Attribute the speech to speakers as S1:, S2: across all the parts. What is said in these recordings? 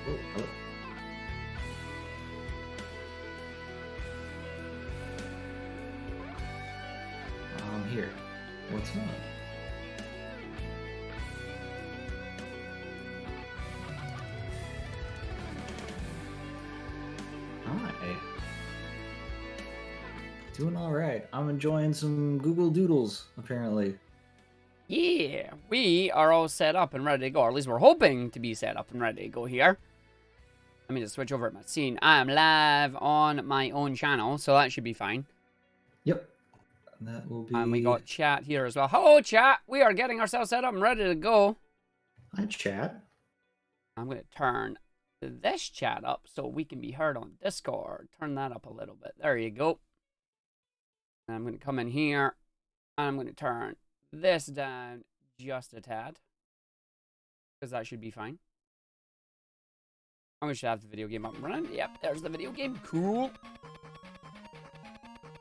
S1: Oh, hello. I'm here. What's up? Hi. Doing all right. I'm enjoying some Google Doodles, apparently.
S2: Yeah, we are all set up and ready to go. Or at least we're hoping to be set up and ready to go here. Let me just switch over to my scene. I am live on my own channel, so that should be fine.
S1: Yep. That will be...
S2: And we got chat here as well. Hello, chat. We are getting ourselves set up and ready to go.
S1: Hi, chat.
S2: I'm going to turn this chat up so we can be heard on Discord. Turn that up a little bit. There you go. And I'm going to come in here. And I'm going to turn this down just a tad. Because that should be fine. And we should have the video game up and running. Yep, there's the video game. Cool.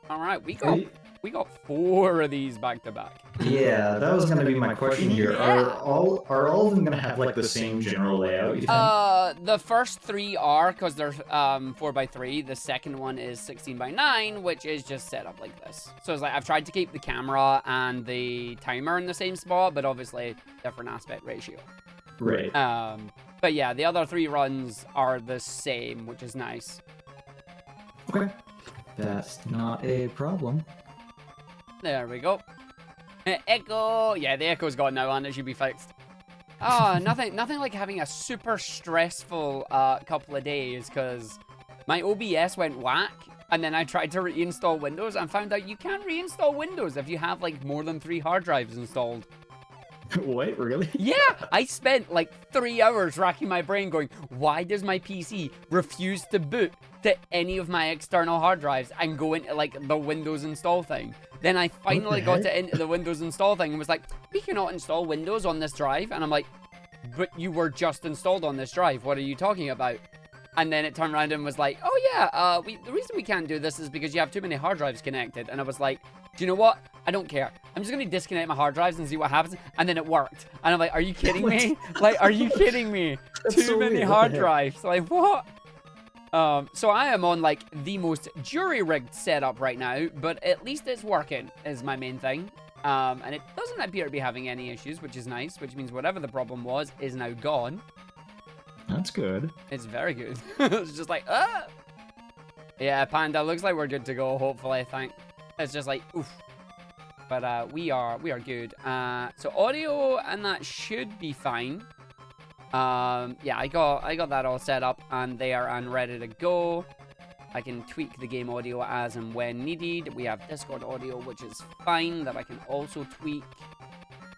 S2: Alright, we got 4 of these back to back.
S1: Yeah, that was gonna be my question here.
S2: Yeah.
S1: Are all of them gonna have like the same general layout, you think?
S2: The first 3 are, because they're 4x3. The second one is 16x9, which is just set up like this. So it's like I've tried to keep the camera and the timer in the same spot, but obviously different aspect ratio.
S1: Right.
S2: But yeah, the other 3 runs are the same, which is nice.
S1: Okay. That's not a problem.
S2: There we go. Echo. Yeah, the echo's gone now, and it should be fixed. Oh, nothing like having a super stressful couple of days, because my OBS went whack, and then I tried to reinstall Windows and found out you can't reinstall Windows if you have like more than 3 hard drives installed.
S1: What? Really?
S2: Yeah, I spent like 3 hours racking my brain going, why does my PC refuse to boot to any of my external hard drives and go into like the Windows install thing? Then I finally got it into the Windows install thing and was like, we cannot install Windows on this drive. And I'm like, but you were just installed on this drive. What are you talking about? And then it turned around and was like, oh yeah, the reason we can't do this is because you have too many hard drives connected. And I was like, do you know what? I don't care. I'm just going to disconnect my hard drives and see what happens. And then it worked. And I'm like, are you kidding me? Like, are you kidding me? Too many hard drives. Like, what? So I am on, like, the most jury-rigged setup right now. But at least it's working, is my main thing. And it doesn't appear to be having any issues, which is nice. Which means whatever the problem was is now gone.
S1: That's good.
S2: It's very good. It's just like, ah! Yeah, Panda, looks like we're good to go, hopefully, I think. It's just like, oof. But we are good. So audio and that should be fine. Yeah, I got that all set up and there and ready to go. I can tweak the game audio as and when needed. We have Discord audio, which is fine, that I can also tweak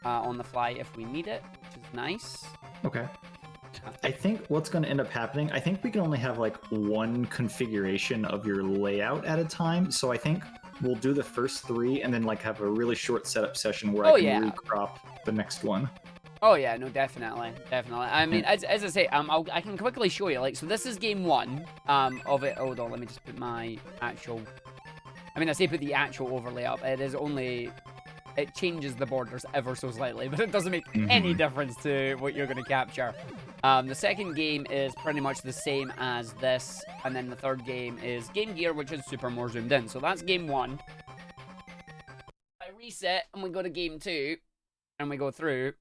S2: on the fly if we need it, which is nice.
S1: Okay. I think what's going to end up happening, I think we can only have like one configuration of your layout at a time. So I think we'll do the first 3 and then like have a really short setup session where I can recrop the next one.
S2: Oh yeah, no, definitely. I mean, as I say, I can quickly show you. Like, so this is game 1 of it. Hold on, let me just put my actual. I mean, I say put the actual overlay up. It is only. It changes the borders ever so slightly, but it doesn't make any difference to what you're going to capture. The second game is pretty much the same as this, and then the third game is Game Gear, which is super more zoomed in. So that's game 1. I reset, and we go to game 2, and we go through.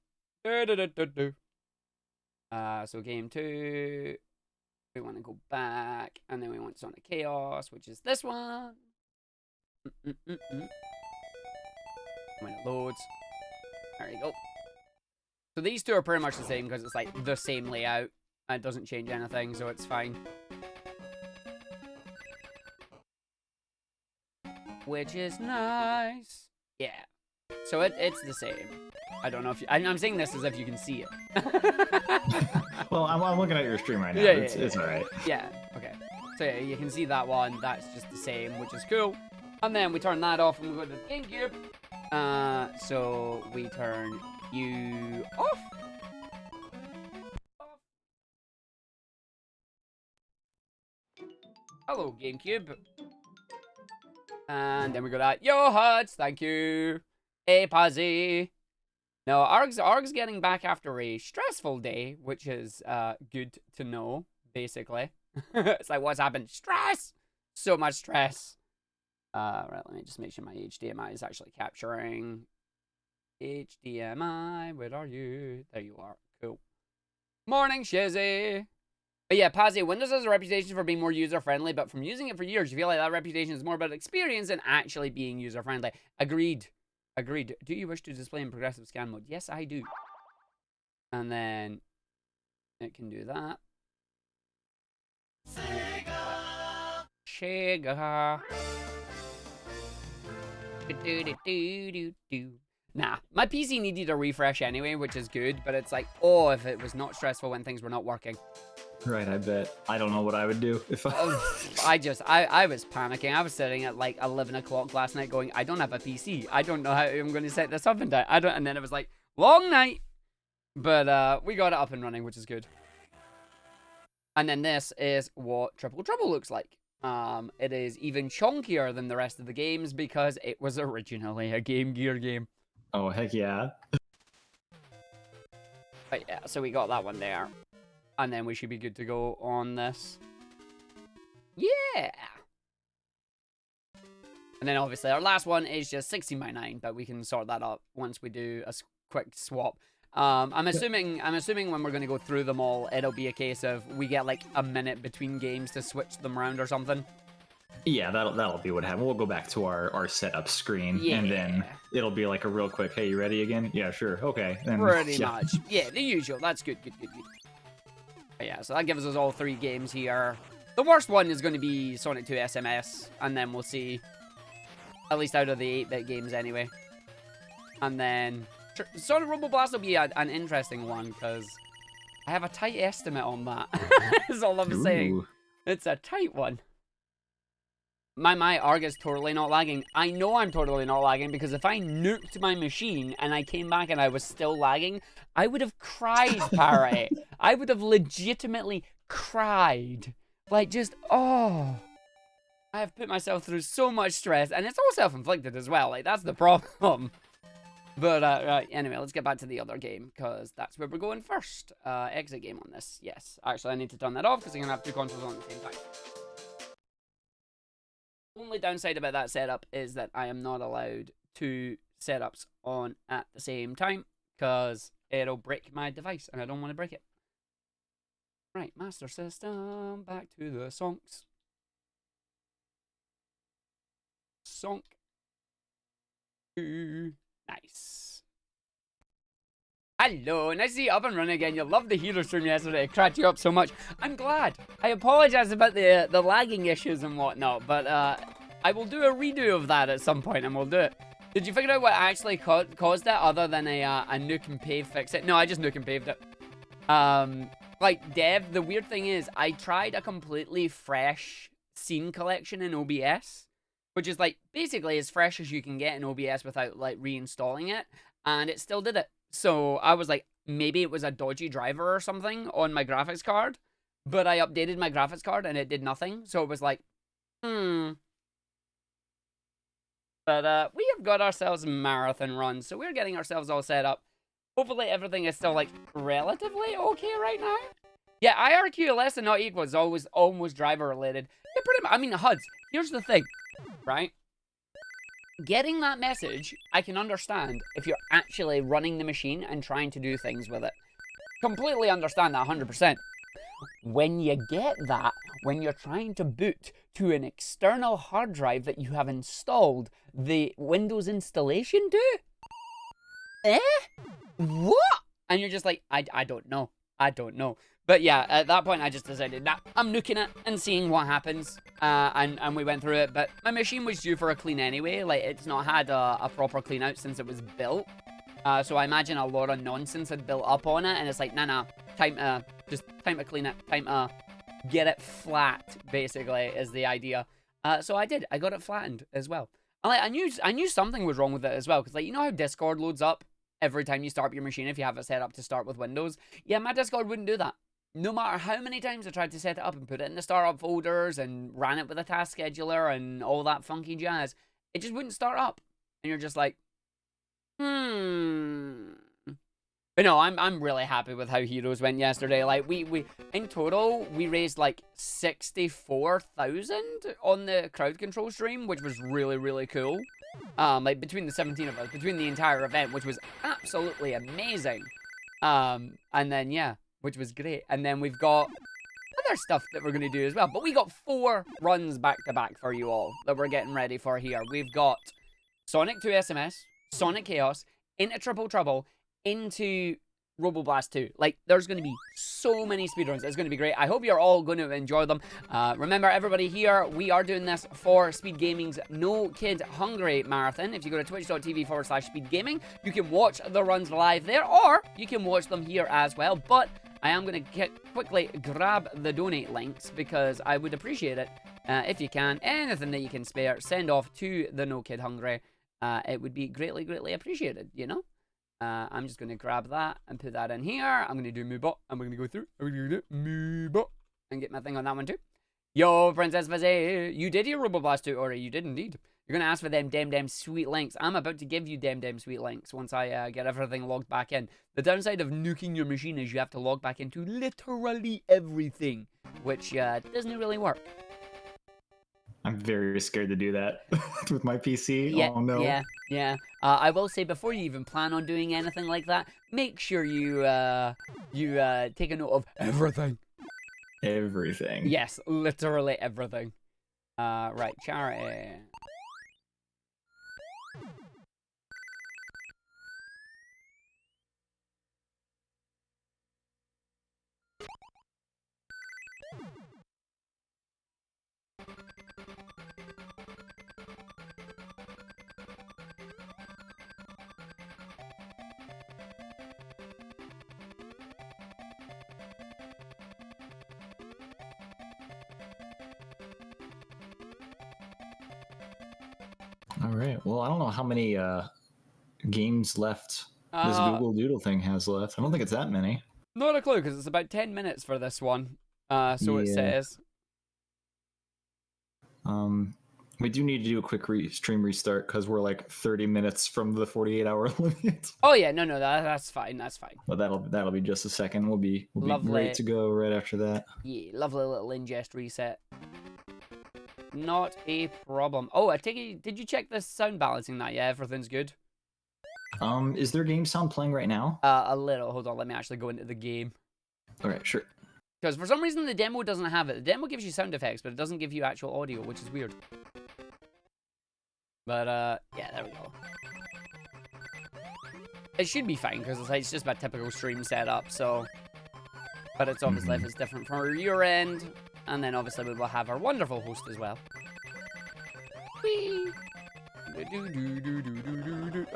S2: So game 2, we want to go back, and then we want Sonic Chaos, which is this one. When it loads. There you go. So these 2 are pretty much the same because it's like the same layout. And it doesn't change anything, so it's fine. Which is nice. Yeah. So it's the same. I don't know if you, I'm saying this as if you can see it.
S1: Well, I'm looking at your stream right now.
S2: Yeah,
S1: It's all right.
S2: Yeah, okay. So yeah, you can see that one. That's just the same, which is cool. And then we turn that off and we go to the GameCube. So we turn you off. Hello, GameCube. And then we go to Yo Huts, thank you. Hey, Pazzy. No, Arg's getting back after a stressful day, which is good to know. basically. It's like, what's happened? Stress! So much stress. Right, let me just make sure my HDMI is actually capturing. HDMI, where are you? There you are. Cool. Morning, Shizzy. But yeah, Pazzy, Windows has a reputation for being more user-friendly, but from using it for years, you feel like that reputation is more about experience than actually being user-friendly. Agreed. Agreed. Do you wish to display in progressive scan mode? Yes, I do. And then it can do that. Sega. Nah, my PC needed a refresh anyway, which is good, but it's like, oh, if it was not stressful when things were not working.
S1: Right, I bet. I don't know what I would do if I...
S2: I was panicking. I was sitting at like 11 o'clock last night going, I don't have a PC. I don't know how I'm going to set this up and down. And then it was like, long night. But we got it up and running, which is good. And then this is what Triple Trouble looks like. It is even chunkier than the rest of the games because it was originally a Game Gear game.
S1: Oh, heck yeah.
S2: But yeah, so we got that one there. And then we should be good to go on this. Yeah! And then obviously our last one is just 16:9, but we can sort that up once we do a quick swap. I'm assuming when we're going to go through them all, it'll be a case of we get like a minute between games to switch them around or something.
S1: Yeah, that'll be what happens. We'll go back to our setup screen, and then it'll be like a real quick, hey, you ready again? Yeah, sure, okay. And,
S2: pretty much. Yeah, the usual. That's good. But yeah, so that gives us all 3 games here. The worst one is going to be Sonic 2 SMS, and then we'll see, at least out of the 8-bit games anyway. And then Sonic Rumble Blast will be an interesting one, because I have a tight estimate on that. That's all I'm saying. It's a tight one. My Arg is totally not lagging. I know I'm totally not lagging because if I nuked my machine and I came back and I was still lagging, I would have cried, Parry. I would have legitimately cried. Like, just, oh. I have put myself through so much stress, and it's all self-inflicted as well. Like, that's the problem. But, right, anyway, let's get back to the other game, because that's where we're going first. Exit game on this, yes. Actually, I need to turn that off, because I'm going to have 2 consoles on at the same time. Only downside about that setup is that I am not allowed 2 setups on at the same time, because it'll break my device, and I don't want to break it. Right, Master System, back to the songs. Sonk. Nice. Hello, nice to see you up and running again. You loved the hero stream yesterday. It cracked you up so much. I'm glad. I apologize about the lagging issues and whatnot, but I will do a redo of that at some point, and we'll do it. Did you figure out what actually caused that, other than a nuke and pave fix it? No, I just nuke and paved it. Like, Dev, the weird thing is, I tried a completely fresh scene collection in OBS, which is, like, basically as fresh as you can get in OBS without, like, reinstalling it, and it still did it. So I was like, maybe it was a dodgy driver or something on my graphics card, but I updated my graphics card and it did nothing. So it was like, But we have got ourselves a marathon run, so we're getting ourselves all set up. Hopefully everything is still, like, relatively okay right now. Yeah, IRQ less than not equal is always almost driver related. Yeah, pretty much. I mean, HUDs. Here's the thing, right? Getting that message, I can understand if you're actually running the machine and trying to do things with it. Completely understand that 100%. When you get that, when you're trying to boot to an external hard drive that you have installed the Windows installation to? What? And you're just like, I don't know. I don't know. But yeah, at that point, I just decided, nah, I'm nuking it and seeing what happens. And we went through it. But my machine was due for a clean anyway. Like, it's not had a proper clean out since it was built. So I imagine a lot of nonsense had built up on it. And it's like, nah, time to clean it. Time to get it flat, basically, is the idea. So I did. I got it flattened as well. And, like, I knew something was wrong with it as well. Because, like, you know how Discord loads up every time you start your machine if you have it set up to start with Windows? Yeah, my Discord wouldn't do that. No matter how many times I tried to set it up and put it in the startup folders and ran it with a task scheduler and all that funky jazz, it just wouldn't start up. And you're just like, But no, I'm really happy with how Heroes went yesterday. Like we in total we raised like 64,000 on the crowd control stream, which was really cool. Like between the 17 of us, between the entire event, which was absolutely amazing. And then yeah, which was great. And then we've got other stuff that we're gonna do as well. But we got 4 runs back to back for you all that we're getting ready for here. We've got Sonic 2 SMS, Sonic Chaos, into Triple Trouble, into Roboblast 2. Like, there's going to be so many speedruns. It's going to be great. I hope you're all going to enjoy them. Remember, everybody here, we are doing this for Speed Gaming's No Kid Hungry Marathon. If you go to twitch.tv/speedgaming, you can watch the runs live there, or you can watch them here as well. But I am going to quickly grab the donate links because I would appreciate it if you can. Anything that you can spare, send off to the No Kid Hungry. It would be greatly appreciated, you know? I'm just going to grab that and put that in here. I'm going to do Moobot. I'm going to go through. I'm going to do Moobot and get my thing on that one too. Yo, Princess Vazay, you did your Roboblast 2 already. You did indeed. You're going to ask for them damn sweet links. I'm about to give you damn sweet links once I get everything logged back in. The downside of nuking your machine is you have to log back into literally everything, which doesn't really work.
S1: I'm very scared to do that with my PC.
S2: Yeah,
S1: oh no.
S2: Yeah. I will say, before you even plan on doing anything like that, make sure you take a note of everything.
S1: Everything.
S2: Yes, literally everything. Right, charity.
S1: All right. Well, I don't know how many games left this Google Doodle thing has left. I don't think it's that many.
S2: Not a clue, because it's about 10 minutes for this one. So it says.
S1: We do need to do a quick stream restart because we're like 30 minutes from the 48-hour limit.
S2: Oh yeah, no, that's fine. That's fine.
S1: But that'll be just a second. We'll be ready to go right after that.
S2: Yeah, lovely little ingest reset. Not a problem. Oh, I take it. Did you check the sound balancing? That yeah, everything's good.
S1: Is there game sound playing right now?
S2: A little. Hold on, let me actually go into the game.
S1: All right, sure.
S2: Because for some reason the demo doesn't have it. The demo gives you sound effects, but it doesn't give you actual audio, which is weird. But yeah, there we go. It should be fine because it's just my typical stream setup. So, but it's obviously if it's different from your end, and then obviously we will have our wonderful host as well. Whee!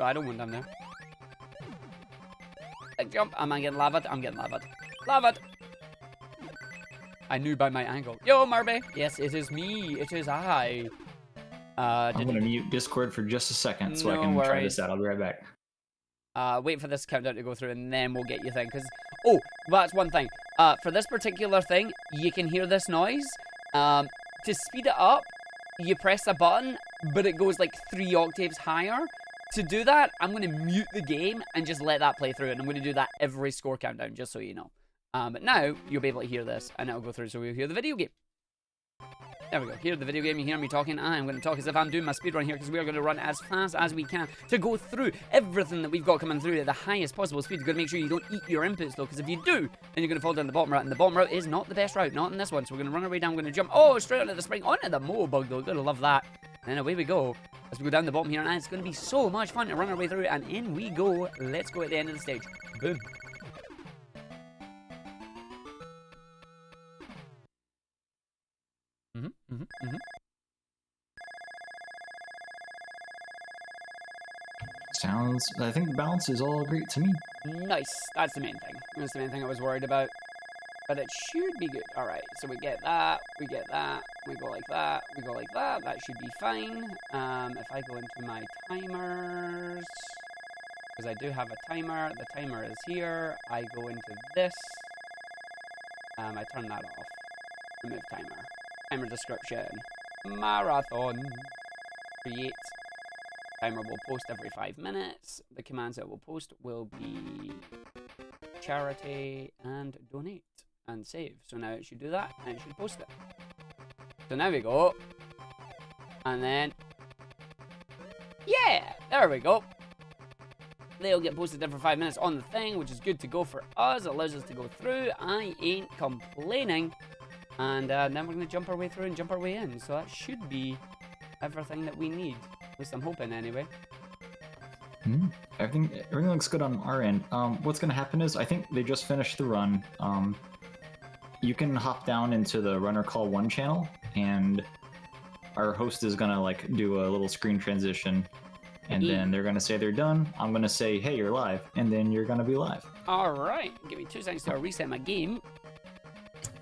S2: I don't want them there. Big jump. Am I getting lavaed? I'm getting lavaed. Lavaed! I knew by my angle. Yo, Marby! Yes, it is me. It is I.
S1: I'm going to mute Discord for just a second so I can try this out. I'll be right back.
S2: Wait for this countdown to go through and then we'll get you thing. Because, oh, that's one thing. For this particular thing, you can hear this noise. To speed it up, you press a button, but it goes like 3 octaves higher. To do that, I'm going to mute the game and just let that play through. And I'm going to do that every score countdown, just so you know. But now, you'll be able to hear this, and it'll go through, so we'll hear the video game. There we go. Hear the video game, you hear me talking. I'm going to talk as if I'm doing my speedrun here, because we are going to run as fast as we can to go through everything that we've got coming through at the highest possible speed. You've got to make sure you don't eat your inputs, though, because if you do, then you're going to fall down the bottom route, and the bottom route is not the best route, not in this one. So we're going to run our way down, we're going to jump, straight onto the spring, onto the Mo-Bug, though. Gotta love that. And away we go, as we go down the bottom here, and it's going to be so much fun to run our way through, and in we go. Let's go at the end of the stage. Boom.
S1: I think the balance is all great to me.
S2: Nice. That's the main thing. That's the main thing I was worried about. But it should be good. Alright, so we get that, we get that, we go like that, we go like that. That should be fine. If I go into my timers, because I do have a timer. The timer is here. I go into this. I turn that off. Remove timer. Timer description. Marathon. Create. Timer will post every 5 minutes. The commands it will post will be charity and donate and save. So now it should do that and it should post it. So now we go. And then, yeah, there we go. They'll get posted every 5 minutes on the thing, which is good to go for us. It allows us to go through. I ain't complaining. And then we're going to jump our way through and jump our way in. So that should be everything that we need. At least I'm hoping anyway.
S1: Everything looks good on our end. What's going to happen is I think they just finished the run. You can hop down into the Runner Call 1 channel, and our host is going to like do a little screen transition. And then they're going to say they're done. I'm going to say, hey, you're live. And then you're going to be live. All
S2: right. Give me 2 seconds to reset my game.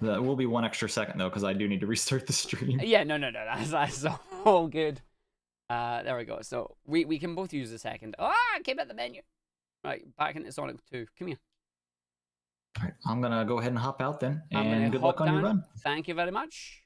S1: That will be 1 extra second, though, because I do need to restart the stream.
S2: Yeah, no. That's all good. There we go. So we can both use a second. I came at the menu. Right, back into Sonic 2. Come here.
S1: All right, I'm going to go ahead and hop out then. And good luck on your run.
S2: Thank you very much.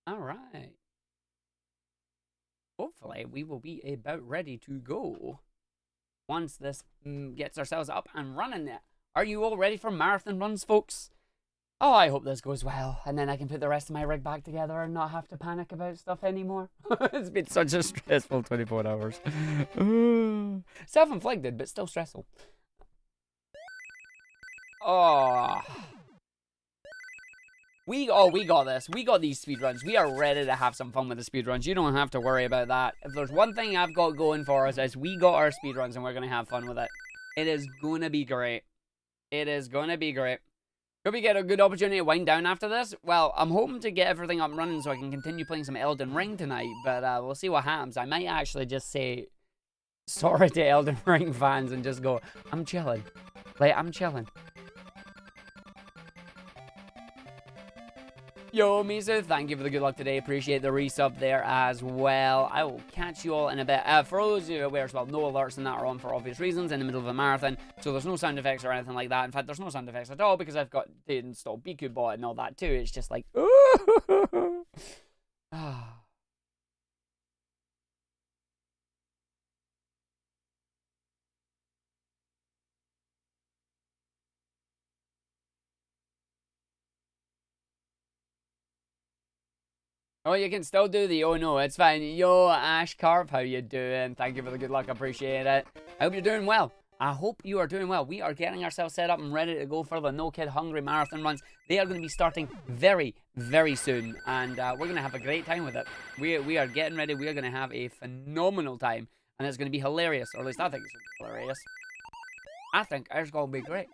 S2: All right. Hopefully, we will be about ready to go once this gets ourselves up and running. Are you all ready for marathon runs, folks? Oh, I hope this goes well, and then I can put the rest of my rig back together and not have to panic about stuff anymore. It's been such a stressful 24 hours. Self-inflicted, but still stressful. Oh... We got this. We got these speedruns. We are ready to have some fun with the speedruns. You don't have to worry about that. If there's one thing I've got going for us is we got our speedruns and we're going to have fun with it. It is going to be great. It is going to be great. Could we get a good opportunity to wind down after this? Well, I'm hoping to get everything up and running so I can continue playing some Elden Ring tonight, but we'll see what happens. I might actually just say sorry to Elden Ring fans and just go, I'm chilling. Like, I'm chilling. Yo, Misu, thank you for the good luck today. Appreciate the resub there as well. I will catch you all in a bit. For those of you aware as well, no alerts and that are on for obvious reasons in the middle of a marathon, so there's no sound effects or anything like that. In fact, there's no sound effects at all because I've got to install Biku Bot and all that too. It's just like, ooh. Oh, you can still do the, oh no, it's fine. Yo, Ash Carp, how you doing? Thank you for the good luck, I appreciate it. I hope you're doing well. I hope you are doing well. We are getting ourselves set up and ready to go for the No Kid Hungry marathon runs. They are going to be starting very, very soon, and we're going to have a great time with it. We are getting ready. We are going to have a phenomenal time, and it's going to be hilarious, or at least I think it's going to be hilarious. I think it's going to be great.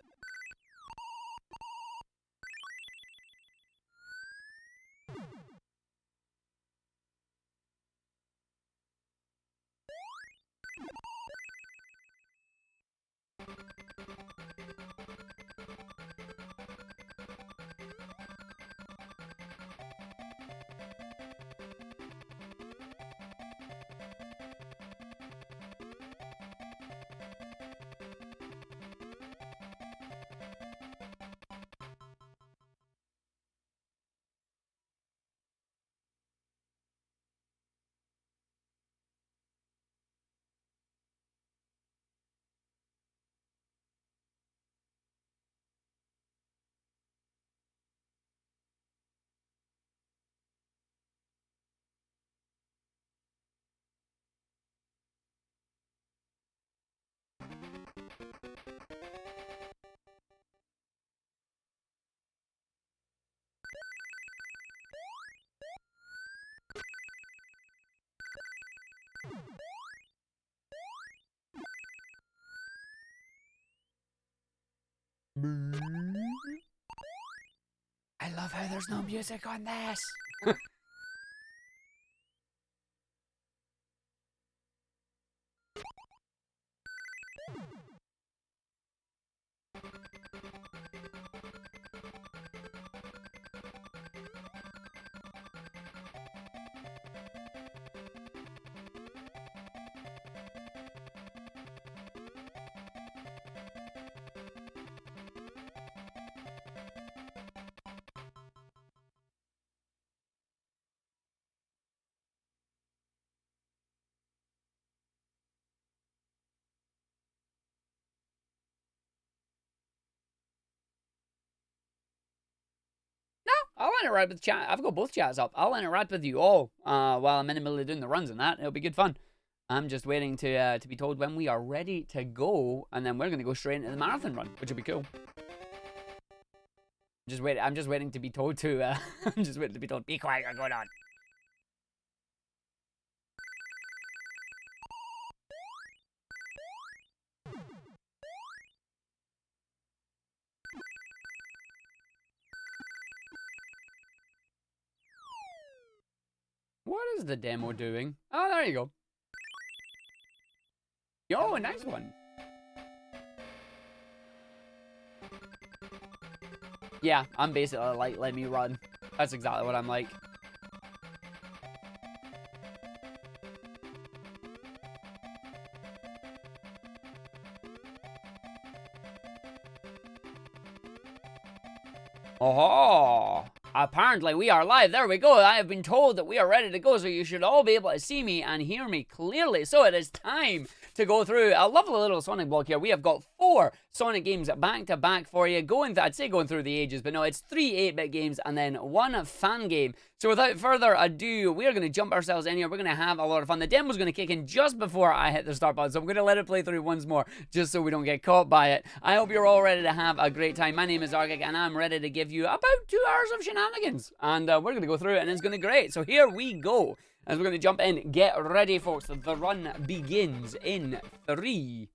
S2: I love how there's no music on this. interact with chat. I've got both chats up. I'll interact with you all while I'm in the middle of doing the runs and that. It'll be good fun. I'm just waiting to be told when we are ready to go, and then we're going to go straight into the marathon run, which will be cool. I'm just waiting to be told to. I'm just waiting to be told. Be quiet. You're going on. What is the demo doing? Oh, there you go. Yo, a nice one. Yeah, I'm basically like, let me run. That's exactly what I'm like. Oh, apparently we are live. There we go. I have been told that we are ready to go, so you should all be able to see me and hear me clearly. So it is time to go through a lovely little Sonic block here. We have got 4 Sonic games back to back for you. I'd say going through the ages, but no, it's 3 8-bit games and then 1 fan game. So without further ado, we are going to jump ourselves in here. We're going to have a lot of fun. The demo's going to kick in just before I hit the start button, so I'm going to let it play through once more, just so we don't get caught by it. I hope you're all ready to have a great time. My name is Argick, and I'm ready to give you about 2 hours of shenanigans. And we're going to go through it, and it's going to be great. So here we go. As we're going to jump in, get ready, folks. The run begins in 3,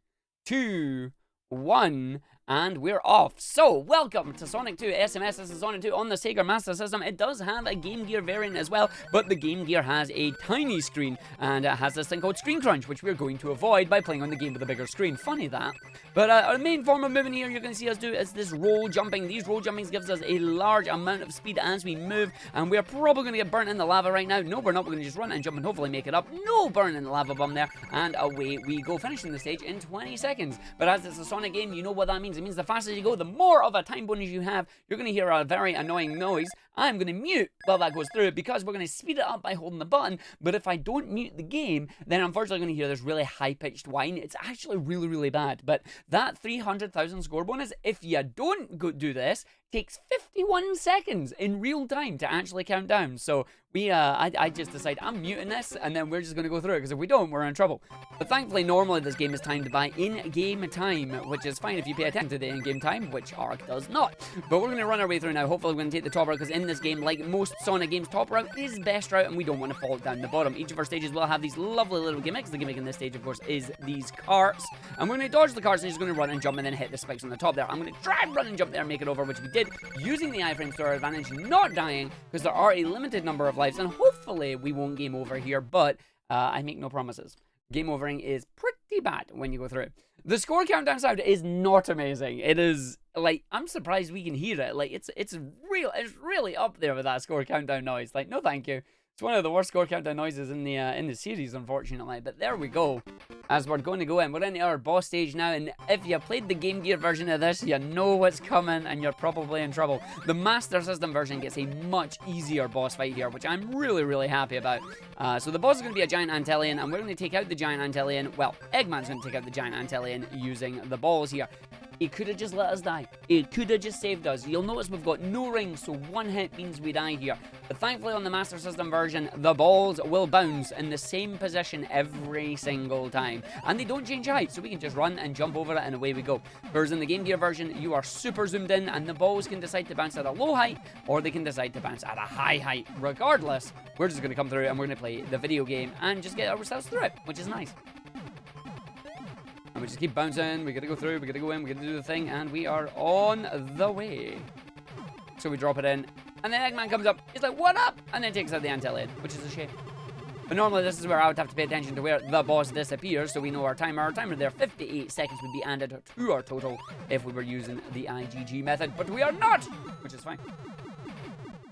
S2: 2, 1, and we're off. So, welcome to Sonic 2 SMS. This is Sonic 2 on the Sega Master System. It does have a Game Gear variant as well, but the Game Gear has a tiny screen, and it has this thing called screen crunch, which we're going to avoid by playing on the game with a bigger screen. Funny that. But our main form of moving here, you're going to see us do is this roll jumping. These roll jumpings gives us a large amount of speed as we move, and we're probably going to get burnt in the lava right now. No, we're not. We're going to just run and jump and hopefully make it up. No burn in the lava bomb there, and away we go, finishing the stage in 20 seconds. But as it's a Sonic game, you know what that means. It means the faster you go, the more of a time bonus you have. You're going to hear a very annoying noise. I'm going to mute while that goes through because we're going to speed it up by holding the button. But if I don't mute the game, then unfortunately going to hear this really high-pitched whine. It's actually really, really bad. But that 300,000 score bonus, if you don't do this, takes 51 seconds in real time to actually count down. So I just decide I'm muting this, and then we're just going to go through it, because if we don't, we're in trouble. But thankfully, normally this game is timed by in-game time, which is fine if you pay attention to the in-game time, which Ark does not. But we're going to run our way through now. Hopefully, we're going to take the top route, because in this game, like most Sonic games, top route is best route, and we don't want to fall down the bottom. Each of our stages will have these lovely little gimmicks. The gimmick in this stage, of course, is these carts. And we're going to dodge the carts, and just going to run and jump, and then hit the spikes on the top there. I'm going to try and run and jump there and make it over, which we did, using the iframes to our advantage, not dying, because there are a limited number of lives, and hopefully we won't game over here, but I make no promises. Game overing is pretty bad when you go through. The score countdown sound is not amazing. It is, like, I'm surprised we can hear it. Like, it's really up there with that score countdown noise. Like, no thank you. It's one of the worst score countdown noises in the series, unfortunately. But there we go. As we're going to go in, we're into our boss stage now, and if you played the Game Gear version of this, you know what's coming, and you're probably in trouble. The Master System version gets a much easier boss fight here, which I'm really, really happy about. So the boss is going to be a giant Antillion, and we're going to take out the giant Antillion. Well, Eggman's going to take out the giant Antillion using the balls here. It could have just let us die. It could have just saved us. You'll notice we've got no rings, so one hit means we die here. But thankfully on the Master System version, the balls will bounce in the same position every single time. And they don't change height, so we can just run and jump over it and away we go. Whereas in the Game Gear version, you are super zoomed in and the balls can decide to bounce at a low height, or they can decide to bounce at a high height. Regardless, we're just going to come through and we're going to play the video game and just get ourselves through it, which is nice. And we just keep bouncing, we gotta go through, we gotta go in, we gotta do the thing, and we are on the way. So we drop it in, and then Eggman comes up, he's like, what up? And then takes out the Antillion, which is a shame. But normally this is where I would have to pay attention to where the boss disappears, so we know our timer. Our timer there, 58 seconds, would be added to our total if we were using the IGG method, but we are not, which is fine.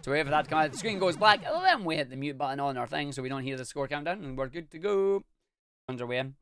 S2: So we wait for that to come out, the screen goes black, and then we hit the mute button on our thing, so we don't hear the score countdown, and we're good to go. Runs our way in.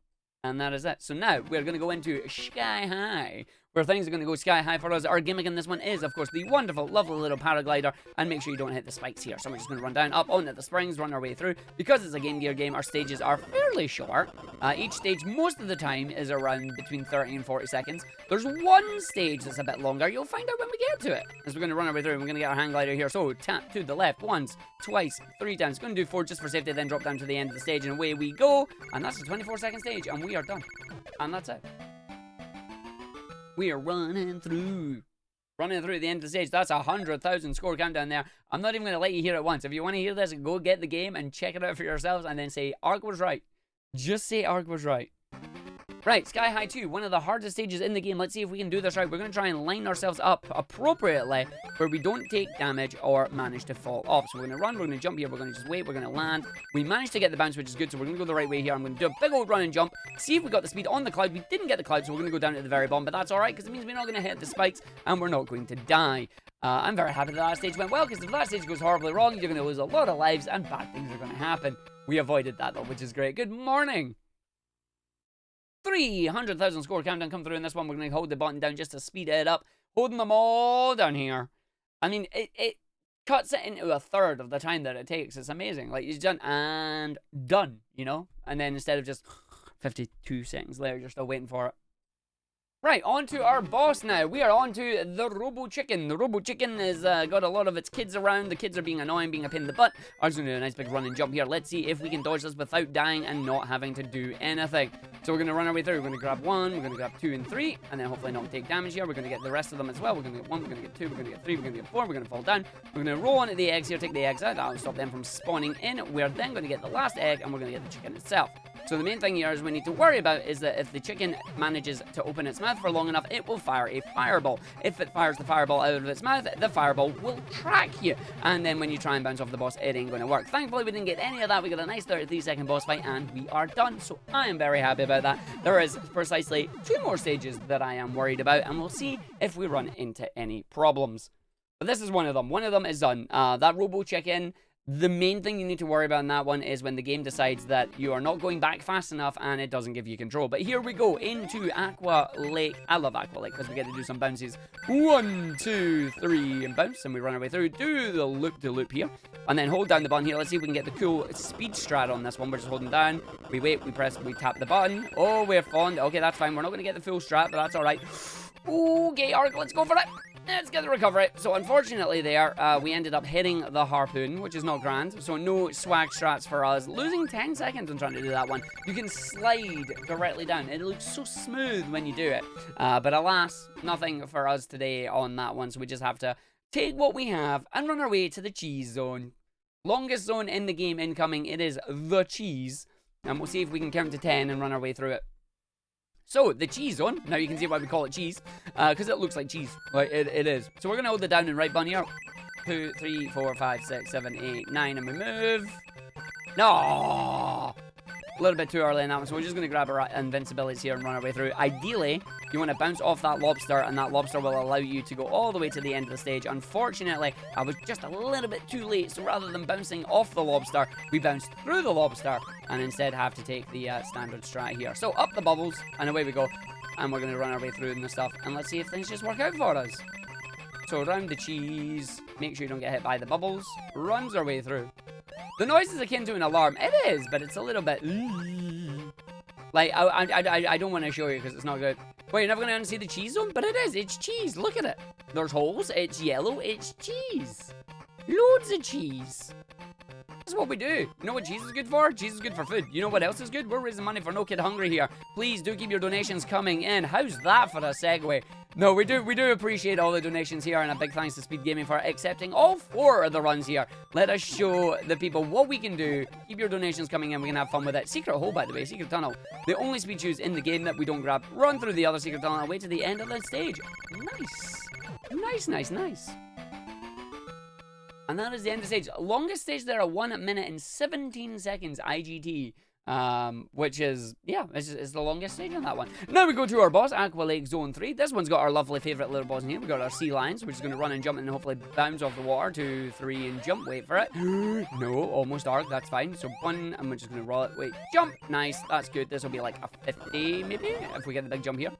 S2: And that is it. So now we're going to go into Sky High, where things are going to go sky high for us. Our gimmick in this one is, of course, the wonderful, lovely little paraglider, and make sure you don't hit the spikes here. So we're just going to run down, up, onto the springs, run our way through. Because it's a Game Gear game, our stages are fairly short. Each stage, most of the time, is around between 30 and 40 seconds. There's one stage that's a bit longer. You'll find out when we get to it. As we're going to run our way through, and we're going to get our hang glider here. So, tap to the left once, twice, 3 times. Going to do 4 just for safety, then drop down to the end of the stage, and away we go. And that's the 24-second stage, and we are done. And that's it. We are running through the end of the stage. That's 100,000 score countdown there. I'm not even going to let you hear it once. If you want to hear this, go get the game and check it out for yourselves, and then say, Arg was right. Just say Arg was right. Right, Sky High 2, one of the hardest stages in the game. Let's see if we can do this right. We're going to try and line ourselves up appropriately where we don't take damage or manage to fall off. So we're going to run, we're going to jump here, we're going to just wait, we're going to land. We managed to get the bounce, which is good, so we're going to go the right way here. I'm going to do a big old run and jump, see if we got the speed on the cloud. We didn't get the cloud, so we're going to go down to the very bottom, but that's alright, because it means we're not going to hit the spikes, and we're not going to die. I'm very happy that stage went well, because if that stage goes horribly wrong, you're going to lose a lot of lives, and bad things are going to happen. We avoided that, though, which is great. Good morning! 300,000 score countdown come through in this one. We're going to hold the button down just to speed it up. Holding them all down here. I mean, it cuts it into a third of the time that it takes. It's amazing. Like, it's done and done, you know? And then instead of just 52 seconds later, you're still waiting for it. Right, on to our boss now. We are on to the Robo Chicken. The Robo Chicken has got a lot of its kids around. The kids are being annoying, being a pain in the butt. I'm just going to do a nice big run and jump here. Let's see if we can dodge this without dying and not having to do anything. So we're going to run our way through. We're going to grab 1, we're going to grab 2 and 3, and then hopefully not take damage here. We're going to get the rest of them as well. We're going to get 1, we're going to get 2, we're going to get 3, we're going to get 4, we're going to fall down. We're going to roll onto the eggs here, take the eggs out. That'll stop them from spawning in. We're then going to get the last egg, and we're going to get the chicken itself. So the main thing here is we need to worry about is that if the chicken manages to open its mouth for long enough, it will fire a fireball. If it fires the fireball out of its mouth, the fireball will track you. And then when you try and bounce off the boss, it ain't going to work. Thankfully, we didn't get any of that. We got a nice 33-second boss fight, and we are done. So I am very happy about that. There is precisely 2 more stages that I am worried about, and we'll see if we run into any problems. But this is one of them. One of them is done. That Robo Chicken... The main thing you need to worry about in that one is when the game decides that you are not going back fast enough and it doesn't give you control. But here we go into Aqua Lake. I love Aqua Lake because we get to do some bounces. 1, 2, 3, and bounce. And we run our way through. Do the loop here. And then hold down the button here. Let's see if we can get the cool speed strat on this one. We're just holding down. We wait, we press, we tap the button. Oh, we're fond. Okay, that's fine. We're not going to get the full strat, but that's alright. Okay, Arg, let's go for it. Let's get the recovery. So unfortunately there, we ended up hitting the harpoon, which is not grand. So no swag strats for us. Losing 10 seconds on trying to do that one. You can slide directly down. It looks so smooth when you do it. But alas, nothing for us today on that one. So we just have to take what we have and run our way to the cheese zone. Longest zone in the game incoming. It is the cheese. And we'll see if we can count to 10 and run our way through it. So, the cheese zone. Now you can see why we call it cheese. Because it looks like cheese. Like, it is. So we're going to hold the down and right button here. 2, 3, 4, 5, 6, 7, 8, 9. And we move. No! A little bit too early in that one. So we're just going to grab our invincibilities here and run our way through. Ideally, you want to bounce off that lobster. And that lobster will allow you to go all the way to the end of the stage. Unfortunately, I was just a little bit too late. So rather than bouncing off the lobster, we bounced through the lobster. And instead have to take the standard strat here. So up the bubbles. And away we go. And we're going to run our way through and stuff. And let's see if things just work out for us. So around the cheese. Make sure you don't get hit by the bubbles. Runs our way through. The noise is akin to an alarm. It is, but it's a little bit... Like, I don't want to show you because it's not good. Wait, you're never going to see the cheese zone? But it is. It's cheese. Look at it. There's holes. It's yellow. It's cheese. Loads of cheese. That's what we do. You know what cheese is good for? Cheese is good for food. You know what else is good? We're raising money for No Kid Hungry here. Please do keep your donations coming in. How's that for a segue? No, we do appreciate all the donations here, and a big thanks to Speed Gaming for accepting all 4 of the runs here. Let us show the people what we can do. Keep your donations coming in. We can have fun with it. Secret hole, by the way. Secret tunnel. The only speed shoes in the game that we don't grab. Run through the other secret tunnel and wait to the end of the stage. Nice. Nice, nice, nice. And that is the end of the stage. Longest stage there, 1 minute and 17 seconds IGT. Which is, yeah, it's the longest stage on that one. Now we go to our boss, Aqua Lake Zone 3. This one's got our lovely favourite little boss in here. We got our sea lions, so we're just going to run and jump and hopefully bounce off the water. 2, 3, and jump. Wait for it. No, almost arc. That's fine. So 1, and we're just going to roll it. Wait, jump. Nice. That's good. This will be like a 50, maybe, if we get the big jump here.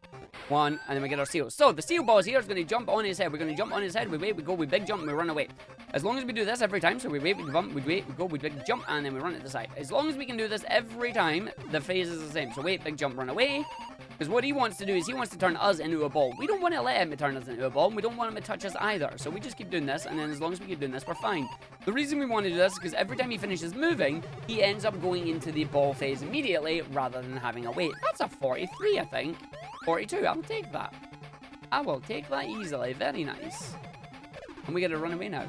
S2: 1, and then we get our seal. So the seal boss here is going to jump on his head. We're going to jump on his head. We wait, we go, we big jump, and we run away. As long as we do this every time, so we wait, we bump, we wait, we go, we big jump, and then we run at the side. As long as we can do this every time, the phase is the same. So wait, big jump, run away. Because what he wants to do is he wants to turn us into a ball. We don't want to let him turn us into a ball, and we don't want him to touch us either. So we just keep doing this, and then as long as we keep doing this, we're fine. The reason we want to do this is because every time he finishes moving, he ends up going into the ball phase immediately, rather than having a wait. That's a 43, I think. 42, I'll take that. I will take that easily. Very nice. And we get to run away now.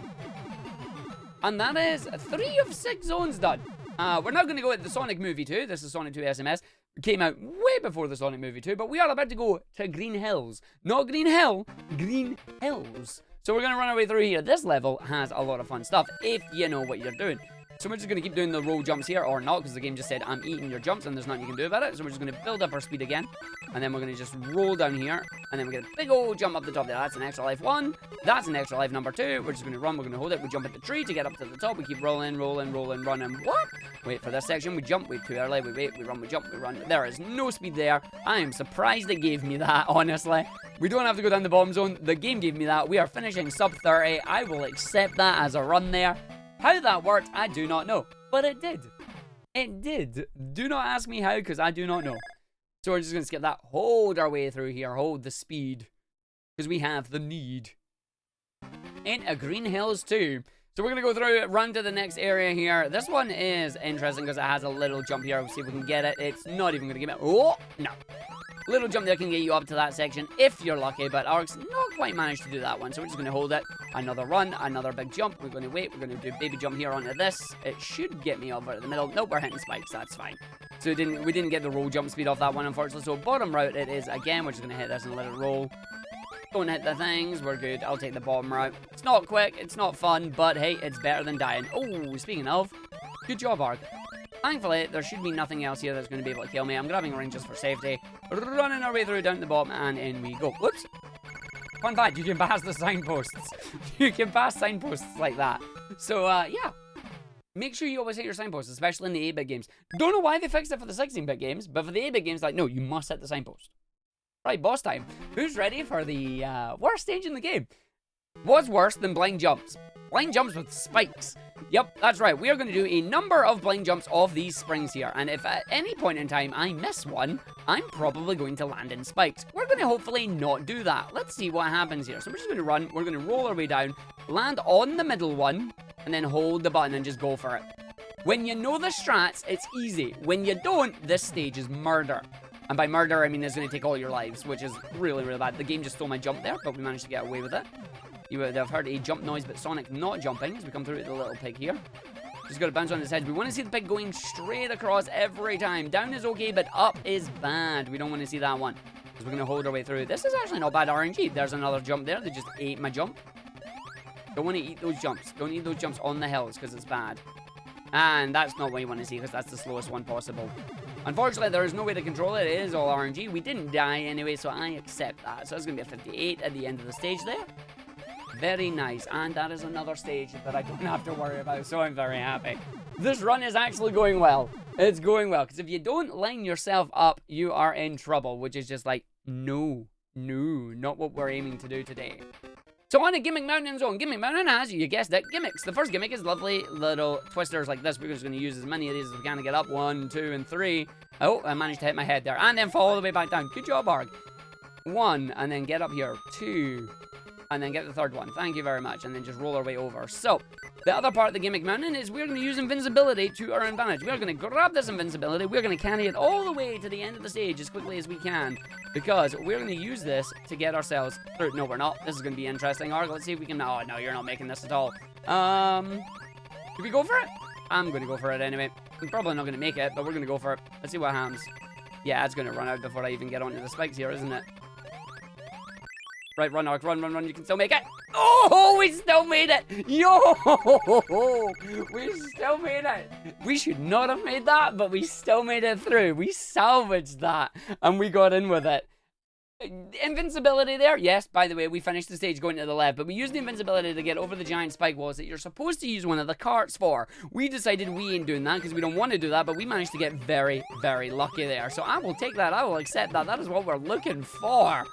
S2: And that is 3 of 6 zones done. We're now going to go at the Sonic Movie 2. This is Sonic 2 SMS. It came out way before the Sonic Movie 2, but we are about to go to Green Hills. Not Green Hill, Green Hills. So we're going to run our way through here. This level has a lot of fun stuff, if you know what you're doing. So we're just going to keep doing the roll jumps here, or not, because the game just said, I'm eating your jumps, and there's nothing you can do about it. So we're just going to build up our speed again, and then we're going to just roll down here, and then we get a big old jump up the top there. That's an extra life 1. That's an extra life number 2. We're just going to run. We're going to hold it. We jump at the tree to get up to the top. We keep rolling, rolling, rolling, running. What? Wait for this section. We jump. Wait too early. We wait. We run. We jump. We run. There is no speed there. I am surprised it gave me that, honestly. We don't have to go down the bomb zone. The game gave me that. We are finishing sub 30. I will accept that as a run there. How that worked, I do not know. But it did. It did. Do not ask me how, because I do not know. So we're just going to skip that. Hold our way through here. Hold the speed. Because we have the need. Into Green Hills 2. So we're going to go through it, run to the next area here. This one is interesting because it has a little jump here. We'll see if we can get it. It's not even going to give it. Oh, no. Little jump there can get you up to that section if you're lucky, but Arg's not quite managed to do that one. So we're just going to hold it. Another run, another big jump. We're going to wait. We're going to do baby jump here onto this. It should get me over at the middle. Nope, we're hitting spikes. That's fine. So we didn't get the roll jump speed off that one, unfortunately. So bottom route it is again. We're just going to hit this and let it roll. Don't hit the things. We're good. I'll take the bottom route. It's not quick. It's not fun, but hey, it's better than dying. Oh, speaking of, good job, Arg. Thankfully, there should be nothing else here that's going to be able to kill me. I'm grabbing a ring just for safety. Running our way through down to the bottom, and in we go. Whoops. Fun fact, you can pass the signposts. You can pass signposts like that. So, yeah. Make sure you always hit your signposts, especially in the 8-bit games. Don't know why they fixed it for the 16-bit games, but for the 8-bit games, like, no, you must hit the signpost. Right, boss time. Who's ready for the worst stage in the game? What's worse than blind jumps? Blind jumps with spikes. Yep, that's right. We are going to do a number of blind jumps off these springs here. And if at any point in time I miss one, I'm probably going to land in spikes. We're going to hopefully not do that. Let's see what happens here. So we're just going to run. We're going to roll our way down, land on the middle one, and then hold the button and just go for it. When you know the strats, it's easy. When you don't, this stage is murder. And by murder, I mean it's going to take all your lives, which is really, really bad. The game just stole my jump there, but we managed to get away with it. You would have heard a jump noise, but Sonic not jumping as we come through the little pig here. Just got to bounce on his head. We want to see the pig going straight across every time. Down is okay, but up is bad. We don't want to see that one. Because we're going to hold our way through. This is actually not bad RNG. There's another jump there. They just ate my jump. Don't want to eat those jumps. Don't eat those jumps on the hills because it's bad. And that's not what you want to see because that's the slowest one possible. Unfortunately, there is no way to control it. It is all RNG. We didn't die anyway, so I accept that. So it's going to be a 58 at the end of the stage there. Very nice. And that is another stage that I don't have to worry about, so I'm very happy. This run is actually going well. It's going well, because if you don't line yourself up, you are in trouble, which is just like, no, not what we're aiming to do today. So on a Gimmick Mountain Zone, Gimmick Mountain has, you guessed it, gimmicks. The first gimmick is lovely little twisters like this. We're just going to use as many of these as we can to get up. 1, 2, and 3. Oh, I managed to hit my head there. And then fall all the way back down. Good job, Arg. 1, and then get up here. 2, and then get the third one. Thank you very much. And then just roll our way over. So, the other part of the Gimmick Mountain is we're going to use invincibility to our advantage. We're going to grab this invincibility. We're going to carry it all the way to the end of the stage as quickly as we can. Because we're going to use this to get ourselves through. No, we're not. This is going to be interesting. Arg, let's see if we can... Oh, no, you're not making this at all. Should we go for it? I'm going to go for it anyway. I'm probably not going to make it, but we're going to go for it. Let's see what happens. Yeah, it's going to run out before I even get onto the spikes here, isn't it? Right, run, Arg, run. You can still make it. Oh, we still made it. Yo, we still made it. We should not have made that, but we still made it through. We salvaged that, and we got in with it. Invincibility there. Yes, by the way, we finished the stage going to the left, but we used the invincibility to get over the giant spike walls that you're supposed to use one of the carts for. We decided we ain't doing that because we don't want to do that, but we managed to get very, very lucky there. So I will take that. I will accept that. That is what we're looking for.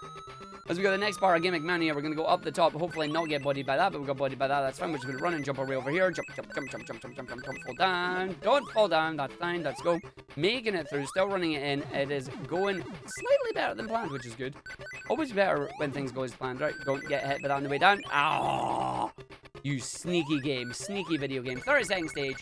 S2: As we go to the next part, our gimmick man here, we're going to go up the top, hopefully not get bodied by that, but we got bodied by that, that's fine. We're just going to run and jump our way over here, jump, fall down, don't fall down, that's fine, let's go. Making it through, still running it in, it is going slightly better than planned, which is good. Always better when things go as planned, right? Don't get hit by that on the way down. Ah, you sneaky game, sneaky video game. 32nd stage.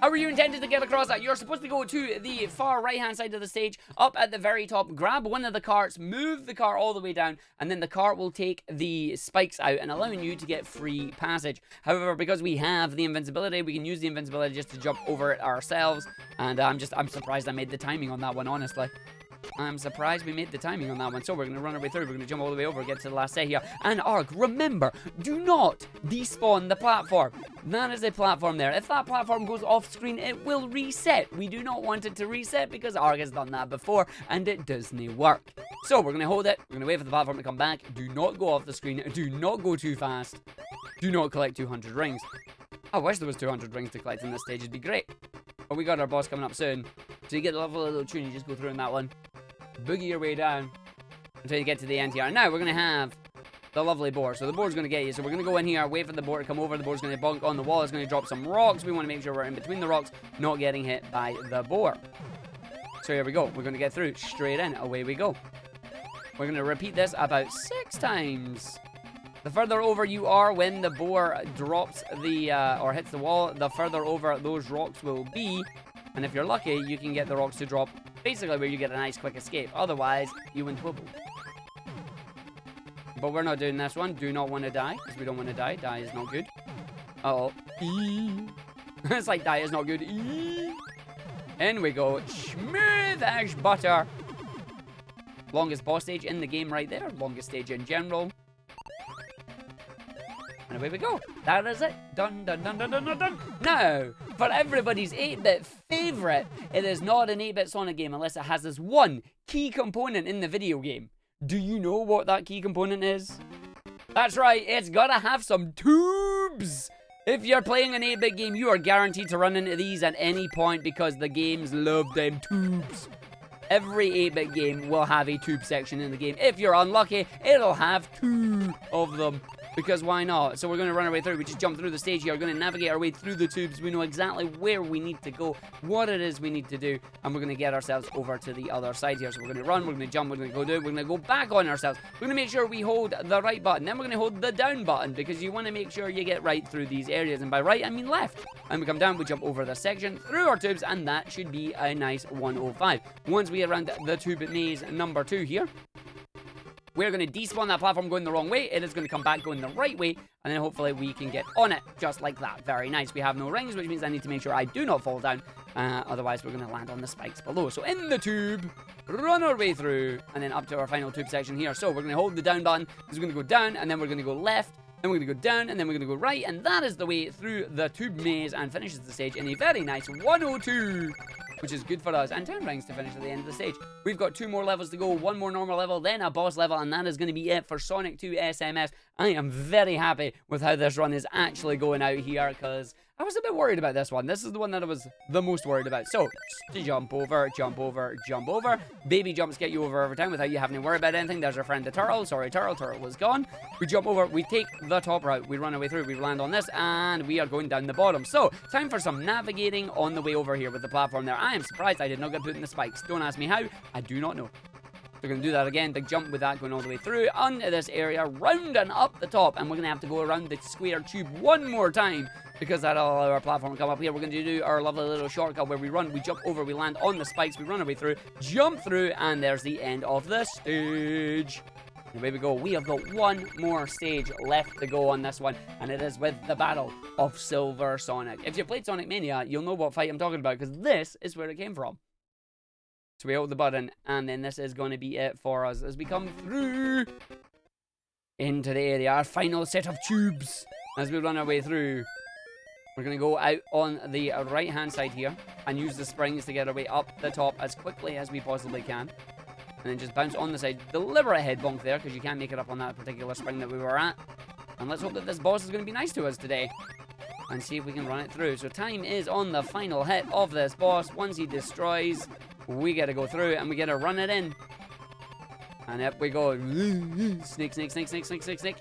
S2: How are you intended to get across that? You're supposed to go to the far right-hand side of the stage, up at the very top, grab one of the carts, move the cart all the way down, and then the cart will take the spikes out and allowing you to get free passage. However, because we have the invincibility, we can use the invincibility just to jump over it ourselves, and I'm surprised I made the timing on that one, honestly. I'm surprised we made the timing on that one. So we're going to run our way through. We're going to jump all the way over, get to the last set here. And Arg, remember, do not despawn the platform. That is a platform there. If that platform goes off screen, it will reset. We do not want it to reset because Arg has done that before and it doesn't work. So we're going to hold it. We're going to wait for the platform to come back. Do not go off the screen. Do not go too fast. Do not collect 200 rings. I wish there was 200 rings to collect in this stage. It'd be great. But we got our boss coming up soon. So you get a lovely little tune. You just go through in that one. Boogie your way down until you get to the end here. And now we're going to have the lovely board. So the board's going to get you. So we're going to go in here, wait for the board to come over. The board's going to bonk on the wall. It's going to drop some rocks. We want to make sure we're in between the rocks, not getting hit by the board. So here we go. We're going to get through straight in. Away we go. We're going to repeat this about 6 times. The further over you are when the boar drops the, or hits the wall, the further over those rocks will be. And if you're lucky, you can get the rocks to drop basically where you get a nice quick escape. Otherwise, you win twibble. But we're not doing this one. Do not want to die, because we don't want to die. Die is not good. Uh-oh. It's like die is not good. In we go. Smooth as butter. Longest boss stage in the game right there. Longest stage in general. And away we go. That is it. Done, done, done, done, done, done, done. Now, for everybody's 8-bit favorite, it is not an 8-bit Sonic game unless it has this one key component in the video game. Do you know what that key component is? That's right, it's gotta have some tubes. If you're playing an 8-bit game, you are guaranteed to run into these at any point because the games love them tubes. Every 8-bit game will have a tube section in the game. If you're unlucky, it'll have 2 of them. Because why not? So we're going to run our way through. We just jump through the stage here. We're going to navigate our way through the tubes. We know exactly where we need to go, what it is we need to do, and we're going to get ourselves over to the other side here. So we're going to run, we're going to jump, we're going to go do it, we're going to go back on ourselves. We're going to make sure we hold the right button. Then we're going to hold the down button because you want to make sure you get right through these areas. And by right, I mean left. And we come down, we jump over the section, through our tubes, and that should be a nice 105. Once we get around the tube maze number 2 here, we're going to despawn that platform going the wrong way. It is going to come back going the right way. And then hopefully we can get on it just like that. Very nice. We have no rings, which means I need to make sure I do not fall down. Otherwise, we're going to land on the spikes below. So in the tube, run our way through, and then up to our final tube section here. So we're going to hold the down button. We're going to go down, and then we're going to go left. Then we're going to go down, and then we're going to go right. And that is the way through the tube maze and finishes the stage in a very nice 102. Which is good for us, and 10 rings to finish at the end of the stage. We've got 2 more levels to go, 1 more normal level, then a boss level, and that is going to be it for Sonic 2 SMS. I am very happy with how this run is actually going out here, because I was a bit worried about this one. This is the one that I was the most worried about. So, jump over, jump over, jump over. Baby jumps get you over every time without you having to worry about anything. There's our friend the turtle. Sorry, turtle. Turtle was gone. We jump over. We take the top route. We run our way through. We land on this, and we are going down the bottom. So, time for some navigating on the way over here with the platform there. I am surprised I did not get put in the spikes. Don't ask me how. I do not know. We're going to do that again. Big jump with that going all the way through onto this area, round and up the top. And we're going to have to go around the square tube one more time because that'll allow our platform to come up here. We're going to do our lovely little shortcut where we run, we jump over, we land on the spikes, we run our way through, jump through, and there's the end of the stage. And away we go. We have got 1 more stage left to go on this one, and it is with the Battle of Silver Sonic. If you played Sonic Mania, you'll know what fight I'm talking about because this is where it came from. So we hold the button, and then this is going to be it for us as we come through into the area. Our final set of tubes as we run our way through. We're going to go out on the right-hand side here and use the springs to get our way up the top as quickly as we possibly can. and then just bounce on the side. Deliberate head bonk there, because you can't make it up on that particular spring that we were at. And let's hope that this boss is going to be nice to us today. And see if we can run it through. So time is on the final hit of this boss. Once he destroys, we got to go through and we got to run it in. And up we go. Snake, snake, snake, snake, snake, snake, snake.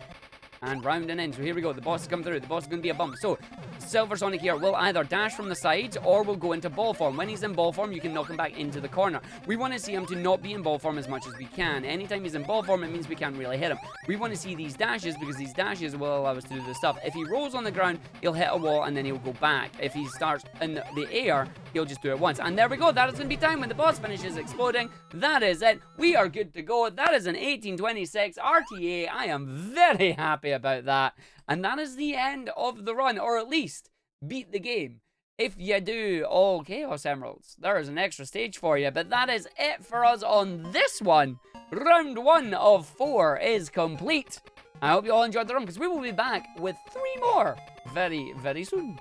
S2: And rounding in. So here we go. The boss has come through. The boss is going to be a bump. So Silver Sonic here will either dash from the sides or will go into ball form. When he's in ball form, you can knock him back into the corner. We want to see him to not be in ball form as much as we can. Anytime he's in ball form, it means we can't really hit him. We want to see these dashes because these dashes will allow us to do this stuff. If he rolls on the ground, he'll hit a wall and then he'll go back. If he starts in the air, he'll just do it once. And there we go. That is going to be time when the boss finishes exploding. That is it. We are good to go. That is an 1826 RTA. I am very happy about that. And that is the end of the run, or at least beat the game. If you do all Chaos Emeralds, there is an extra stage for you. But that is it for us on this one. Round 1 of 4 is complete. I hope you all enjoyed the run, because we will be back with 3 more very, very soon.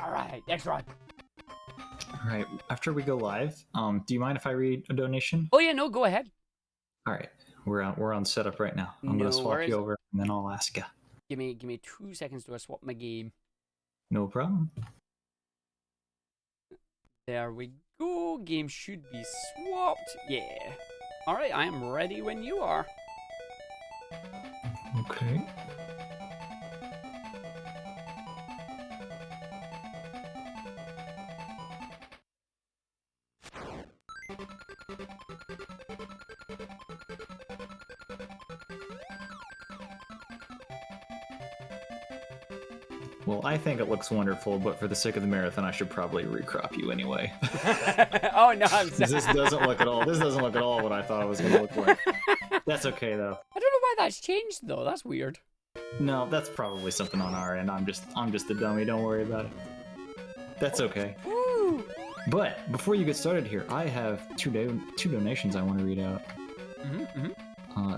S2: All right, next run.
S1: All right, after we go live, do you mind if I read a donation?
S2: Oh yeah, no, go ahead.
S1: All right, we're on setup right now. I'm gonna swap you over, and then I'll ask you.
S2: Give me 2 seconds to swap my game.
S1: No problem.
S2: There we go. Game should be swapped. Yeah. All right, I am ready when you are.
S1: Okay. Well, I think it looks wonderful, but for the sake of the marathon, I should probably recrop you anyway.
S2: Oh no, I'm sorry.
S1: This doesn't look at all. This doesn't look at all what I thought it was going to look like. That's okay though.
S2: I don't know why that's changed though. That's weird.
S1: No, that's probably something on our end. I'm just a dummy. Don't worry about it. That's okay.
S2: Woo.
S1: But before you get started here, I have two donations I want to read out.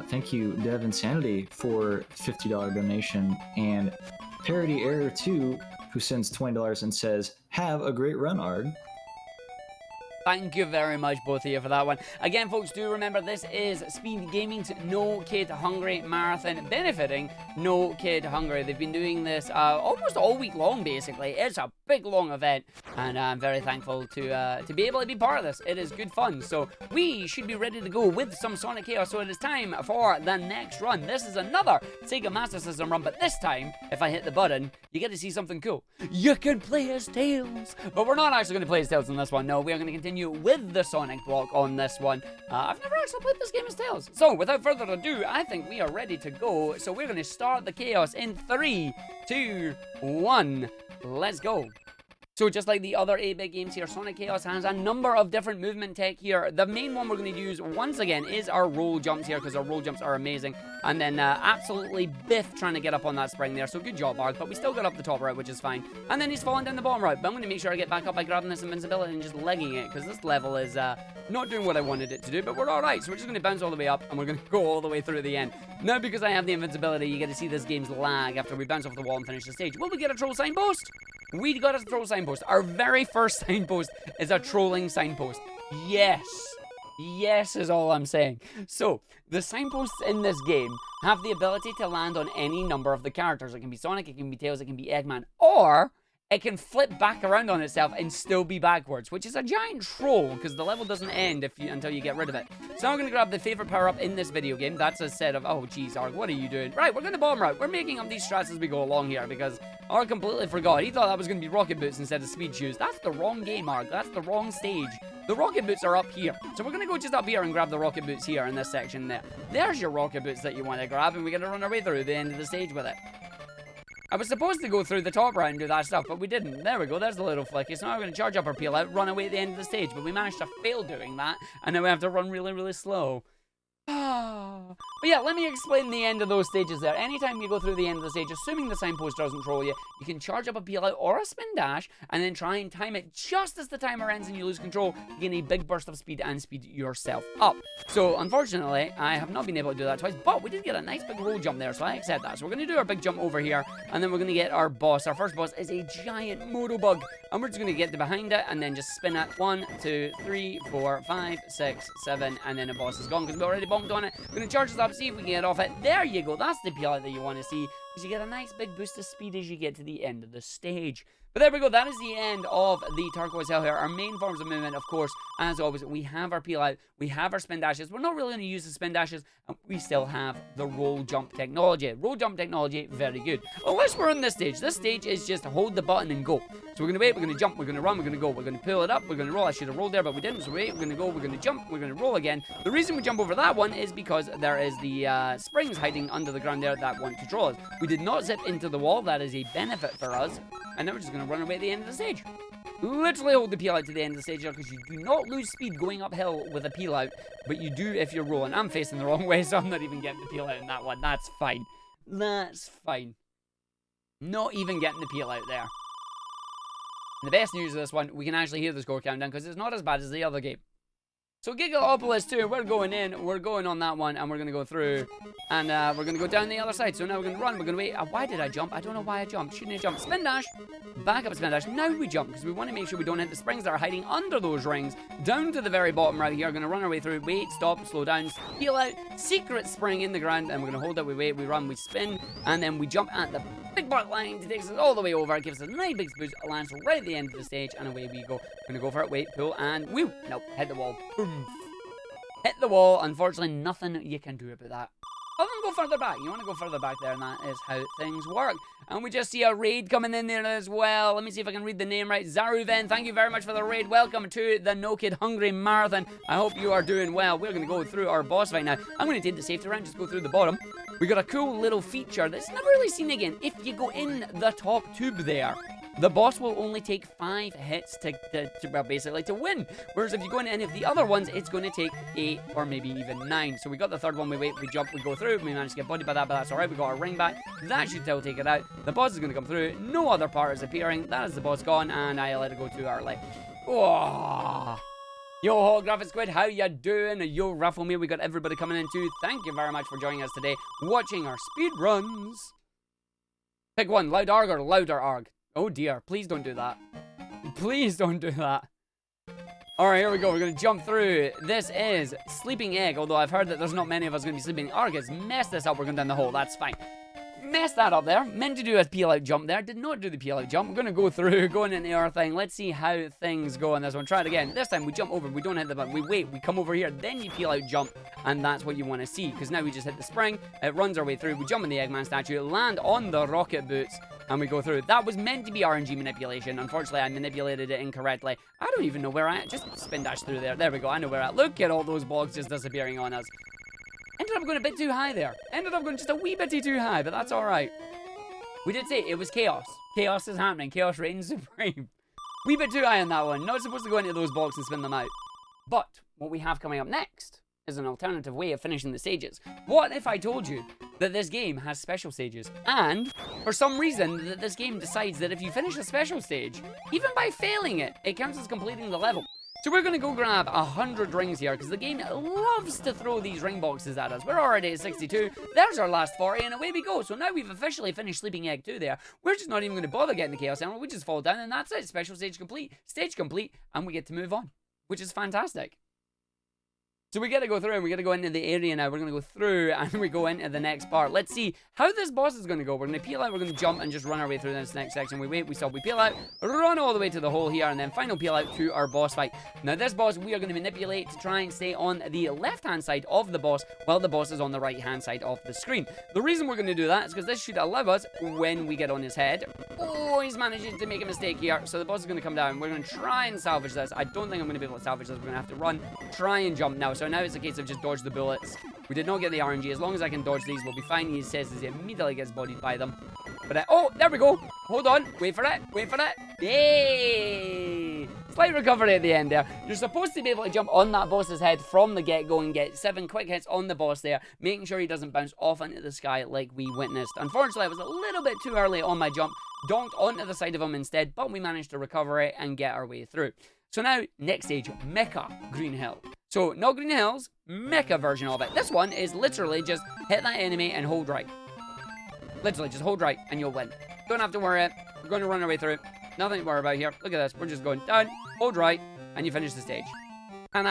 S1: Thank you, Dev Insanity, for $50 donation, and Parody Error 2, who sends $20 and says, "Have a great run, Arg."
S2: Thank you very much, both of you, for that one. Again, folks, do remember this is Speed Gaming's No Kid Hungry Marathon, benefiting No Kid Hungry. They've been doing this almost all week long, basically. It's a big, long event, and I'm very thankful to be able to be part of this. It is good fun. So we should be ready to go with some Sonic Chaos. So it is time for the next run. This is another Sega Master System run, but this time, if I hit the button, you get to see something cool. You can play as Tails, but we're not actually going to play as Tails in this one. No, we are going to continue with the Sonic block on this one. I've never actually played this game as Tails. So without further ado, I think we are ready to go. So we're going to start the chaos in 3, 2, 1. Let's go. So just like the other 8-bit games here, Sonic Chaos has a number of different movement tech here. The main one we're going to use once again is our roll jumps here, because our roll jumps are amazing. And then absolutely biff trying to get up on that spring there. So good job, Arg, but we still got up the top route, which is fine. And then he's falling down the bottom route. But I'm going to make sure I get back up by grabbing this invincibility and just legging it, because this level is not doing what I wanted it to do, but we're alright. So we're just going to bounce all the way up, and we're going to go all the way through the end. Now, because I have the invincibility, you get to see this game's lag after we bounce off the wall and finish the stage. Will we get a troll signpost? We got a troll signpost. Our very first signpost is a trolling signpost. Yes. Yes is all I'm saying. So, the signposts in this game have the ability to land on any number of the characters. It can be Sonic, it can be Tails, it can be Eggman, or it can flip back around on itself and still be backwards, which is a giant troll because the level doesn't end until you get rid of it. So I'm going to grab the favorite power-up in this video game. That's a set of... Oh, geez, Arg, what are you doing? Right, we're going to bomb route. We're making up these strats as we go along here because Arg completely forgot. He thought that was going to be rocket boots instead of speed shoes. That's the wrong game, Arg. That's the wrong stage. The rocket boots are up here. So we're going to go just up here and grab the rocket boots here in this section there. There's your rocket boots that you want to grab, and we're going to run our way through the end of the stage with it. I was supposed to go through the top right and do that stuff, but we didn't. There we go, there's the little flicky. So now we're going to charge up our peel out, run away at the end of the stage. But we managed to fail doing that, and now we have to run really, really slow. But yeah, let me explain the end of those stages there. Anytime you go through the end of the stage, assuming the signpost doesn't troll you, you can charge up a peel out or a spin dash, and then try and time it just as the timer ends and you lose control. You gain a big burst of speed and speed yourself up. So, unfortunately, I have not been able to do that twice, but we did get a nice big roll jump there, so I accept that. So we're going to do our big jump over here, and then we're going to get our boss. Our first boss is a giant Motobug, and we're just going to get to behind it, and then just spin it. 1, 2, 3, 4, 5, 6, 7, and then the boss is gone, because we already bonked on it. We're going to charge this up, see if we can get off it. There you go, that's the peel out that you want to see, because you get a nice big boost of speed as you get to the end of the stage. But there we go, that is the end of the Turquoise Hill here. Our main forms of movement, of course, as always, we have our peel out, we have our spin dashes. We're not really going to use the spin dashes, and we still have the roll jump technology. Roll jump technology, very good. Unless we're on this stage. This stage is just hold the button and go. So we're going to wait, we're going to jump, we're going to run, we're going to go. We're going to pull it up, we're going to roll. I should have rolled there, but we didn't. So wait, we're going to go, we're going to jump, we're going to roll again. The reason we jump over that one is because there is the springs hiding under the ground there that want to draw us. We did not zip into the wall. That is a benefit for us. And then we're just going to run away at the end of the stage. Literally hold the peel out to the end of the stage because you do not lose speed going uphill with a peel out, but you do if you're rolling. I'm facing the wrong way, so I'm not even getting the peel out in that one. That's fine. That's fine. Not even getting the peel out there. And the best news of this one, we can actually hear the score countdown because it's not as bad as the other game. So Gigalopolis 2, we're going in, we're going on that one, and we're going to go through, and we're going to go down the other side. So now we're going to run, we're going to wait. Why did I jump? I don't know why I jumped. Shouldn't I jump? Spin dash, back up spin dash. Now we jump, because we want to make sure we don't hit the springs that are hiding under those rings. Down to the very bottom right here, we're going to run our way through, wait, stop, slow down, peel out, secret spring in the ground, and we're going to hold it, we wait, we run, we spin, and then we jump at the big butt line to take us all the way over. It gives us a nice big boost, lands right at the end of the stage, and away we go. We're going to go for it, wait, pull, and woo, nope, hit the wall, boom. Hit the wall. Unfortunately, nothing you can do about that. Other than go further back. You want to go further back there, and that is how things work. And we just see a raid coming in there as well. Let me see if I can read the name right. Zaruven, thank you very much for the raid. Welcome to the No Kid Hungry Marathon. I hope you are doing well. We're going to go through our boss right now. I'm going to take the safety round, just go through the bottom. We got a cool little feature that's never really seen again. If you go in the top tube there, the boss will only take 5 hits well, basically to win. Whereas if you go in any of the other ones, it's going to take 8 or maybe even 9. So we got the third one, we wait, we jump, we go through, we managed to get bodied by that, but that's alright. We got our ring back. That should still take it out. The boss is going to come through. No other part is appearing. That is the boss gone, and I let it go too early. Oh. Yo, Holographic Squid, how ya doing? Yo, Raffle Me, we got everybody coming in too. Thank you very much for joining us today, watching our speed runs. Pick one, loud Arg or louder Arg? Oh dear, please don't do that. Please don't do that. Alright, here we go. We're going to jump through. This is Sleeping Egg, although I've heard that there's not many of us going to be sleeping. Arg has messed this up. We're going down the hole. That's fine. Messed that up there. Meant to do a peel out jump there. Did not do the peel out jump. We're going to go through, going into our thing. Let's see how things go on this one. Try it again. This time we jump over. We don't hit the button. We wait. We come over here. Then you peel out jump. And that's what you want to see. Because now we just hit the spring. It runs our way through. We jump in the Eggman statue. Land on the rocket boots. And we go through. That was meant to be RNG manipulation. Unfortunately, I manipulated it incorrectly. I don't even know where I am. Just spin dash through there. There we go. I know where I am. Look at all those blocks just disappearing on us. Ended up going a bit too high there. Ended up going just a wee bitty too high, but that's alright. We did say it was chaos. Chaos is happening. Chaos reigns supreme. Wee bit too high on that one. Not supposed to go into those blocks and spin them out. But what we have coming up next is an alternative way of finishing the stages. What if I told you that this game has special stages, and for some reason that this game decides that if you finish a special stage, even by failing it, it counts as completing the level. So we're going to go grab 100 rings here, because the game loves to throw these ring boxes at us. We're already at 62. There's our last 40, and away we go. So now we've officially finished Sleeping Egg 2 there. We're just not even going to bother getting the Chaos Emerald. We just fall down, and that's it. Special stage complete, and we get to move on, which is fantastic. So we gotta go through and we gotta go into the area now. We're gonna go through and we go into the next part. Let's see how this boss is gonna go. We're gonna peel out, we're gonna jump and just run our way through this next section. We wait, we stop, we peel out, run all the way to the hole here, and then final peel out to our boss fight. Now this boss we are gonna manipulate to try and stay on the left-hand side of the boss while the boss is on the right-hand side of the screen. The reason we're gonna do that is because this should allow us, when we get on his head, oh, he's managing to make a mistake here. So the boss is gonna come down. We're gonna try and salvage this. I don't think I'm gonna be able to salvage this. We're gonna have to run, try and jump now. So now it's a case of just dodge the bullets. We did not get the RNG. As long as I can dodge these, we'll be fine. He says as he immediately gets bodied by them. But, oh, there we go. Hold on. Wait for it. Wait for it. Yay! Slight recovery at the end there. You're supposed to be able to jump on that boss's head from the get-go and get 7 quick hits on the boss there, making sure he doesn't bounce off into the sky like we witnessed. Unfortunately, I was a little bit too early on my jump, donked onto the side of him instead, but we managed to recover it and get our way through. So now, next stage, Mecha Green Hill. So, not Green Hills, Mecha version of it. This one is literally just hit that enemy and hold right. Literally, just hold right and you'll win. Don't have to worry. We're going to run our way through. Nothing to worry about here. Look at this. We're just going down, hold right, and you finish the stage. And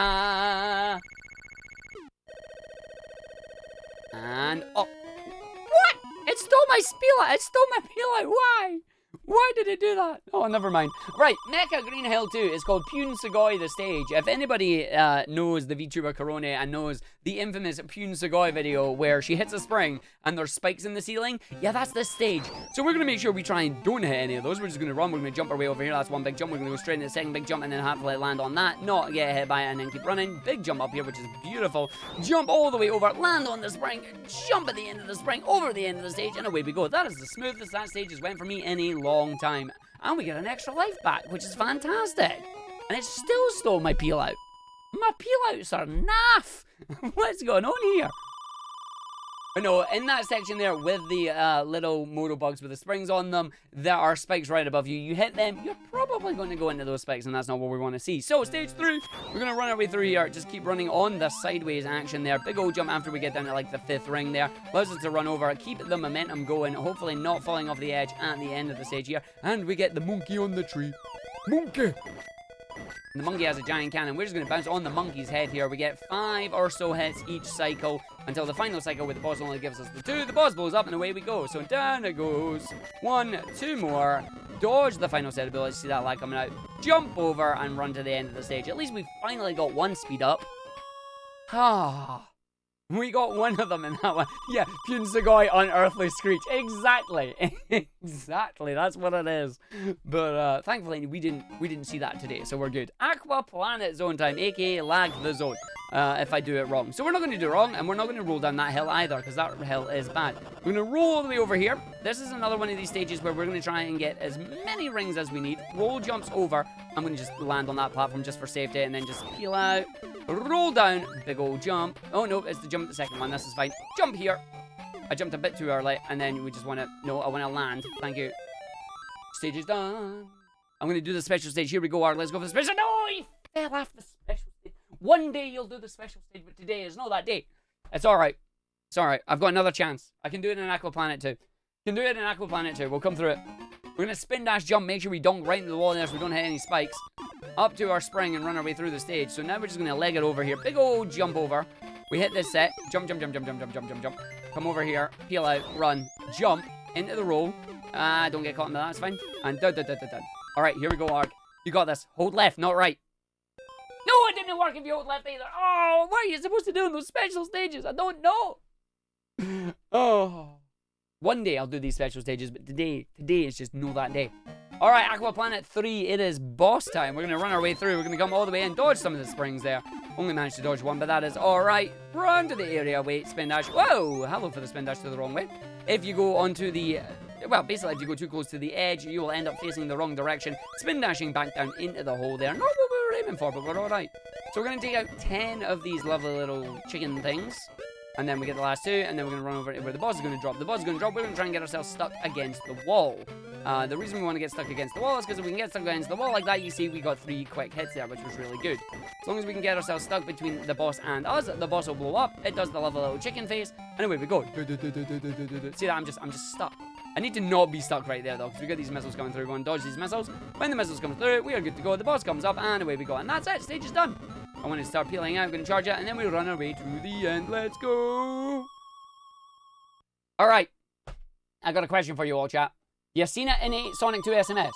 S2: oh. What? It stole my spiel out. It stole my peel out. Why? Why did it do that? Oh, never mind. Right, Mecha Green Hill 2 is called Pune Sugoi the stage. If anybody knows the VTuber Corone and knows the infamous Pune Sugoi video where she hits a spring and there's spikes in the ceiling, yeah, that's this stage. So we're going to make sure we try and don't hit any of those. We're just going to run. We're going to jump our way over here. That's one big jump. We're going to go straight into the second big jump and then hopefully land on that, not get hit by it, and then keep running. Big jump up here, which is beautiful. Jump all the way over, land on the spring, jump at the end of the spring, over the end of the stage, and away we go. That is the smoothest that stage has went for me in a long time. And we get an extra life back, which is fantastic. And it still stole my peel out. My peel outs are naff. What's going on here? But no, in that section there with the little moto bugs with the springs on them, there are spikes right above you. You hit them, you're probably going to go into those spikes, and that's not what we want to see. So, stage 3, we're going to run our way through here. Just keep running on the sideways action there. Big old jump after we get down to like the 5th ring there. Allows us to run over, keep the momentum going, hopefully not falling off the edge at the end of the stage here. And we get the monkey on the tree. Monkey! And the monkey has a giant cannon. We're just going to bounce on the monkey's head here. We get 5 or so hits each cycle until the final cycle where the boss only gives us the 2. The boss blows up and away we go. So down it goes. 1, 2 more. Dodge the final set of bullets. See that light coming out. Jump over and run to the end of the stage. At least we finally got one speed up. Ah. We got one of them in that one. Yeah, Pune Sugoi Unearthly Screech. Exactly. Exactly. That's what it is. But thankfully we didn't see that today, so we're good. Aqua Planet Zone time, aka Lag the Zone. If I do it wrong. So we're not going to do it wrong, and we're not going to roll down that hill either, because that hill is bad. We're going to roll all the way over here. This is another one of these stages where we're going to try and get as many rings as we need. Roll jumps over. I'm going to just land on that platform just for safety, and then just peel out. Roll down. Big old jump. Oh, no, it's the jump, the second one. This is fine. Jump here. I jumped a bit too early, and then we just want to... No, I want to land. Thank you. Stage is done. I'm going to do the special stage. Here we go, Arg. Let's go for the special. No, he fell off the special stage. One day you'll do the special stage, but today is not that day. It's alright. It's alright. I've got another chance. I can do it in Aqua Planet 2. Can do it in Aqua Planet 2. We'll come through it. We're going to spin dash jump. Make sure we dunk right into the wall there so we don't hit any spikes. Up to our spring and run our way through the stage. So now we're just going to leg it over here. Big old jump over. We hit this set. Jump, jump, jump, jump, jump, jump, jump, jump, jump. Come over here. Peel out. Run. Jump. Into the roll. Don't get caught in that. That's fine. And done, done, done, done, done. Alright, here we go, Arg. You got this. Hold left, not right. No, it didn't work if you hold left either. Oh, what are you supposed to do in those special stages? I don't know. Oh. One day I'll do these special stages, but today is just no that day. Alright, Aqua Planet 3, it is boss time. We're going to run our way through. We're going to come all the way in, dodge some of the springs there. Only managed to dodge one, but that is alright. Run to the area, wait, spin dash. Whoa, hello for the spin dash to the wrong way. If you go onto the... Well, basically, if you go too close to the edge, you will end up facing the wrong direction. Spin dashing back down into the hole there. Not what we were aiming for, but we're alright. So we're going to take out 10 of these lovely little chicken things. And then we get the last 2, and then we're going to run over where the boss is going to drop. The boss is going to drop. We're going to try and get ourselves stuck against the wall. The reason we want to get stuck against the wall is because if we can get stuck against the wall like that, you see we got 3 quick hits there, which was really good. As long as we can get ourselves stuck between the boss and us, the boss will blow up. It does the lovely little chicken face. And away we go. See that? I'm just stuck. I need to not be stuck right there, though, because we got these missiles coming through. We want to dodge these missiles. When the missiles come through, we are good to go. The boss comes up, and away we go. And that's it. Stage is done. I want to start peeling out. I'm going to charge it, and then we run our way to the end. Let's go. All right. I got a question for you all, chat. You've seen it in a Sonic 2 SMS.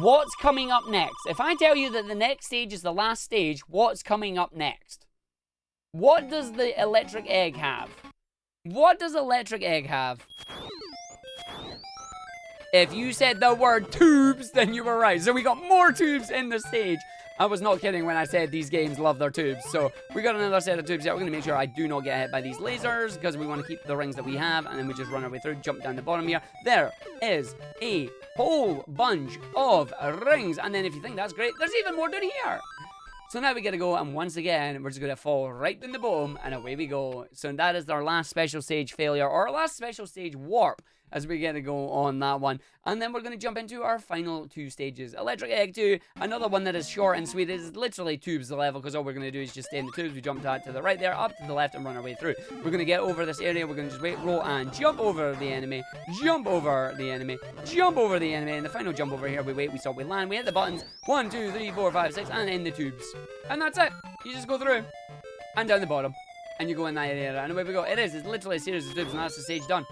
S2: What's coming up next? If I tell you that the next stage is the last stage, what's coming up next? What does the electric egg have? What does electric egg have? If you said the word tubes, then you were right. So we got more tubes in the stage. I was not kidding when I said these games love their tubes. So we got another set of tubes here. We're going to make sure I do not get hit by these lasers because we want to keep the rings that we have. And then we just run our way through, jump down the bottom here. There is a whole bunch of rings. And then if you think that's great, there's even more down here. So now we get to go, and once again, we're just going to fall right in the bottom, and away we go. So that is our last special stage failure, or our last special stage warp, as we get to go on that one. And then we're going to jump into our final 2 stages. Electric Egg 2, another one that is short and sweet. It is literally tubes the level, because all we're going to do is just stay in the tubes. We jump to the right there, up to the left, and run our way through. We're going to get over this area. We're going to just wait, roll, and jump over the enemy. Jump over the enemy. Jump over the enemy. And the final jump over here, we wait, we stop, we land. We hit the buttons. 1, 2, 3, 4, 5, 6, and in the tubes. And that's it. You just go through and down the bottom. And you go in that area, and away we go. It's literally a series of tubes, and that's the stage done.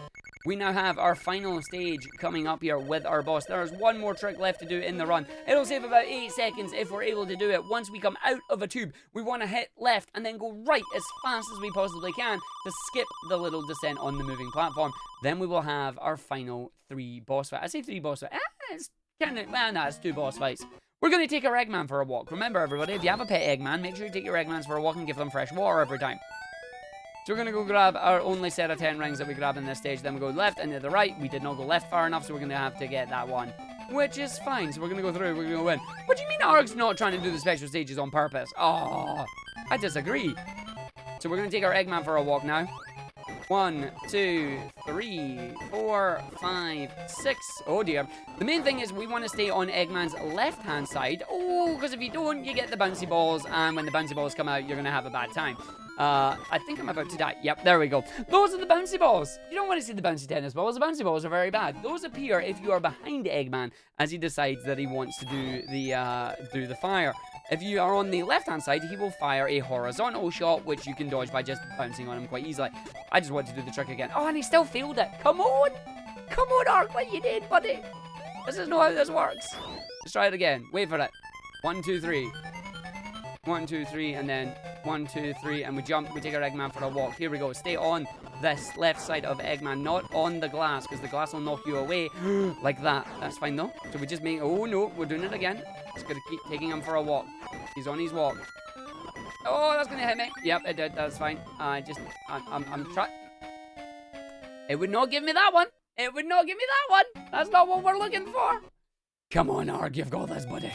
S2: We now have our final stage coming up here with our boss. There's one more trick left to do in the run. It'll save about 8 seconds if we're able to do it. Once we come out of a tube, we want to hit left and then go right as fast as we possibly can to skip the little descent on the moving platform. Then we will have our final 3 boss fights. I say 3 boss fights. It's kind of, well, no, it's 2 boss fights. We're going to take our Eggman for a walk. Remember, everybody, if you have a pet Eggman, make sure you take your Eggmans for a walk and give them fresh water every time. So we're going to go grab our only set of 10 rings that we grab in this stage. Then we go left and to the right. We did not go left far enough, so we're going to have to get that one. Which is fine. So we're going to go through. We're going to win. What do you mean Arg's not trying to do the special stages on purpose? Oh, I disagree. So we're going to take our Eggman for a walk now. 1, 2, 3, 4, 5, 6. Oh dear. The main thing is we want to stay on Eggman's left-hand side. Oh, because if you don't, you get the bouncy balls. And when the bouncy balls come out, you're going to have a bad time. I think I'm about to die. Yep, there we go. Those are the bouncy balls. You don't want to see the bouncy tennis balls. The bouncy balls are very bad. Those appear if you are behind Eggman as he decides that he wants to do the fire. If you are on the left-hand side, he will fire a horizontal shot, which you can dodge by just bouncing on him quite easily. I just want to do the trick again. Oh, and he still failed it. Come on. Come on, Arg, what you did, buddy. This is not how this works. Let's try it again. Wait for it. 1, 2, 3. 1, 2, 3, and then 1, 2, 3, and we jump. We take our Eggman for a walk. Here we go. Stay on this left side of Eggman, not on the glass, because the glass will knock you away like that. That's fine though. So we just make. Oh no, we're doing it again. Just gotta keep taking him for a walk. He's on his walk. Oh, that's gonna hit me. Yep, it did. That's fine. I'm trying. It would not give me that one. It would not give me that one. That's not what we're looking for. Come on, Arg, you've got this, buddy.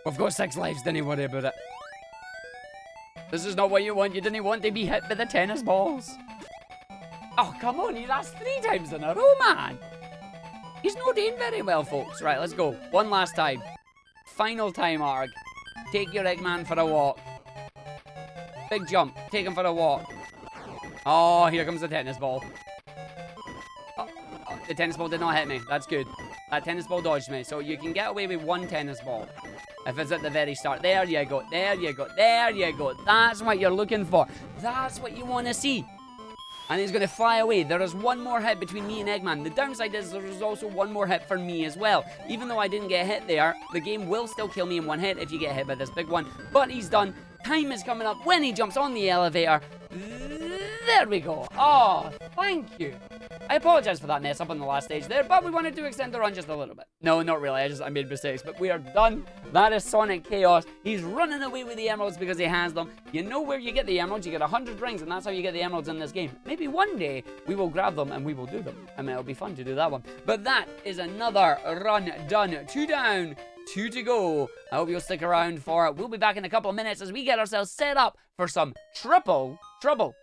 S2: We've got 6 lives, didn't worry about it. This is not what you want. You didn't want to be hit by the tennis balls. Oh, come on. That's 3 times in a row, man. He's not doing very well, folks. Right, let's go. One last time. Final time, Arg. Take your Eggman for a walk. Big jump. Take him for a walk. Oh, here comes the tennis ball. Oh, the tennis ball did not hit me. That's good. That tennis ball dodged me. So you can get away with 1 tennis ball. If it's at the very start. There you go. There you go. There you go. That's what you're looking for. That's what you want to see. And he's going to fly away. There is 1 more hit between me and Eggman. The downside is there is also 1 more hit for me as well. Even though I didn't get hit there, the game will still kill me in 1 hit if you get hit by this big one. But he's done. Time is coming up when he jumps on the elevator. There we go. Oh, thank you. I apologize for that mess up on the last stage there, but we wanted to extend the run just a little bit. No, not really. I made mistakes, but we are done. That is Sonic Chaos. He's running away with the emeralds because he has them. You know where you get the emeralds. You get 100 rings, and that's how you get the emeralds in this game. Maybe one day we will grab them and we will do them. I mean, it'll be fun to do that one. But that is another run done. 2 down, 2 to go. I hope you'll stick around for it. We'll be back in a couple of minutes as we get ourselves set up for some triple trouble.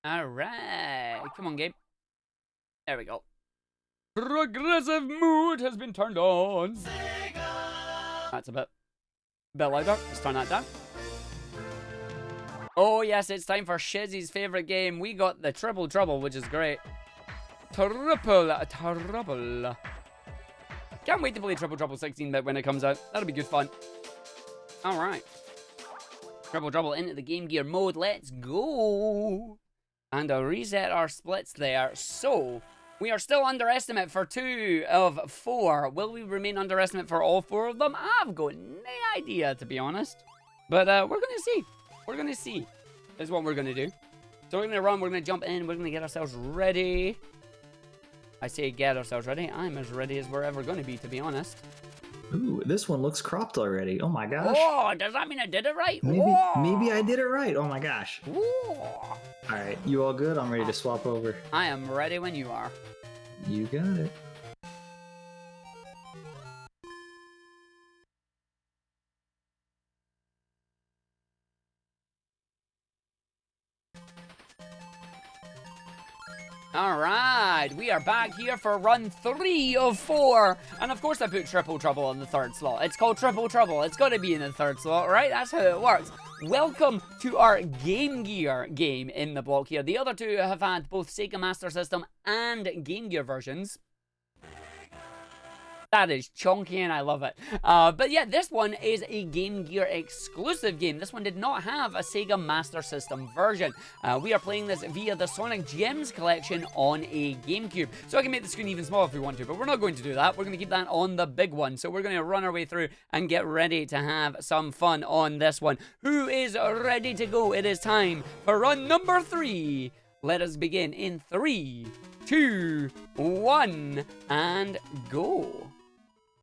S2: Alright. Come on, game. There we go. Progressive mood has been turned on. Sega. That's a bit louder. Let's turn that down. Oh, yes, it's time for Shizzy's favorite game. We got the Triple Trouble, which is great. Triple Trouble. Can't wait to play Triple Trouble 16-bit when it comes out. That'll be good fun. Alright. Triple Trouble into the Game Gear mode. Let's go. And I'll reset our splits there. So, we are still underestimate for 2 of 4. Will we remain underestimate for all 4 of them? I've got no idea, to be honest. But we're going to see. We're going to see. Is what we're going to do. So we're going to run. We're going to jump in. We're going to get ourselves ready. I say get ourselves ready. I'm as ready as we're ever going to be, to be honest.
S1: Ooh, this one looks cropped already. Oh my gosh.
S2: Oh, does that mean I did it right?
S1: Maybe I did it right. Oh my gosh.
S2: Oh.
S1: All right, you all good? I'm ready to swap over.
S2: I am ready when you are.
S1: You got it.
S2: Alright, we are back here for run 3 of 4. And of course I put Triple Trouble on the 3rd slot. It's called Triple Trouble. It's got to be in the 3rd slot, right? That's how it works. Welcome to our Game Gear game in the block here. The other 2 have had both Sega Master System and Game Gear versions. That is chunky and I love it. But yeah, this one is a Game Gear exclusive game. This one did not have a Sega Master System version. We are playing this via the Sonic Gems collection on a GameCube. So I can make the screen even smaller if we want to, but we're not going to do that. We're going to keep that on the big one. So we're going to run our way through and get ready to have some fun on this one. Who is ready to go? It is time for run number 3. Let us begin in 3, 2, 1, and go.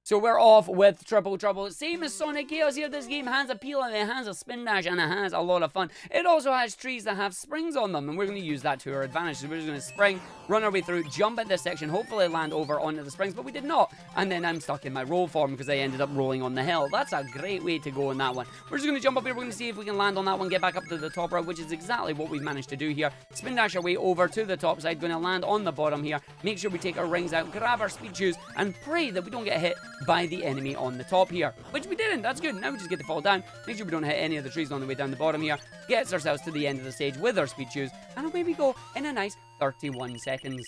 S2: So we're off with Triple Trouble. Same as Sonic Chaos here, this game has appeal and it has a spin dash and it has a lot of fun. It also has trees that have springs on them and we're going to use that to our advantage. So we're just going to spring, run our way through, jump at this section, hopefully land over onto the springs, but we did not. And then I'm stuck in my roll form because I ended up rolling on the hill. That's a great way to go on that one. We're just going to jump up here, we're going to see if we can land on that one, get back up to the top route, which is exactly what we've managed to do here. Spin dash our way over to the top side, going to land on the bottom here, make sure we take our rings out, grab our speed shoes, and pray that we don't get hit by the enemy on the top here, which we didn't. That's good. Now we just get to fall down, make sure we don't hit any of the trees on the way down the bottom here, gets ourselves to the end of the stage with our speed shoes, and away we go in a nice 31 seconds.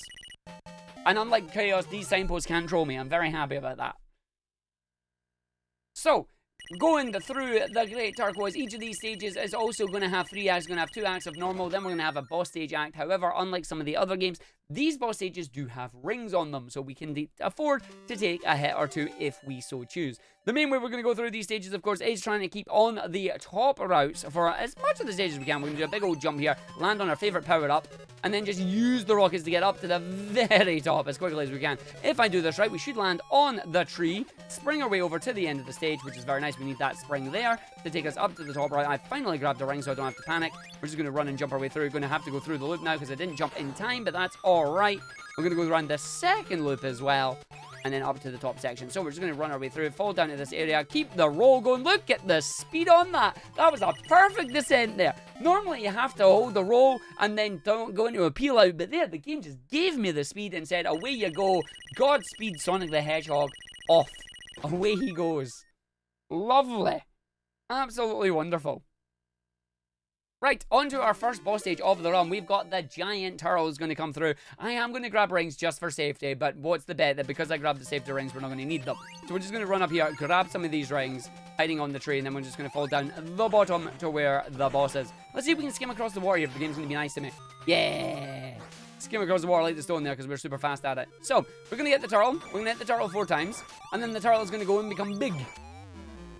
S2: And unlike Chaos, these signposts can't troll me. I'm very happy about that. So, going through the Great Turquoise, each of these stages is also going to have 3 acts. Going to have 2 acts of normal, then we're going to have a boss stage act. However, unlike some of the other games, these boss stages do have rings on them, so we can afford to take a hit or 2 if we so choose. The main way we're going to go through these stages, of course, is trying to keep on the top routes for as much of the stages as we can. We're going to do a big old jump here, land on our favorite power-up, and then just use the rockets to get up to the very top as quickly as we can. If I do this right, we should land on the tree, spring our way over to the end of the stage, which is very nice. We need that spring there to take us up to the top right. I finally grabbed the ring, so I don't have to panic. We're just going to run and jump our way through. We're going to have to go through the loop now because I didn't jump in time, but that's alright. We're going to go around the second loop as well, and then up to the top section. So we're just going to run our way through, fall down to this area, keep the roll going. Look at the speed on that. That was a perfect descent there. Normally you have to hold the roll and then don't go into a peel out, but there the game just gave me the speed and said, away you go. Godspeed Sonic the Hedgehog. Off. Away he goes. Lovely. Absolutely wonderful. Right, on to our first boss stage of the run. We've got the giant turtles going to come through. I am going to grab rings just for safety, but what's the bet that because I grabbed the safety rings, we're not going to need them. So we're just going to run up here, grab some of these rings, hiding on the tree, and then we're just going to fall down the bottom to where the boss is. Let's see if we can skim across the water here if the game's going to be nice to me. Yeah! Skim across the water like the stone there because we're super fast at it. So, we're going to get the turtle. We're going to hit the turtle 4 times, and then the turtle is going to go and become big.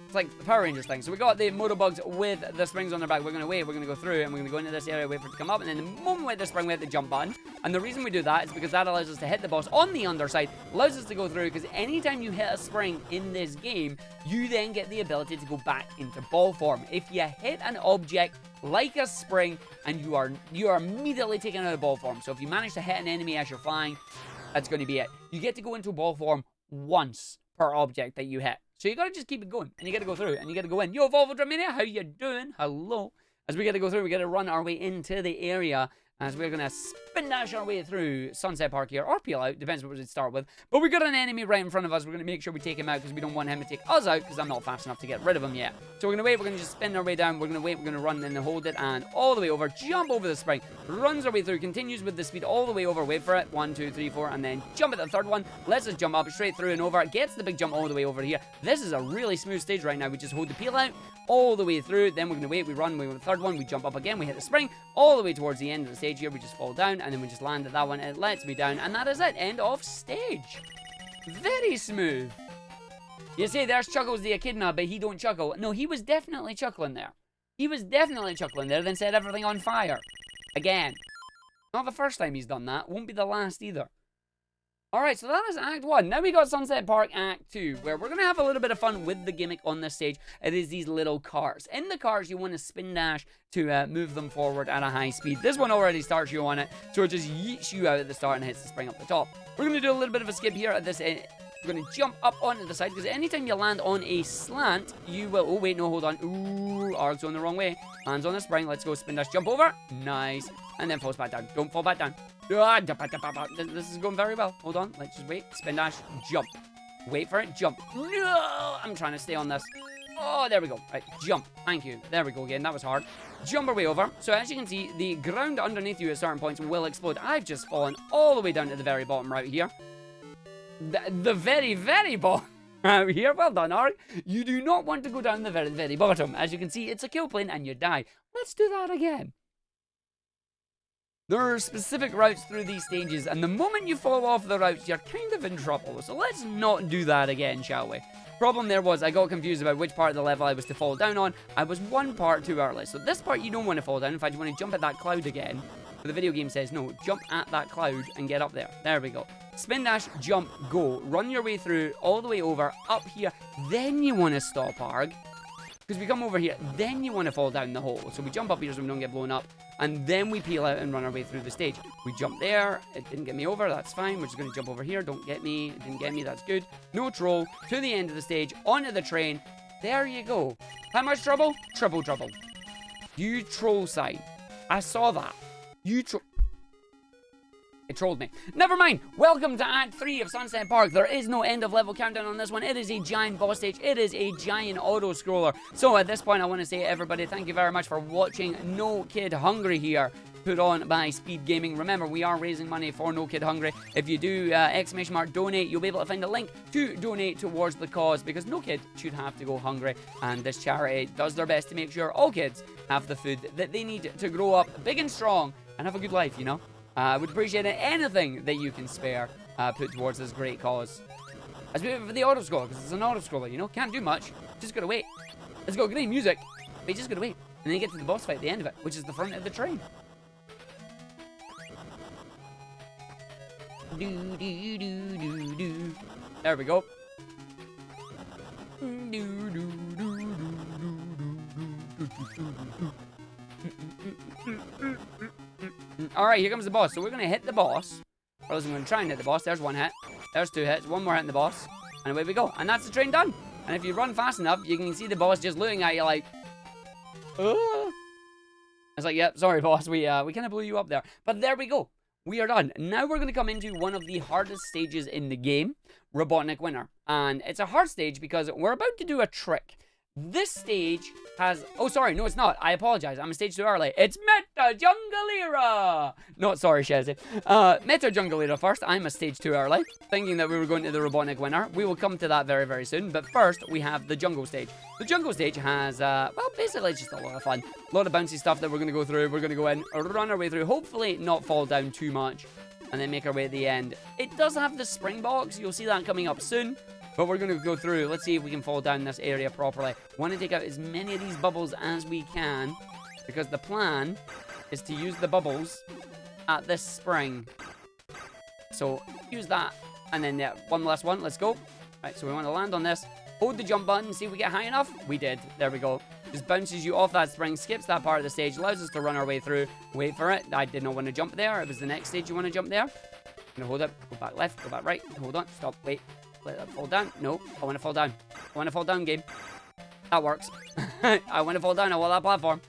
S2: It's like the Power Rangers thing. So we got the motorbugs with the springs on their back. We're going to wait. We're going to go through and we're going to go into this area, wait for it to come up. And then the moment we hit the spring, we hit the jump button. And the reason we do that is because that allows us to hit the boss on the underside. Allows us to go through because anytime you hit a spring in this game, you then get the ability to go back into ball form. If you hit an object like a spring and you are immediately taken out of ball form. So if you manage to hit an enemy as you're flying, that's going to be it. You get to go into ball form once per object that you hit. So you gotta just keep it going, and you gotta go through, and you gotta go in. Yo, Volvo Dramania, how you doing? Hello. As we gotta go through, we gotta run our way into the area As we're going to spin dash our way through Sunset Park here, or peel out, depends what we start with. But we got an enemy right in front of us. We're going to make sure we take him out because we don't want him to take us out because I'm not fast enough to get rid of him yet. So we're going to wait, we're going to just spin our way down, we're going to wait, we're going to run and then hold it and all the way over, jump over the spring, runs our way through, continues with the speed all the way over, wait for it, 1, 2, 3, 4, and then jump at the third one, lets us jump up straight through and over, gets the big jump all the way over here. This is a really smooth stage right now. We just hold the peel out all the way through, then we're going to wait, we run, we go to the third one, we jump up again, we hit the spring, all the way towards the end of the stage here, we just fall down, and then we just land at that one, it lets me down, and that is it, end of stage. Very smooth. You say there's Chuckles the Echidna, but he don't chuckle. No, he was definitely chuckling there. He was definitely chuckling there, then set everything on fire. Again. Not the first time he's done that, won't be the last either. Alright, so that is Act 1. Now we got Sunset Park Act 2, where we're going to have a little bit of fun with the gimmick on this stage. It is these little cars. In the cars, you want to spin dash to move them forward at a high speed. This one already starts you on it, so it just yeets you out at the start and hits the spring up the top. We're going to do a little bit of a skip here at this end. We're going to jump up onto the side, because anytime you land on a slant, you will... Oh, wait, no, hold on. Ooh, Arg's going the wrong way. Lands on the spring. Let's go spin dash, jump over. Nice. And then falls back down. Don't fall back down. This is going very well. Hold on. Let's just wait. Spin dash, jump. Wait for it, jump. No! I'm trying to stay on this. Oh, there we go. Right, jump. Thank you. There we go again. That was hard. Jump our way over. So as you can see, the ground underneath you at certain points will explode. I've just fallen all the way down to the very bottom right here. The very, very bottom out here. Well done, Arg. You do not want to go down the very, very bottom. As you can see, it's a kill plane and you die. Let's do that again. There are specific routes through these stages, and the moment you fall off the routes, you're kind of in trouble. So let's not do that again, shall we? Problem there was I got confused about which part of the level I was to fall down on. I was one part too early. So this part you don't want to fall down. In fact, you want to jump at that cloud again. But the video game says, no, jump at that cloud and get up there. There we go. Spin dash, jump, go. Run your way through, all the way over, up here. Then you want to stop, Arg. Because we come over here, then you want to fall down the hole. So we jump up here so we don't get blown up. And then we peel out and run our way through the stage. We jump there. It didn't get me over. That's fine. We're just going to jump over here. Don't get me. It didn't get me. That's good. No troll. To the end of the stage. Onto the train. There you go. How much trouble? Triple trouble. You troll sign. I saw that. You troll... It trolled me. Never mind. Welcome to Act 3 of Sunset Park. There is no end of level countdown on this one. It is a giant boss stage. It is a giant auto-scroller. So at this point, I want to say, everybody, thank you very much for watching No Kid Hungry here, put on by Speed Gaming. Remember, we are raising money for No Kid Hungry. If you do ! donate, you'll be able to find a link to donate towards the cause, because no kid should have to go hungry, and this charity does their best to make sure all kids have the food that they need to grow up big and strong and have a good life, you know? I would appreciate anything that you can spare put towards this great cause. As we wait for the auto-scroller, because it's an auto-scroller, you know? Can't do much. Just gotta wait. It's got great music, but you just gotta wait. And then you get to the boss fight at the end of it, which is the front of the train. There we go. Alright, here comes the boss. So we're going to hit the boss. Or else I'm going to try and hit the boss. There's one hit. There's two hits. One more hit in the boss. And away we go. And that's the train done. And if you run fast enough, you can see the boss just looking at you like... It's like, yep, sorry boss. We kind of blew you up there. But there we go. We are done. Now we're going to come into one of the hardest stages in the game. Robotnik Winter. And it's a hard stage because we're about to do a trick. This stage has... Oh, sorry. No, it's not. I apologize. I'm a stage too early. It's Meta Jungle. No, sorry, Shazzy. Meta Jungle first. I'm a stage too early, thinking that we were going to the Robotnik Winter. We will come to that very, very soon. But first, we have the Jungle stage. The Jungle stage has, well, basically just a lot of fun. A lot of bouncy stuff that we're going to go through. We're going to go in, run our way through, hopefully not fall down too much, and then make our way to the end. It does have the spring box. You'll see that coming up soon. But we're going to go through. Let's see if we can fall down this area properly. Want to take out as many of these bubbles as we can, because the plan is to use the bubbles at this spring. So use that. And then one last one. Let's go. Right, so we want to land on this. Hold the jump button. See if we get high enough. We did. There we go. Just bounces you off that spring. Skips that part of the stage. Allows us to run our way through. Wait for it. I did not want to jump there. It was the next stage you want to jump there. I'm going to hold it. Go back left. Go back right. Hold on. Stop. Wait. Let that fall down. No, I want to fall down. I want to fall down, game. That works. I want to fall down. I want that platform.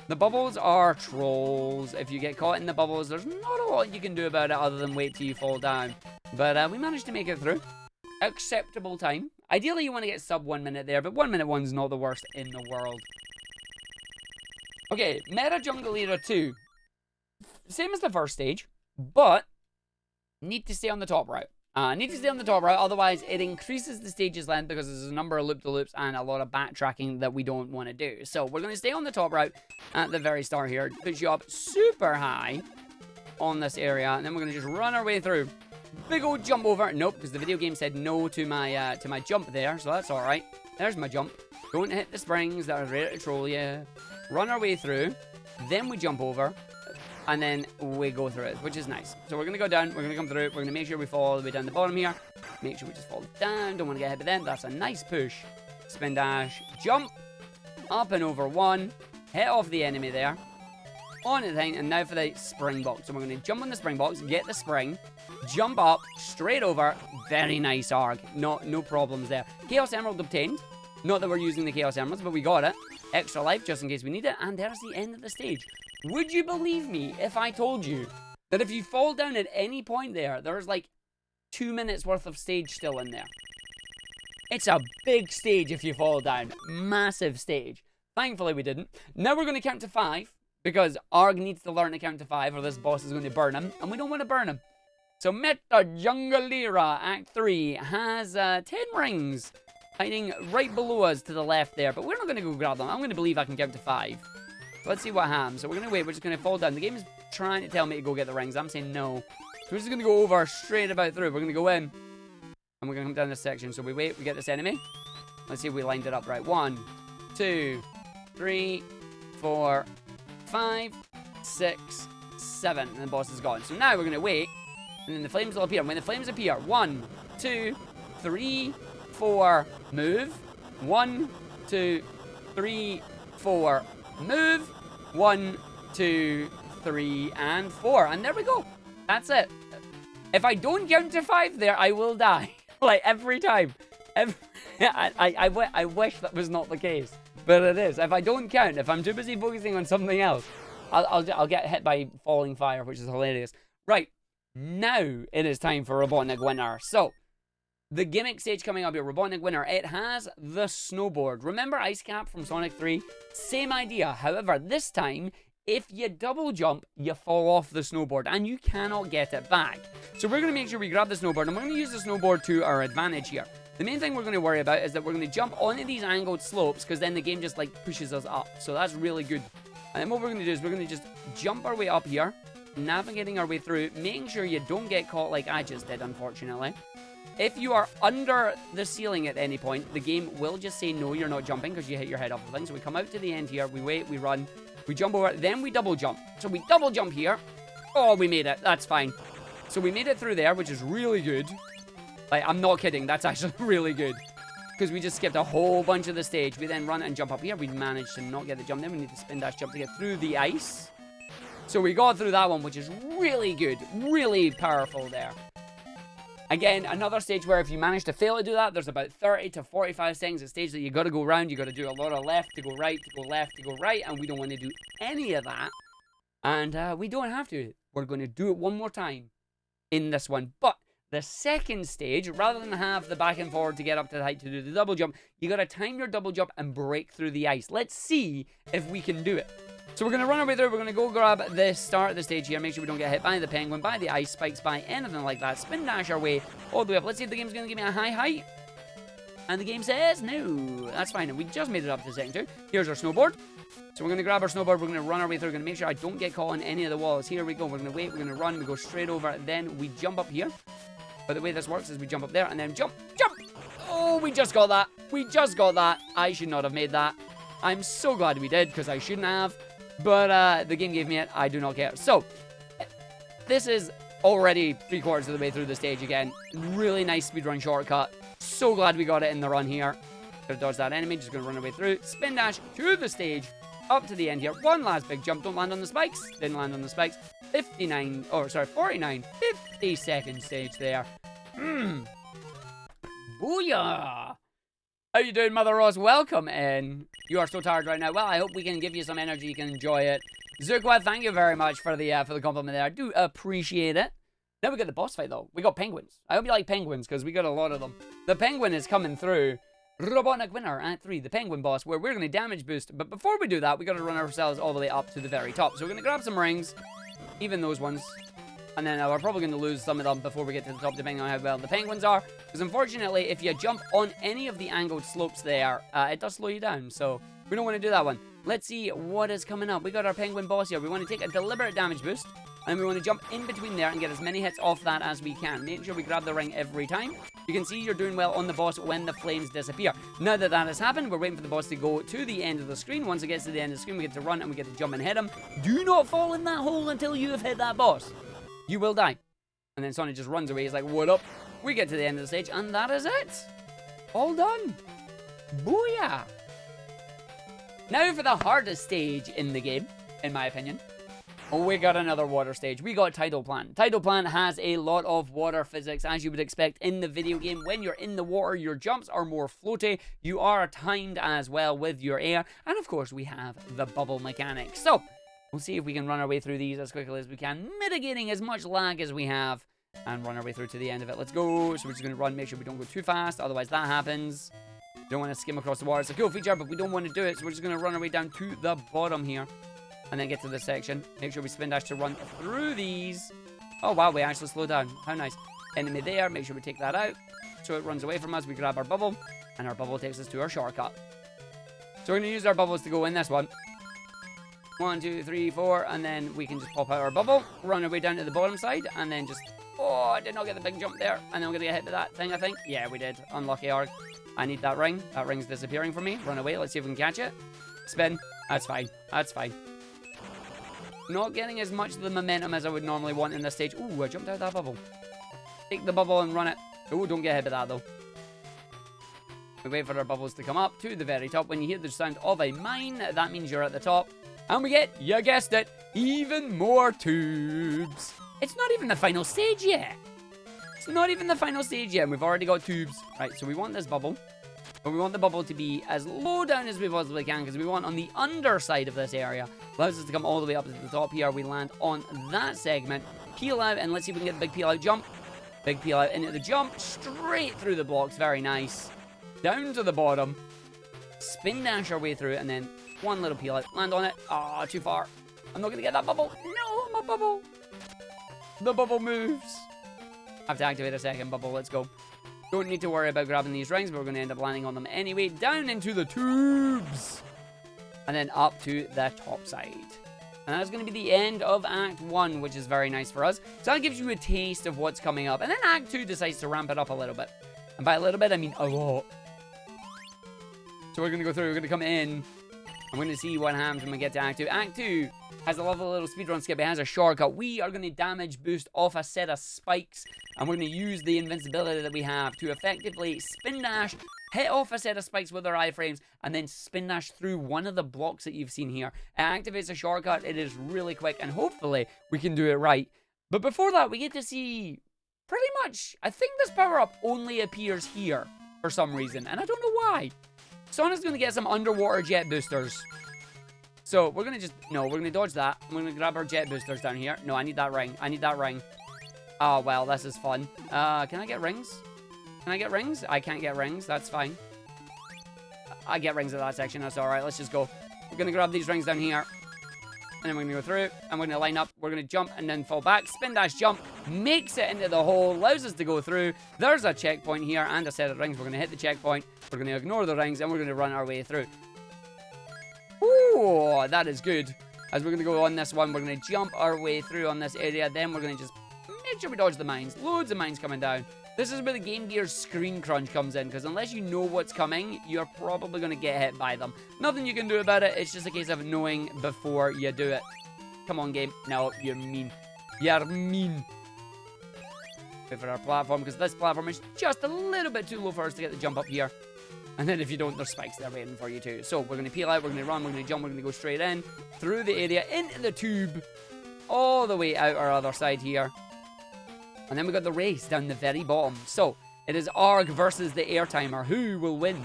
S2: The bubbles are trolls. If you get caught in the bubbles, there's not a lot you can do about it other than wait till you fall down. But we managed to make it through. Acceptable time. Ideally, you want to get sub 1 minute there, but 1 minute 1's not the worst in the world. Okay, Meta Jungle Era 2. Same as the first stage, but need to stay on the top route. Need to stay on the top route, otherwise it increases the stage's length because there's a number of loop-to-loops and a lot of backtracking that we don't want to do. So we're going to stay on the top route at the very start here. Push you up super high on this area, and then we're going to just run our way through. Big old jump over. Nope, because the video game said no to my jump there, so that's alright. There's my jump. Don't hit the springs that are ready to troll you. Run our way through. Then we jump over. And then we go through it, which is nice. So we're going to go down, we're going to come through, we're going to make sure we fall all the way down the bottom here. Make sure we just fall down, don't want to get hit by them. That's a nice push. Spin dash, jump, up and over one, hit off the enemy there. On the thing, and now for the spring box. So we're going to jump on the spring box, get the spring, jump up, straight over. Very nice arc, no problems there. Chaos Emerald obtained. Not that we're using the Chaos Emeralds, but we got it. Extra life just in case we need it, and there's the end of the stage. Would you believe me if I told you that if you fall down at any point there, there's like 2 minutes worth of stage still in there? It's a big stage if you fall down. Massive stage. Thankfully we didn't. Now we're going to count to 5 because Arg needs to learn to count to 5 or this boss is going to burn him, and we don't want to burn him. So Meta Jungle Era Act 3 has 10 rings hiding right below us to the left there, but we're not going to go grab them. I'm going to believe I can count to 5. Let's see what happens. So we're going to wait. We're just going to fall down. The game is trying to tell me to go get the rings. I'm saying no. So we're just going to go over straight about through. We're going to go in. And we're going to come down this section. So we wait. We get this enemy. Let's see if we lined it up right. 1, 2, 3, 4, 5, 6, 7. And the boss is gone. So now we're going to wait. And then the flames will appear. When the flames appear, 1, 2, 3, 4, move. 1, 2, 3, 4, move. 1, 2, 3, and 4. And there we go. That's it. If I don't count to 5 there, I will die. Like, every time. I wish that was not the case. But it is. If I don't count, if I'm too busy focusing on something else, I'll get hit by falling fire, which is hilarious. Right. Now it is time for Robotnik Winter. So, the gimmick stage coming up here, Robotnik Winter, it has the snowboard. Remember Ice Cap from Sonic 3? Same idea. However, this time, if you double jump, you fall off the snowboard and you cannot get it back. So we're going to make sure we grab the snowboard and we're going to use the snowboard to our advantage here. The main thing we're going to worry about is that we're going to jump onto these angled slopes because then the game just like pushes us up. So that's really good. And then what we're going to do is we're going to just jump our way up here, navigating our way through, making sure you don't get caught like I just did, unfortunately. If you are under the ceiling at any point, the game will just say, no, you're not jumping because you hit your head off the thing. So we come out to the end here, we wait, we run, we jump over, then we double jump. So we double jump here. Oh, we made it. That's fine. So we made it through there, which is really good. Like, I'm not kidding. That's actually really good. Because we just skipped a whole bunch of the stage. We then run and jump up here. We managed to not get the jump. Then we need to spin dash jump to get through the ice. So we got through that one, which is really good. Really powerful there. Again, another stage where if you manage to fail to do that, there's about 30 to 45 seconds of stage that you got to go around. You got to do a lot of left to go right, to go left, to go right. And we don't want to do any of that. And we don't have to. We're going to do it one more time in this one. But the second stage, rather than have the back and forward to get up to the height to do the double jump, you got to time your double jump and break through the ice. Let's see if we can do it. So we're going to run our way through. We're going to go grab the start of the stage here. Make sure we don't get hit by the penguin, by the ice spikes, by anything like that. Spin dash our way all the way up. Let's see if the game's going to give me a high height. And the game says no. That's fine. And we just made it up to second two. Here's our snowboard. So we're going to grab our snowboard. We're going to run our way through. We're going to make sure I don't get caught on any of the walls. Here we go. We're going to wait. We're going to run. We go straight over. Then we jump up here. But the way this works is we jump up there and then jump. Jump! Oh, we just got that. We just got that. I should not have made that. I'm so glad we did because I shouldn't have. But the game gave me it. I do not care. So, this is already 3/4 of the way through the stage again. Really nice speedrun shortcut. So glad we got it in the run here. Gonna dodge that enemy. Just gonna run our way through. Spin dash to the stage. Up to the end here. One last big jump. Don't land on the spikes. Didn't land on the spikes. 50-second stage there. Booyah! How you doing, Mother Ross? Welcome in. You are so tired right now. Well, I hope we can give you some energy. You can enjoy it. Zukwa, thank you very much for the compliment there. I do appreciate it. Now we got the boss fight, though. We got penguins. I hope you like penguins, because we got a lot of them. The penguin is coming through. Robotnik winner at 3, the penguin boss, where we're going to damage boost. But before we do that, we got to run ourselves all the way up to the very top. So we're going to grab some rings, even those ones. And then we're probably going to lose some of them before we get to the top, depending on how well the penguins are. Because unfortunately, if you jump on any of the angled slopes there, it does slow you down. So we don't want to do that one. Let's see what is coming up. We got our penguin boss here. We want to take a deliberate damage boost. And we want to jump in between there and get as many hits off that as we can. Make sure we grab the ring every time. You can see you're doing well on the boss when the flames disappear. Now that that has happened, we're waiting for the boss to go to the end of the screen. Once it gets to the end of the screen, we get to run and we get to jump and hit him. Do not fall in that hole until you have hit that boss. You will die. And then Sonic just runs away. He's like, what up? We get to the end of the stage, and that is it. All done. Booyah. Now for the hardest stage in the game, in my opinion. Oh, we got another water stage. We got Tidal Plant. Tidal Plant has a lot of water physics, as you would expect in the video game. When you're in the water, your jumps are more floaty. You are timed as well with your air. And of course, we have the bubble mechanic. So, we'll see if we can run our way through these as quickly as we can, mitigating as much lag as we have, and run our way through to the end of it. Let's go. So we're just going to run, make sure we don't go too fast, otherwise that happens. We don't want to skim across the water. It's a cool feature, but we don't want to do it, so we're just going to run our way down to the bottom here. And then get to this section. Make sure we spin dash to run through these. Oh, wow, we actually slow down. How nice. Enemy there. Make sure we take that out. So it runs away from us. We grab our bubble. And our bubble takes us to our shortcut. So we're going to use our bubbles to go in this one. 1, 2, 3, 4. And then we can just pop out our bubble. Run our way down to the bottom side. And then just... Oh, I did not get the big jump there. And then we're going to get hit by that thing, I think. Yeah, we did. Unlucky Arg. I need that ring. That ring's disappearing from me. Run away. Let's see if we can catch it. Spin. That's fine. That's fine. Not getting as much of the momentum as I would normally want in this stage. Ooh, I jumped out of that bubble. Take the bubble and run it. Ooh, don't get hit by that, though. We wait for our bubbles to come up to the very top. When you hear the sound of a mine, that means you're at the top. And we get, you guessed it, even more tubes. It's not even the final stage yet. It's not even the final stage yet, and we've already got tubes. Right, so we want this bubble. But we want the bubble to be as low down as we possibly can, because we want on the underside of this area. Allows us to come all the way up to the top here. We land on that segment. Peel out, and let's see if we can get the big peel out jump. Big peel out into the jump. Straight through the blocks. Very nice. Down to the bottom. Spin dash our way through it, and then one little peel out. Land on it. Ah, too far. I'm not going to get that bubble. No, my bubble. The bubble moves. I have to activate a second bubble. Let's go. Don't need to worry about grabbing these rings, but we're going to end up landing on them anyway. Down into the tubes. And then up to the top side. And that's going to be the end of Act 1, which is very nice for us. So that gives you a taste of what's coming up. And then Act 2 decides to ramp it up a little bit. And by a little bit, I mean a lot. So we're going to go through, we're going to come in. I'm going to see what happens when we get to Act 2. Act 2 has a lovely little speedrun skip. It has a shortcut. We are going to damage boost off a set of spikes. And we're going to use the invincibility that we have to effectively spin dash, hit off a set of spikes with our iframes, and then spin dash through one of the blocks that you've seen here. It activates a shortcut. It is really quick, and hopefully we can do it right. But before that, we get to see pretty much, I think this power-up only appears here for some reason, and I don't know why. Sonic's going to get some underwater jet boosters. So we're going to just, no, we're going to dodge that. I'm going to grab our jet boosters down here. No, I need that ring. I need that ring. Oh, well, this is fun. Can I get rings? Can I get rings? I can't get rings. That's fine. I get rings at that section. That's all right. Let's just go. We're going to grab these rings down here. And then we're going to go through. And we're going to line up. We're going to jump and then fall back. Spin dash jump. Makes it into the hole. Allows us to go through. There's a checkpoint here and a set of rings. We're going to hit the checkpoint. We're going to ignore the rings. And we're going to run our way through. Ooh, that is good. As we're going to go on this one, we're going to jump our way through on this area. Then we're going to just make sure we dodge the mines. Loads of mines coming down. This is where the Game Gear's screen crunch comes in, because unless you know what's coming, you're probably going to get hit by them. Nothing you can do about it. It's just a case of knowing before you do it. Come on, game. No, you're mean. You're mean. Wait for our platform, because this platform is just a little bit too low for us to get the jump up here. And then if you don't, there's spikes there waiting for you too. So we're going to peel out, we're going to run, we're going to jump, we're going to go straight in, through the area, into the tube, all the way out our other side here. And then we got the race down the very bottom. So it is Arg versus the air timer. Who will win?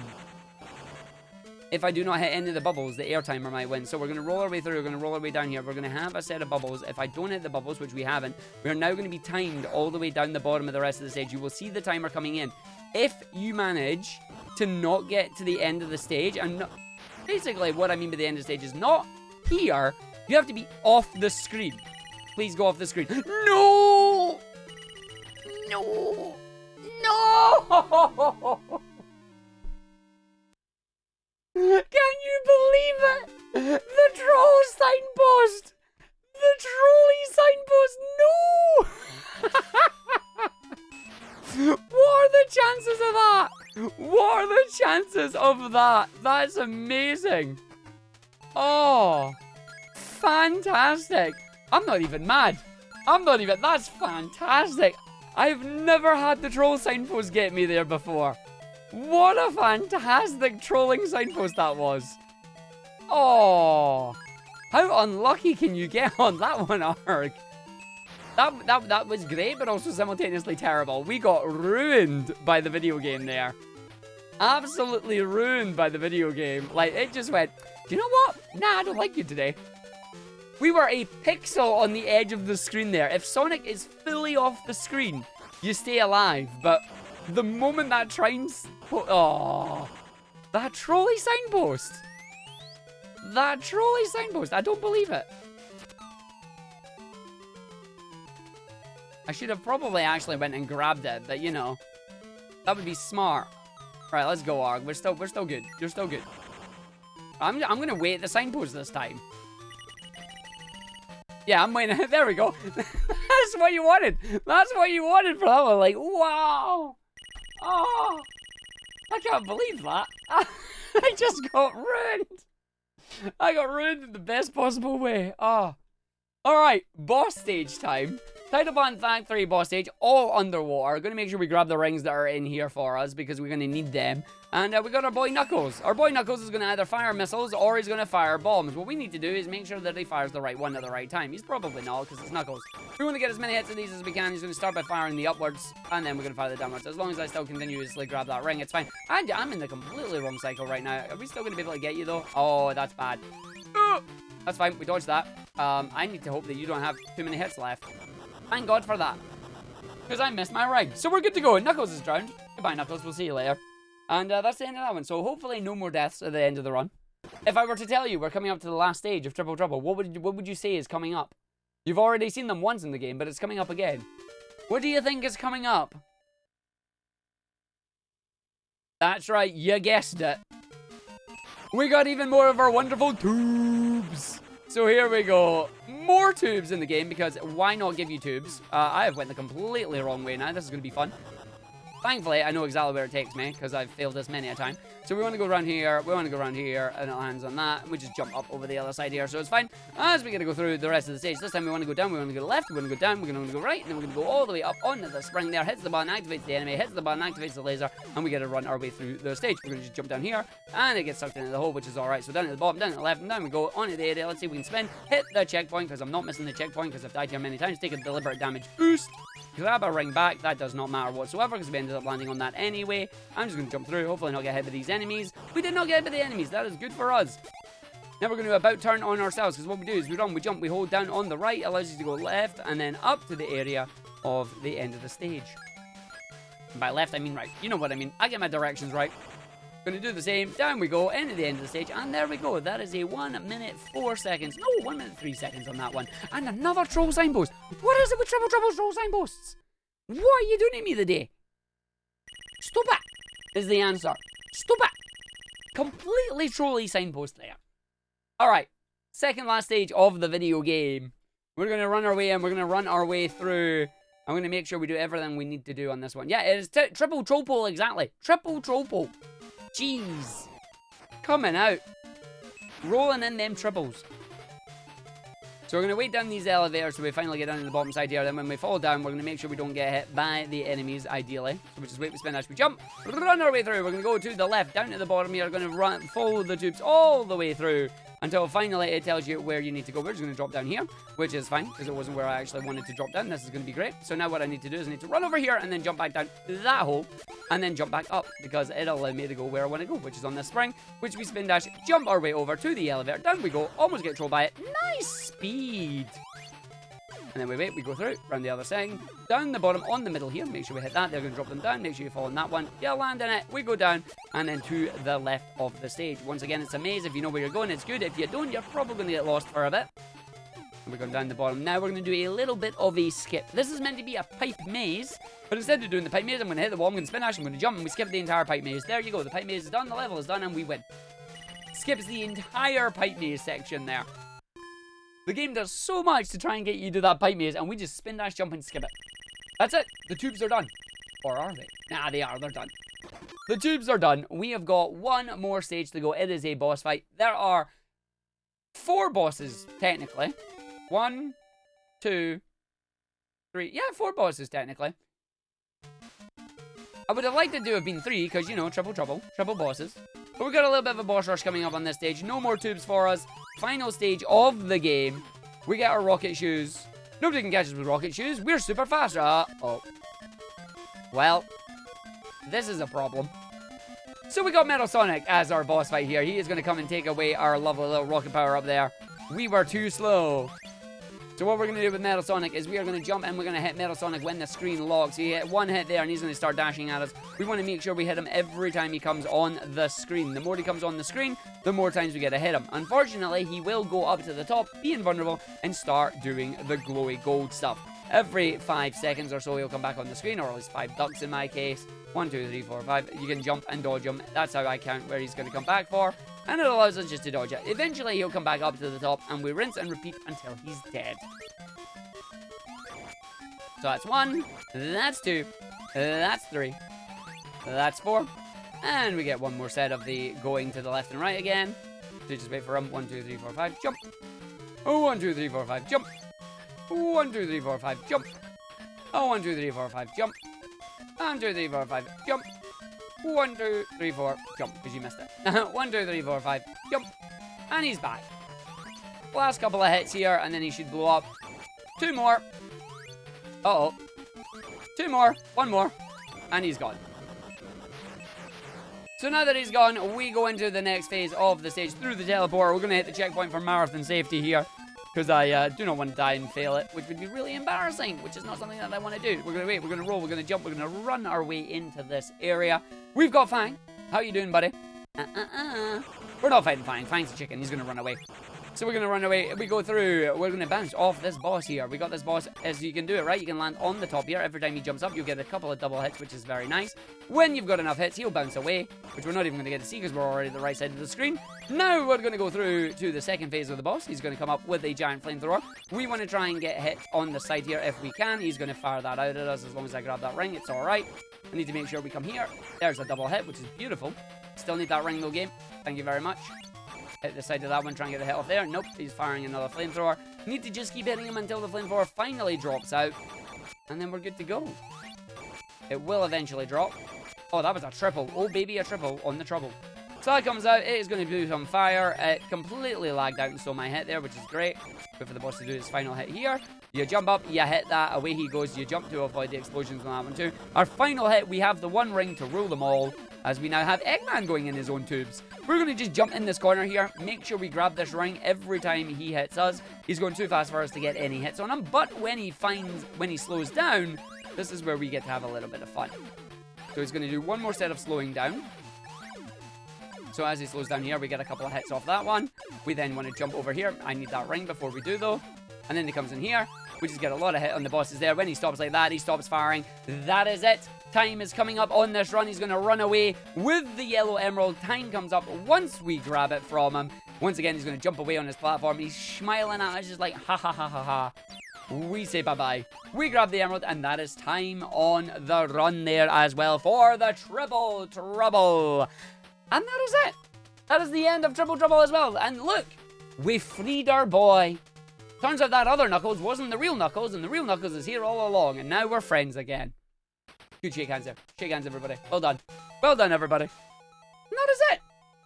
S2: if I do not hit any of the bubbles, the air timer might win. So we're going to roll our way through. We're going to roll our way down here. We're going to have a set of bubbles. If I don't hit the bubbles, which we haven't, we are now going to be timed all the way down the bottom of the rest of the stage. You will see the timer coming in. If you manage to not get to the end of the stage, and not, basically what I mean by the end of the stage is not here, you have to be off the screen. Please go off the screen. No! No! No! Can you believe it? The troll signpost! The trolley signpost! No! What are the chances of that? What are the chances of that? That's amazing. Oh, fantastic. I'm not even mad. That's fantastic. I've never had the troll signpost get me there before. What a fantastic trolling signpost that was. Oh, how unlucky can you get on that one, Arg? That was great, but also simultaneously terrible. We got ruined by the video game there. Absolutely ruined by the video game. Like, it just went, do you know what? Nah, I don't like you today. We were a pixel on the edge of the screen there. If Sonic is fully off the screen, you stay alive. But the moment that train's... Oh, that trolley signpost. That trolley signpost. I don't believe it. I should have probably actually went and grabbed it, but you know, that would be smart. Right, let's go, Arg. We're still good. You're still good. I'm gonna wait at the signpost this time. Yeah, I'm waiting. There we go. That's what you wanted. That's what you wanted for that one. Like, wow. Oh, I can't believe that. I just got ruined. I got ruined in the best possible way. Oh. All right, boss stage time. Title Band Thank 3 boss stage, all underwater. Gonna make sure we grab the rings that are in here for us because we're gonna need them. And we got our boy Knuckles. Our boy Knuckles is gonna either fire missiles or he's gonna fire bombs. What we need to do is make sure that he fires the right one at the right time. He's probably not because it's Knuckles. We want to get as many hits of these as we can. He's gonna start by firing the upwards and then we're gonna fire the downwards. As long as I still continuously grab that ring, it's fine. And I'm in the completely wrong cycle right now. Are we still gonna be able to get you though? Oh, that's bad. That's fine, we dodged that. I need to hope that you don't have too many hits left. Thank God for that. Because I missed my ring. So we're good to go. Knuckles is drowned. Goodbye, Knuckles. We'll see you later. And that's the end of that one. So hopefully no more deaths at the end of the run. If I were to tell you we're coming up to the last stage of Triple Trouble, what would you say is coming up? You've already seen them once in the game, but it's coming up again. What do you think is coming up? That's right. You guessed it. We got even more of our wonderful tubes. So here we go. More tubes in the game because why not give you tubes? I have went the completely wrong way now. This is going to be fun. Thankfully, I know exactly where it takes me because I've failed this many a time. So we want to go around here, we want to go around here, and it lands on that. We just jump up over the other side here, so it's fine. As we got to go through the rest of the stage, this time we want to go down, we want to go left, we want to go down, we're going to go right, and then we're going to go all the way up onto the spring there. Hits the button, activates the enemy, hits the button, activates the laser, and we got to run our way through the stage. We're going to just jump down here, and it gets sucked into the hole, which is alright. So down at the bottom, down at the left, and down we go onto the area. Let's see if we can spin, hit the checkpoint, because I'm not missing the checkpoint, because I've died here many times. Take a deliberate damage boost. Grab a ring back. That does not matter whatsoever because we ended up landing on that anyway. I'm just going to jump through, hopefully not get hit by these enemies. We did not get hit by the enemies. That is good for us. Now we're going to about turn on ourselves because what we do is we run, we jump, we hold down on the right, allows you to go left and then up to the area of the end of the stage. And by left, I mean right. You know what I mean. I get my directions right. Going to do the same. Down we go, into the end of the stage, and there we go. That is a 1 minute 4 seconds. No, 1 minute 3 seconds on that one. And another troll signpost. What is it with Triple Trouble's troll signposts? What are you doing to me today? Stop it, is the answer. Stop it. Completely trolly signpost there. Alright, second last stage of the video game. We're going to run our way in. We're going to run our way through. I'm going to make sure we do everything we need to do on this one. Yeah, it is triple troll pole, exactly. Triple troll pole. Jeez. Coming out. Rolling in them triples. So we're going to wait down these elevators so we finally get down to the bottom side here. Then when we fall down, we're going to make sure we don't get hit by the enemies, ideally. So we just wait, we spin, dash, we jump. Run our way through. We're going to go to the left, down to the bottom here. We're going to run, follow the tubes all the way through. until finally it tells you where you need to go. We're just going to drop down here, which is fine because it wasn't where I actually wanted to drop down. This is going to be great. So now what I need to do is I need to run over here and then jump back down that hole and then jump back up because it'll allow me to go where I want to go, which is on this spring, which we spin dash, jump our way over to the elevator. Down we go, almost get trolled by it. Nice speed. And then we wait, we go through, round the other side, down the bottom, on the middle here, make sure we hit that, they're going to drop them down, make sure you fall on that one, you land in it, we go down, and then to the left of the stage. Once again, it's a maze, if you know where you're going, it's good, if you don't, you're probably going to get lost for a bit. And we're going down the bottom. Now we're going to do a little bit of a skip. This is meant to be a pipe maze, but instead of doing the pipe maze, I'm going to hit the wall, I'm going to spin dash, I'm going to jump, and we skip the entire pipe maze. There you go, the pipe maze is done, the level is done, and we win. Skips the entire pipe maze section there. The game does so much to try and get you to that pipe maze, and we just spin dash, jump, and skip it. That's it. The tubes are done. Or are they? Nah, they are. They're done. The tubes are done. We have got one more stage to go. It is a boss fight. There are 4 bosses, technically. 1, 2, 3. Yeah, 4 bosses, technically. I would have liked it to have been 3, because, you know, triple bosses. But we've got a little bit of a boss rush coming up on this stage. No more tubes for us. Final stage of the game. We get our rocket shoes. Nobody can catch us with rocket shoes. We're super fast. Oh. Well, this is a problem. So we got Metal Sonic as our boss fight here. He is going to come and take away our lovely little rocket power up there. We were too slow. So what we're going to do with Metal Sonic is we are going to jump and we're going to hit Metal Sonic when the screen locks. So you hit one hit there and he's going to start dashing at us. We want to make sure we hit him every time he comes on the screen. The more he comes on the screen, the more times we get to hit him. Unfortunately, he will go up to the top, be invulnerable, and start doing the glowy gold stuff. Every 5 seconds or so, he'll come back on the screen, or at least 5 ducks in my case. 1, 2, 3, 4, 5. You can jump and dodge him. That's how I count where he's going to come back for. And it allows us just to dodge it. Eventually, he'll come back up to the top, and we rinse and repeat until he's dead. So that's 1, that's 2, that's 3, that's 4. And we get one more set of the going to the left and right again. So just wait for him. 1, 2, 3, 4, 5, jump. 1, 2, 3, 4, 5, jump. 1, 2, 3, 4, 5, jump. 1, 2, 3, 4, 5, jump. 1, 2, 3, 4, 5, jump. 1, 2, 3, 4, jump, because you missed it. 1, 2, 3, 4, 5, jump. And he's back. Last couple of hits here, and then he should blow up. 2 more. Uh-oh. 2 more. 1 more. And he's gone. So now that he's gone, we go into the next phase of the stage through the teleporter. We're going to hit the checkpoint for marathon safety here, because I do not want to die and fail it, which would be really embarrassing, which is not something that I want to do. We're going to wait, we're going to roll, we're going to jump, we're going to run our way into this area. We've got Fang. How you doing, buddy? We're not fighting Fang. Fang's a chicken. He's going to run away. So we're going to run away. We go through. We're going to bounce off this boss here. We got this boss, as you can do it, right? You can land on the top here. Every time he jumps up, you'll get a couple of double hits, which is very nice. When you've got enough hits, he'll bounce away, which we're not even going to get to see because we're already at the right side of the screen. Now we're going to go through to the second phase of the boss. He's going to come up with a giant flamethrower. We want to try and get hit on the side here if we can. He's going to fire that out at us. As long as I grab that ring, it's all right. I need to make sure we come here. There's a double hit, which is beautiful. Still need that ring, though, game. Thank you very much. Hit the side of that one, try and get the hit off there. Nope, he's firing another flamethrower. Need to just keep hitting him until the flamethrower finally drops out. And then we're good to go. It will eventually drop. Oh, that was a triple. Oh, baby, a triple on the trouble. So that comes out. It is going to do some fire. It completely lagged out and stole my hit there, which is great. Good for the boss to do his final hit here. You jump up, you hit that, away he goes. You jump to avoid the explosions on that one too. Our final hit, we have the one ring to rule them all, as we now have Eggman going in his own tubes. We're going to just jump in this corner here, make sure we grab this ring every time he hits us. He's going too fast for us to get any hits on him, but when he slows down, this is where we get to have a little bit of fun. So he's going to do one more set of slowing down. So as he slows down here, we get a couple of hits off that one. We then want to jump over here. I need that ring before we do, though. And then he comes in here. We just get a lot of hit on the bosses there. When he stops like that, he stops firing. That is it. Time is coming up on this run. He's going to run away with the yellow emerald. Time comes up once we grab it from him. Once again, he's going to jump away on his platform. He's smiling at us just like, ha, ha, ha, ha, ha. We say bye-bye. We grab the emerald, and that is time on the run there as well for the Triple Trouble. And that is it. That is the end of Triple Trouble as well. And look, we freed our boy. Turns out that other Knuckles wasn't the real Knuckles, and the real Knuckles is here all along, and now we're friends again. Good shake hands there. Shake hands, everybody. Well done. Well done, everybody. And that is it.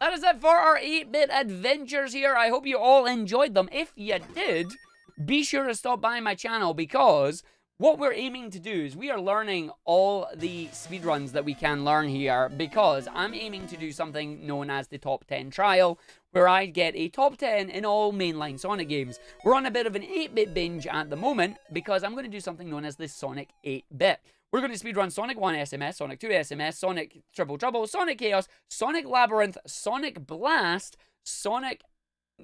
S2: that is it for our 8-bit adventures here. I hope you all enjoyed them. If you did, be sure to stop by my channel, because what we're aiming to do is we are learning all the speedruns that we can learn here, because I'm aiming to do something known as the top 10 trial, where I get a top 10 in all mainline Sonic games. We're on a bit of an 8-bit binge at the moment, because I'm going to do something known as the Sonic 8-bit. We're going to speedrun Sonic 1 SMS, Sonic 2 SMS, Sonic Triple Trouble, Sonic Chaos, Sonic Labyrinth, Sonic Blast, Sonic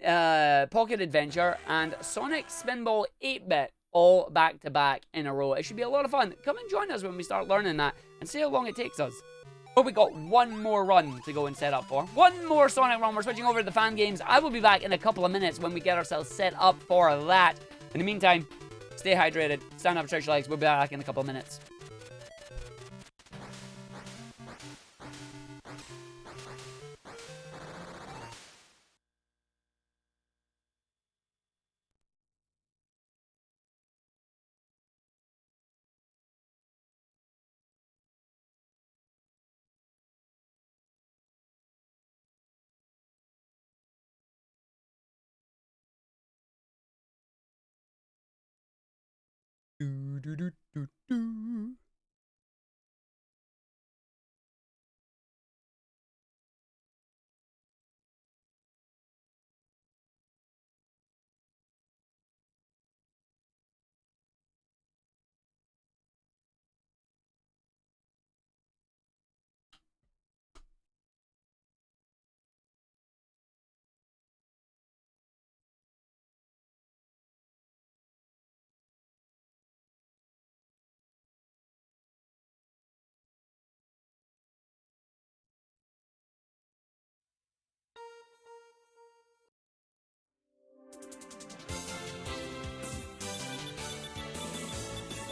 S2: Pocket Adventure, and Sonic Spinball 8-bit, all back to back in a row. It should be a lot of fun. Come and join us when we start learning that, and see how long it takes us. But we got one more run to go and set up for. One more Sonic run. We're switching over to the fan games. I will be back in a couple of minutes when we get ourselves set up for that. In the meantime, stay hydrated, stand up, stretch your legs. We'll be back in a couple of minutes.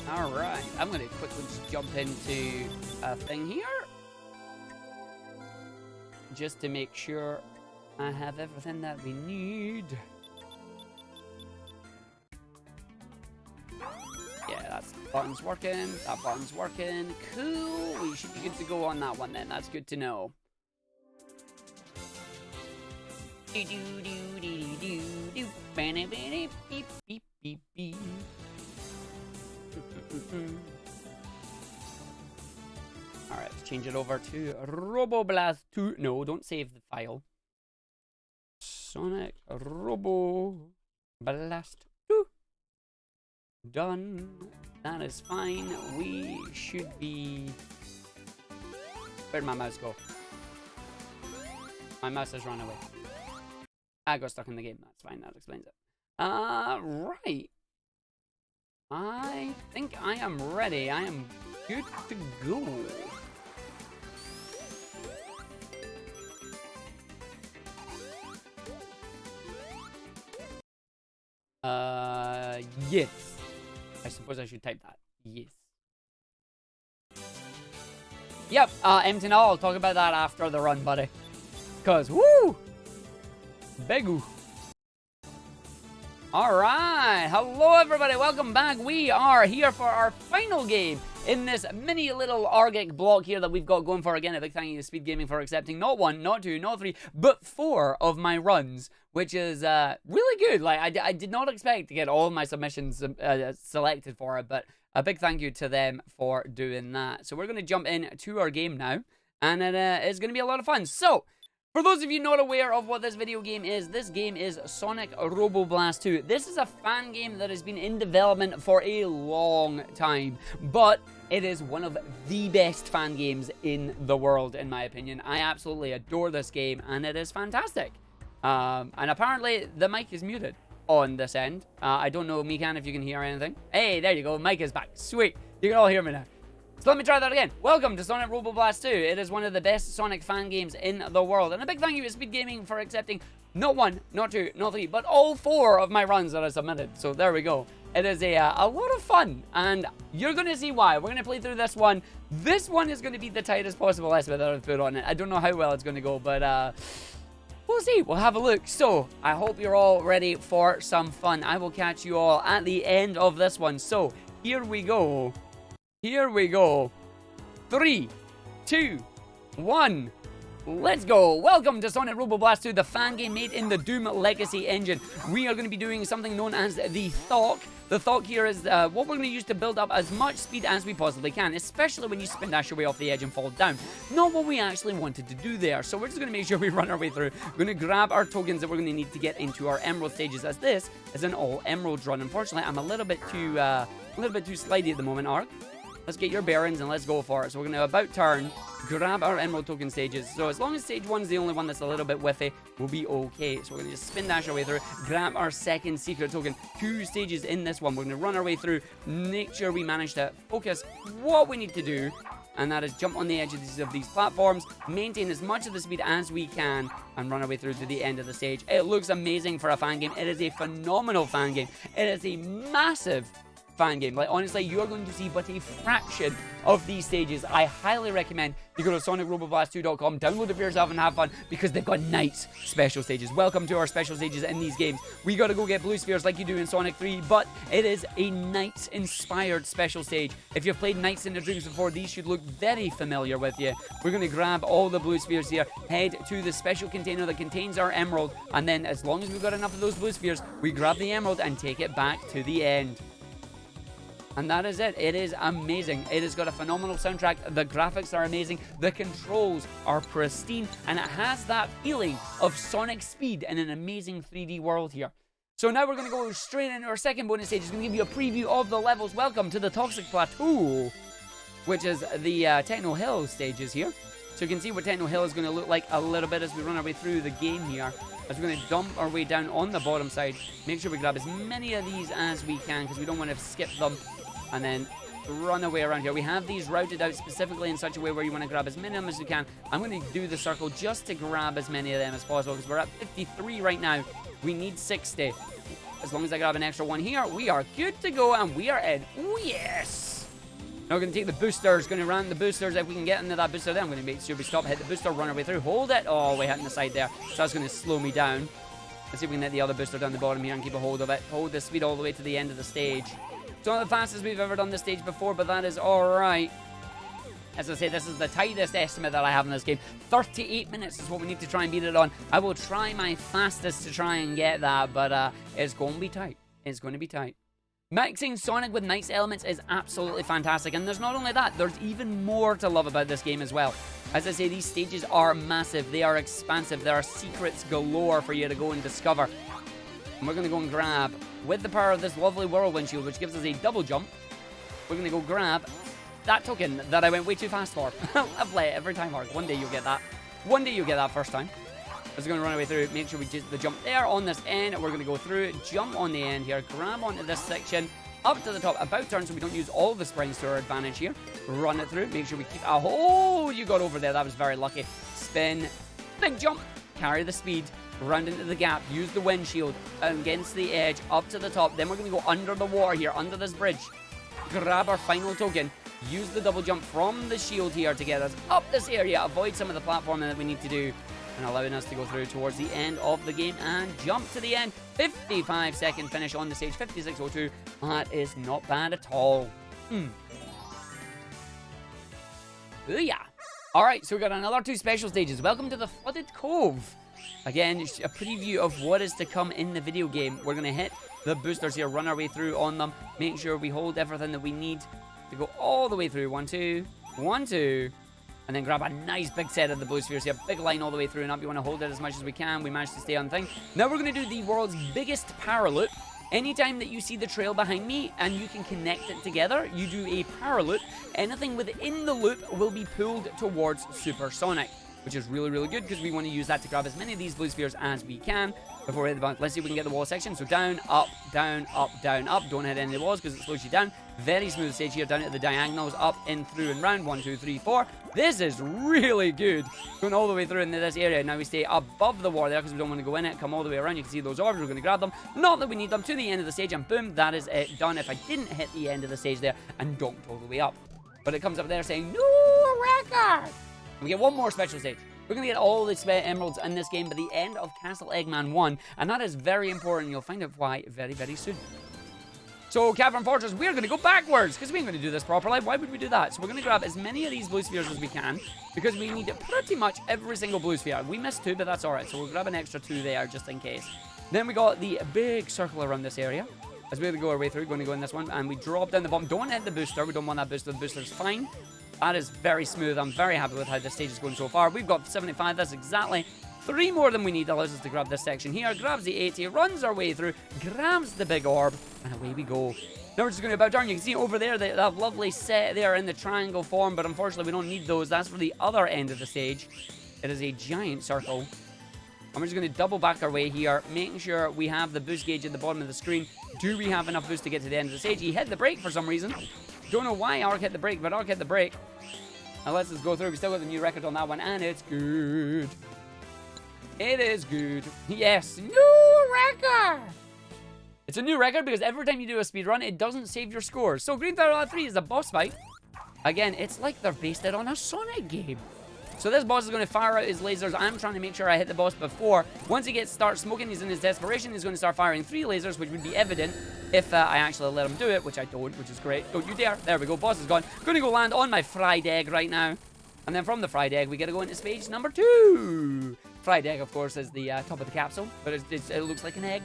S2: Alright, I'm going to quickly just jump into a thing here, just to make sure I have everything that we need. Yeah, that's button's working, that button's working. Cool, we should be good to go on that one then. That's good to know. Alright, let's change it over to Roboblast 2. No, don't save the file. Sonic Roboblast 2. Done. That is fine. We should be... Where'd my mouse go? My mouse has run away. I got stuck in the game. That's fine. That explains it. Right. I think I am ready. I am good to go. Yes. I suppose I should type that. Yes. Yep, M10, I'll talk about that after the run, buddy. Cause, woo! Begu. Alright, hello everybody, welcome back. We are here for our final game in this mini little Argick block here that we've got going for. Again, a big thank you to Speed Gaming for accepting not 1, not 2, not 3, but 4 of my runs, which is really good. Like, I did not expect to get all of my submissions selected for it, but a big thank you to them for doing that. So we're going to jump into our game now, and it's going to be a lot of fun. So, for those of you not aware of what this video game is, this game is Sonic Roboblast 2. This is a fan game that has been in development for a long time, but it is one of the best fan games in the world, in my opinion. I absolutely adore this game, and it is fantastic. And apparently, the mic is muted on this end. I don't know, Mikan, if you can hear anything. Hey, there you go. Mic is back. Sweet. You can all hear me now. So let me try that again. Welcome to Sonic Roboblast 2. It is one of the best Sonic fan games in the world. And a big thank you to Speed Gaming for accepting not 1, not 2, not 3, but all 4 of my runs that I submitted. So there we go. It is a lot of fun, and you're going to see why. We're going to play through this one. This one is going to be the tightest possible estimate that I've put on it. I don't know how well it's going to go, but we'll see. We'll have a look. So I hope you're all ready for some fun. I will catch you all at the end of this one. So here we go. Here we go. 3, 2, 1. Let's go! Welcome to Sonic Robo Blast 2, the fan game made in the Doom Legacy engine. We are going to be doing something known as the Thok. The Thok here is what we're going to use to build up as much speed as we possibly can, especially when you spin dash your way off the edge and fall down. Not what we actually wanted to do there, so we're just going to make sure we run our way through. We're going to grab our tokens that we're going to need to get into our emerald stages, as this is an all emerald run. Unfortunately, I'm a little bit too slidey at the moment, Arg. Let's get your bearings and let's go for it. So we're going to about turn, grab our emerald token stages. So as long as stage 1 is the only one that's a little bit whiffy, we'll be okay. So we're going to just spin dash our way through, grab our second secret token. 2 stages in this one. We're going to run our way through, make sure we manage to focus what we need to do. And that is jump on the edges of these platforms, maintain as much of the speed as we can, and run our way through to the end of the stage. It looks amazing for a fan game. It is a phenomenal fan game. It is a massive fan game. Like, honestly, you are going to see but a fraction of these stages. I highly recommend you go to sonicroboblast2.com, download it for yourself and have fun, because they've got nice special stages. Welcome to our special stages in these games. We gotta go get blue spheres like you do in Sonic 3, but it is a Knights-inspired special stage. If you've played Knights in the Dreams before, these should look very familiar with you. We're gonna grab all the blue spheres here, head to the special container that contains our emerald, and then as long as we've got enough of those blue spheres, we grab the emerald and take it back to the end. And that is it. It is amazing. It has got a phenomenal soundtrack. The graphics are amazing. The controls are pristine. And it has that feeling of Sonic speed in an amazing 3D world here. So now we're going to go straight into our second bonus stage. It's going to give you a preview of the levels. Welcome to the Toxic Plateau, which is the Techno Hill stages here. So you can see what Techno Hill is going to look like a little bit as we run our way through the game here. As we're going to dump our way down on the bottom side. Make sure we grab as many of these as we can, because we don't want to skip them. And then run away around here. We have these routed out specifically in such a way where you want to grab as many of them as you can. I'm going to do the circle just to grab as many of them as possible, because we're at 53 right now. We need 60. As long as I grab an extra one here, we are good to go, and we are in. Oh, yes! Now we're going to take the boosters. Going to run the boosters. If we can get into that booster there, I'm going to make sure we stop, hit the booster, run our way through, hold it. Oh, we're hitting the side there. So that's going to slow me down. Let's see if we can hit the other booster down the bottom here and keep a hold of it. Hold the speed all the way to the end of the stage. It's not the fastest we've ever done this stage before, but that is alright. As I say, this is the tightest estimate that I have in this game. 38 minutes is what we need to try and beat it on. I will try my fastest to try and get that, but it's going to be tight. It's going to be tight. Mixing Sonic with Knights elements is absolutely fantastic, and there's not only that, there's even more to love about this game as well. As I say, these stages are massive, they are expansive, there are secrets galore for you to go and discover. And we're going to go and grab, with the power of this lovely whirlwind shield, which gives us a double jump, we're going to go grab that token that I went way too fast for. Lovely, every time, Mark. One day you'll get that. One day you'll get that first time. I'm just going to run away through, make sure we just the jump there on this end. We're going to go through, jump on the end here, grab onto this section, up to the top, about turn so we don't use all the springs to our advantage here. Run it through, make sure we keep, oh, you got over there, that was very lucky. Spin, big jump, carry the speed. Round into the gap, use the windshield against the edge, up to the top. Then we're going to go under the water here, under this bridge. Grab our final token. Use the double jump from the shield here to get us up this area. Avoid some of the platforming that we need to do, and allowing us to go through towards the end of the game and jump to the end. 55-second finish on the stage, 56:02. That is not bad at all. Ooh, yeah. All right, so we got another 2 special stages. Welcome to the Flooded Cove. Again, a preview of what is to come in the video game. We're going to hit the boosters here, run our way through on them, make sure we hold everything that we need to go all the way through. 1, 2, 1, 2, and then grab a nice big set of the blue spheres here. Big line all the way through and up. You want to hold it as much as we can. We managed to stay on thing. Now we're going to do the world's biggest power loop. Anytime that you see the trail behind me and you can connect it together, you do a power loop. Anything within the loop will be pulled towards Supersonic, which is really, really good because we want to use that to grab as many of these blue spheres as we can before we hit the button. Let's see if we can get the wall section. So down, up, down, up, down, up. Don't hit any of the walls because it slows you down. Very smooth stage here, down at the diagonals, up, in, through, and round. 1, 2, 3, 4. This is really good. Going all the way through into this area. Now we stay above the wall there because we don't want to go in it. Come all the way around. You can see those orbs. We're going to grab them. Not that we need them. To the end of the stage, and boom, that is it done. If I didn't hit the end of the stage there and dunked all the way up. But it comes up there saying, no record. We get one more special stage. We're going to get all the emeralds in this game by the end of Castle Eggman 1. And that is very important. You'll find out why very, very soon. So, Cavern Fortress, we're going to go backwards because we ain't going to do this properly. Why would we do that? So, we're going to grab as many of these blue spheres as we can because we need pretty much every single blue sphere. We missed 2, but that's all right. So, we'll grab an extra 2 there just in case. Then we got the big circle around this area. As we're going to go our way through, going to go in this one, and we drop down the bottom. Don't hit the booster. We don't want that booster. The booster's fine. That is very smooth. I'm very happy with how this stage is going so far. We've got 75. That's exactly 3 more than we need. That allows us to grab this section here. Grabs the 80, runs our way through, grabs the big orb, and away we go. Now we're just going to about turn. You can see over there that lovely set there in the triangle form, but unfortunately we don't need those. That's for the other end of the stage. It is a giant circle. And we're just going to double back our way here, making sure we have the boost gauge at the bottom of the screen. Do we have enough boost to get to the end of the stage? He hit the brake for some reason. Don't know why Arg hit the brake, but Arg hit the brake. Now let's just go through. We still got the new record on that one, and it's good. It is good. Yes, new record. It's a new record because every time you do a speedrun, it doesn't save your scores. So Green Thunder 3 is a boss fight. Again, it's like they're based it on a Sonic game. So this boss is going to fire out his lasers. I'm trying to make sure I hit the boss before. Once he starts smoking, he's in his desperation. He's going to start firing 3 lasers, which would be evident if I actually let him do it, which I don't, which is great. Don't you dare. There we go. Boss is gone. Going to go land on my fried egg right now. And then from the fried egg, we get to go into stage number 2. Fried egg, of course, is the top of the capsule, but it looks like an egg.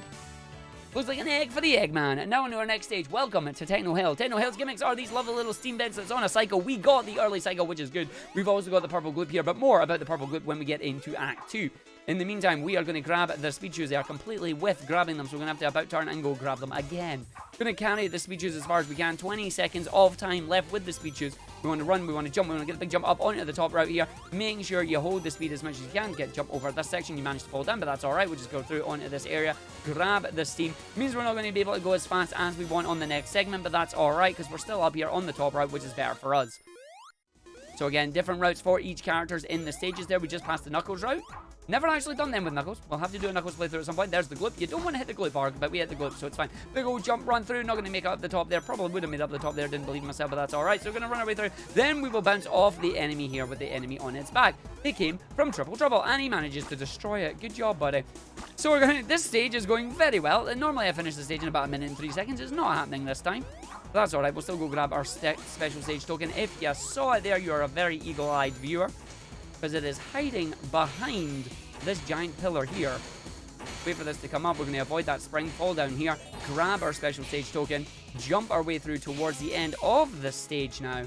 S2: Looks like an egg for the Eggman. And now into our next stage. Welcome to Techno Hill. Techno Hill's gimmicks are these lovely little steam beds that's on a cycle. We got the early cycle, which is good. We've also got the purple gloop here, but more about the purple gloop when we get into Act 2. In the meantime, we are going to grab the speed shoes. They are completely with grabbing them, so we're going to have to about turn and go grab them again. Going to carry the speed shoes as far as we can. 20 seconds of time left with the speed shoes. We want to run, we want to jump, we want to get a big jump up onto the top route here. Making sure you hold the speed as much as you can. Jump over this section. You managed to fall down, but that's alright. We'll just go through onto this area. Grab the steam. Means we're not going to be able to go as fast as we want on the next segment, but that's alright because we're still up here on the top route, which is better for us. So again, different routes for each characters in the stages there. We just passed the Knuckles route. Never actually done them with Knuckles. We'll have to do a Knuckles playthrough at some point. There's the gloop. You don't want to hit the gloop, Arg, but we hit the gloop, so it's fine. Big old jump, run through. Not going to make it up the top there. Probably would have made it up the top there. Didn't believe myself, but that's alright. So we're going to run our way through. Then we will bounce off the enemy here with the enemy on its back. They came from Triple Trouble, and he manages to destroy it. Good job, buddy. So we're going to... This stage is going very well. And normally I finish the stage in about 1 minute and 3 seconds. It's not happening this time. But that's alright. We'll still go grab our special stage token. If you saw it there, you are a very eagle-eyed viewer. Because it is hiding behind this giant pillar here. Wait for this to come up. We're going to avoid that spring, fall down here, grab our special stage token, jump our way through towards the end of the stage now.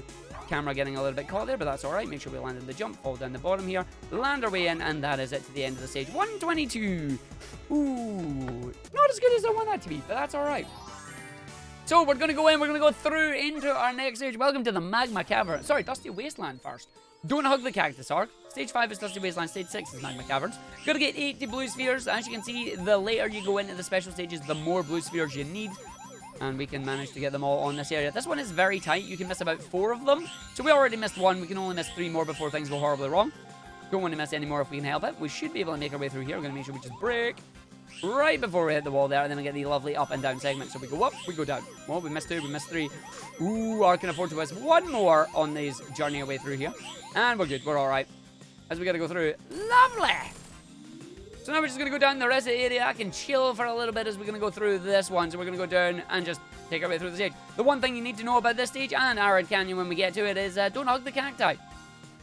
S2: Camera getting a little bit caught there, but that's alright. Make sure we land in the jump, fall down the bottom here, land our way in, and that is it to the end of the stage. 122. Ooh, not as good as I want that to be, but that's alright. So we're going to go in, we're going to go through into our next stage. Welcome to the Magma Cavern. Sorry, Dusty Wasteland first. Don't hug the cactus, Arg. Stage 5 is Dusty Wasteland. Stage 6 is Magma Caverns. Gotta get 80 blue spheres. As you can see, the later you go into the special stages, the more blue spheres you need. And we can manage to get them all on this area. This one is very tight. You can miss about 4 of them. So we already missed 1. We can only miss 3 more before things go horribly wrong. Don't want to miss any more if we can help it. We should be able to make our way through here. We're going to make sure we just break right before we hit the wall there, and then we get the lovely up and down segment. So we go up, we go down. Well, we missed 2, we missed 3. Ooh, I can afford to miss 1 more on this journey away through here. And we're good, we're alright. As we gotta go through. Lovely! So now we're just gonna go down the rest of the area. I can chill for a little bit as we're gonna go through this one. So we're gonna go down and just take our way through the stage. The one thing you need to know about this stage and Arid Canyon when we get to it is don't hug the cacti.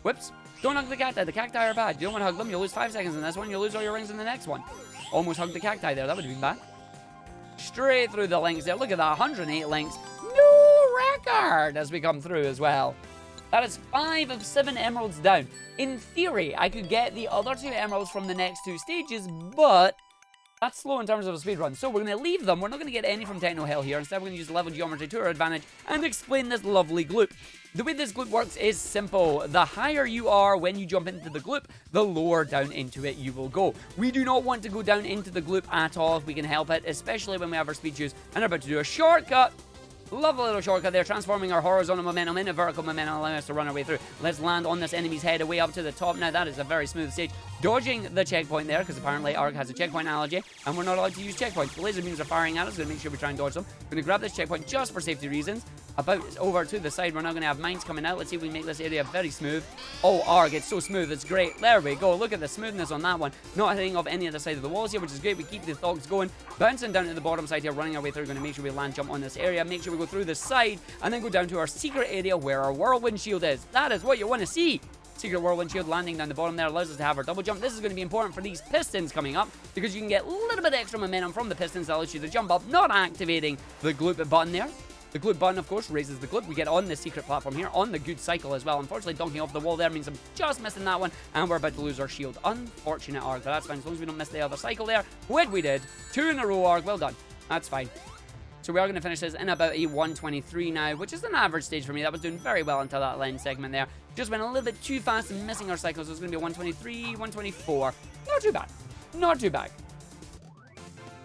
S2: Whoops. Don't hug the cacti. The cacti are bad. You don't want to hug them. You'll lose 5 seconds in this one. You'll lose all your rings in the next one. Almost hugged the cacti there. That would have been bad. Straight through the links there. Look at that. 108 links. New record as we come through as well. That is 5 of 7 emeralds down. In theory, I could get the other 2 emeralds from the next 2 stages, but that's slow in terms of a speedrun. So we're going to leave them. We're not going to get any from Techno Hill here. Instead, we're going to use level geometry to our advantage and explain this lovely gloop. The way this gloop works is simple. The higher you are when you jump into the gloop, the lower down into it you will go. We do not want to go down into the gloop at all if we can help it, especially when we have our speed shoes and are about to do a shortcut. Love a little shortcut there, transforming our horizontal momentum into vertical momentum, allowing us to run our way through. Let's land on this enemy's head away up to the top. Now, that is a very smooth stage. dodging the checkpoint there, because apparently Arg has a checkpoint allergy, and we're not allowed to use checkpoints. The laser beams are firing at us. Going to make sure we try and dodge them. Going to grab this checkpoint just for safety reasons. About over to the side, we're now going to have mines coming out. Let's see if we make this area very smooth. Oh, Arg, it's so smooth. It's great. There we go. Look at the smoothness on that one. Not hitting off any other side of the walls here, which is great. We keep the thugs going. Bouncing down to the bottom side here, running our way through. Going to make sure we land jump on this area. Make sure we go through the side, and then go down to our secret area where our whirlwind shield is. That is what you want to see. Secret whirlwind shield landing down the bottom there allows us to have our double jump. This is going to be important for these pistons coming up, because you can get a little bit extra momentum from the pistons that allows you to jump up, not activating the gloop button there. The gloop button, of course, raises the gloop. We get on the secret platform here, on the good cycle as well. Unfortunately, dunking off the wall there means I'm just missing that one, and we're about to lose our shield. Unfortunate, Arg, but that's fine. As long as we don't miss the other cycle there, which we did. 2 in a row, Arg. Well done. That's fine. So we are going to finish this in about a 123 now, which is an average stage for me. That was doing very well until that lens segment there. Just went a little bit too fast and missing our cycles. So it's going to be a 123, 124. Not too bad. Not too bad.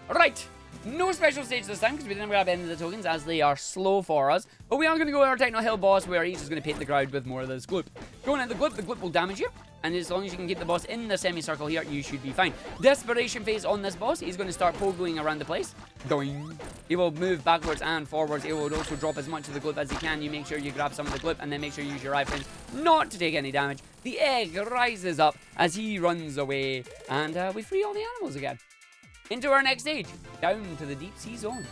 S2: Right. No special stage this time, because we didn't grab any of the tokens, as they are slow for us. But we are going to go to our Techno Hill boss, where he's just going to paint the ground with more of this gloop. Going at the gloop will damage you. And as long as you can keep the boss in the semicircle here, you should be fine. Desperation phase on this boss. He's going to start pogoing around the place. Doing. He will move backwards and forwards. He will also drop as much of the gloop as he can. You make sure you grab some of the gloop, and then make sure you use your iframes not to take any damage. The egg rises up as he runs away. And we free all the animals again. Into our next stage, down to the deep sea zone.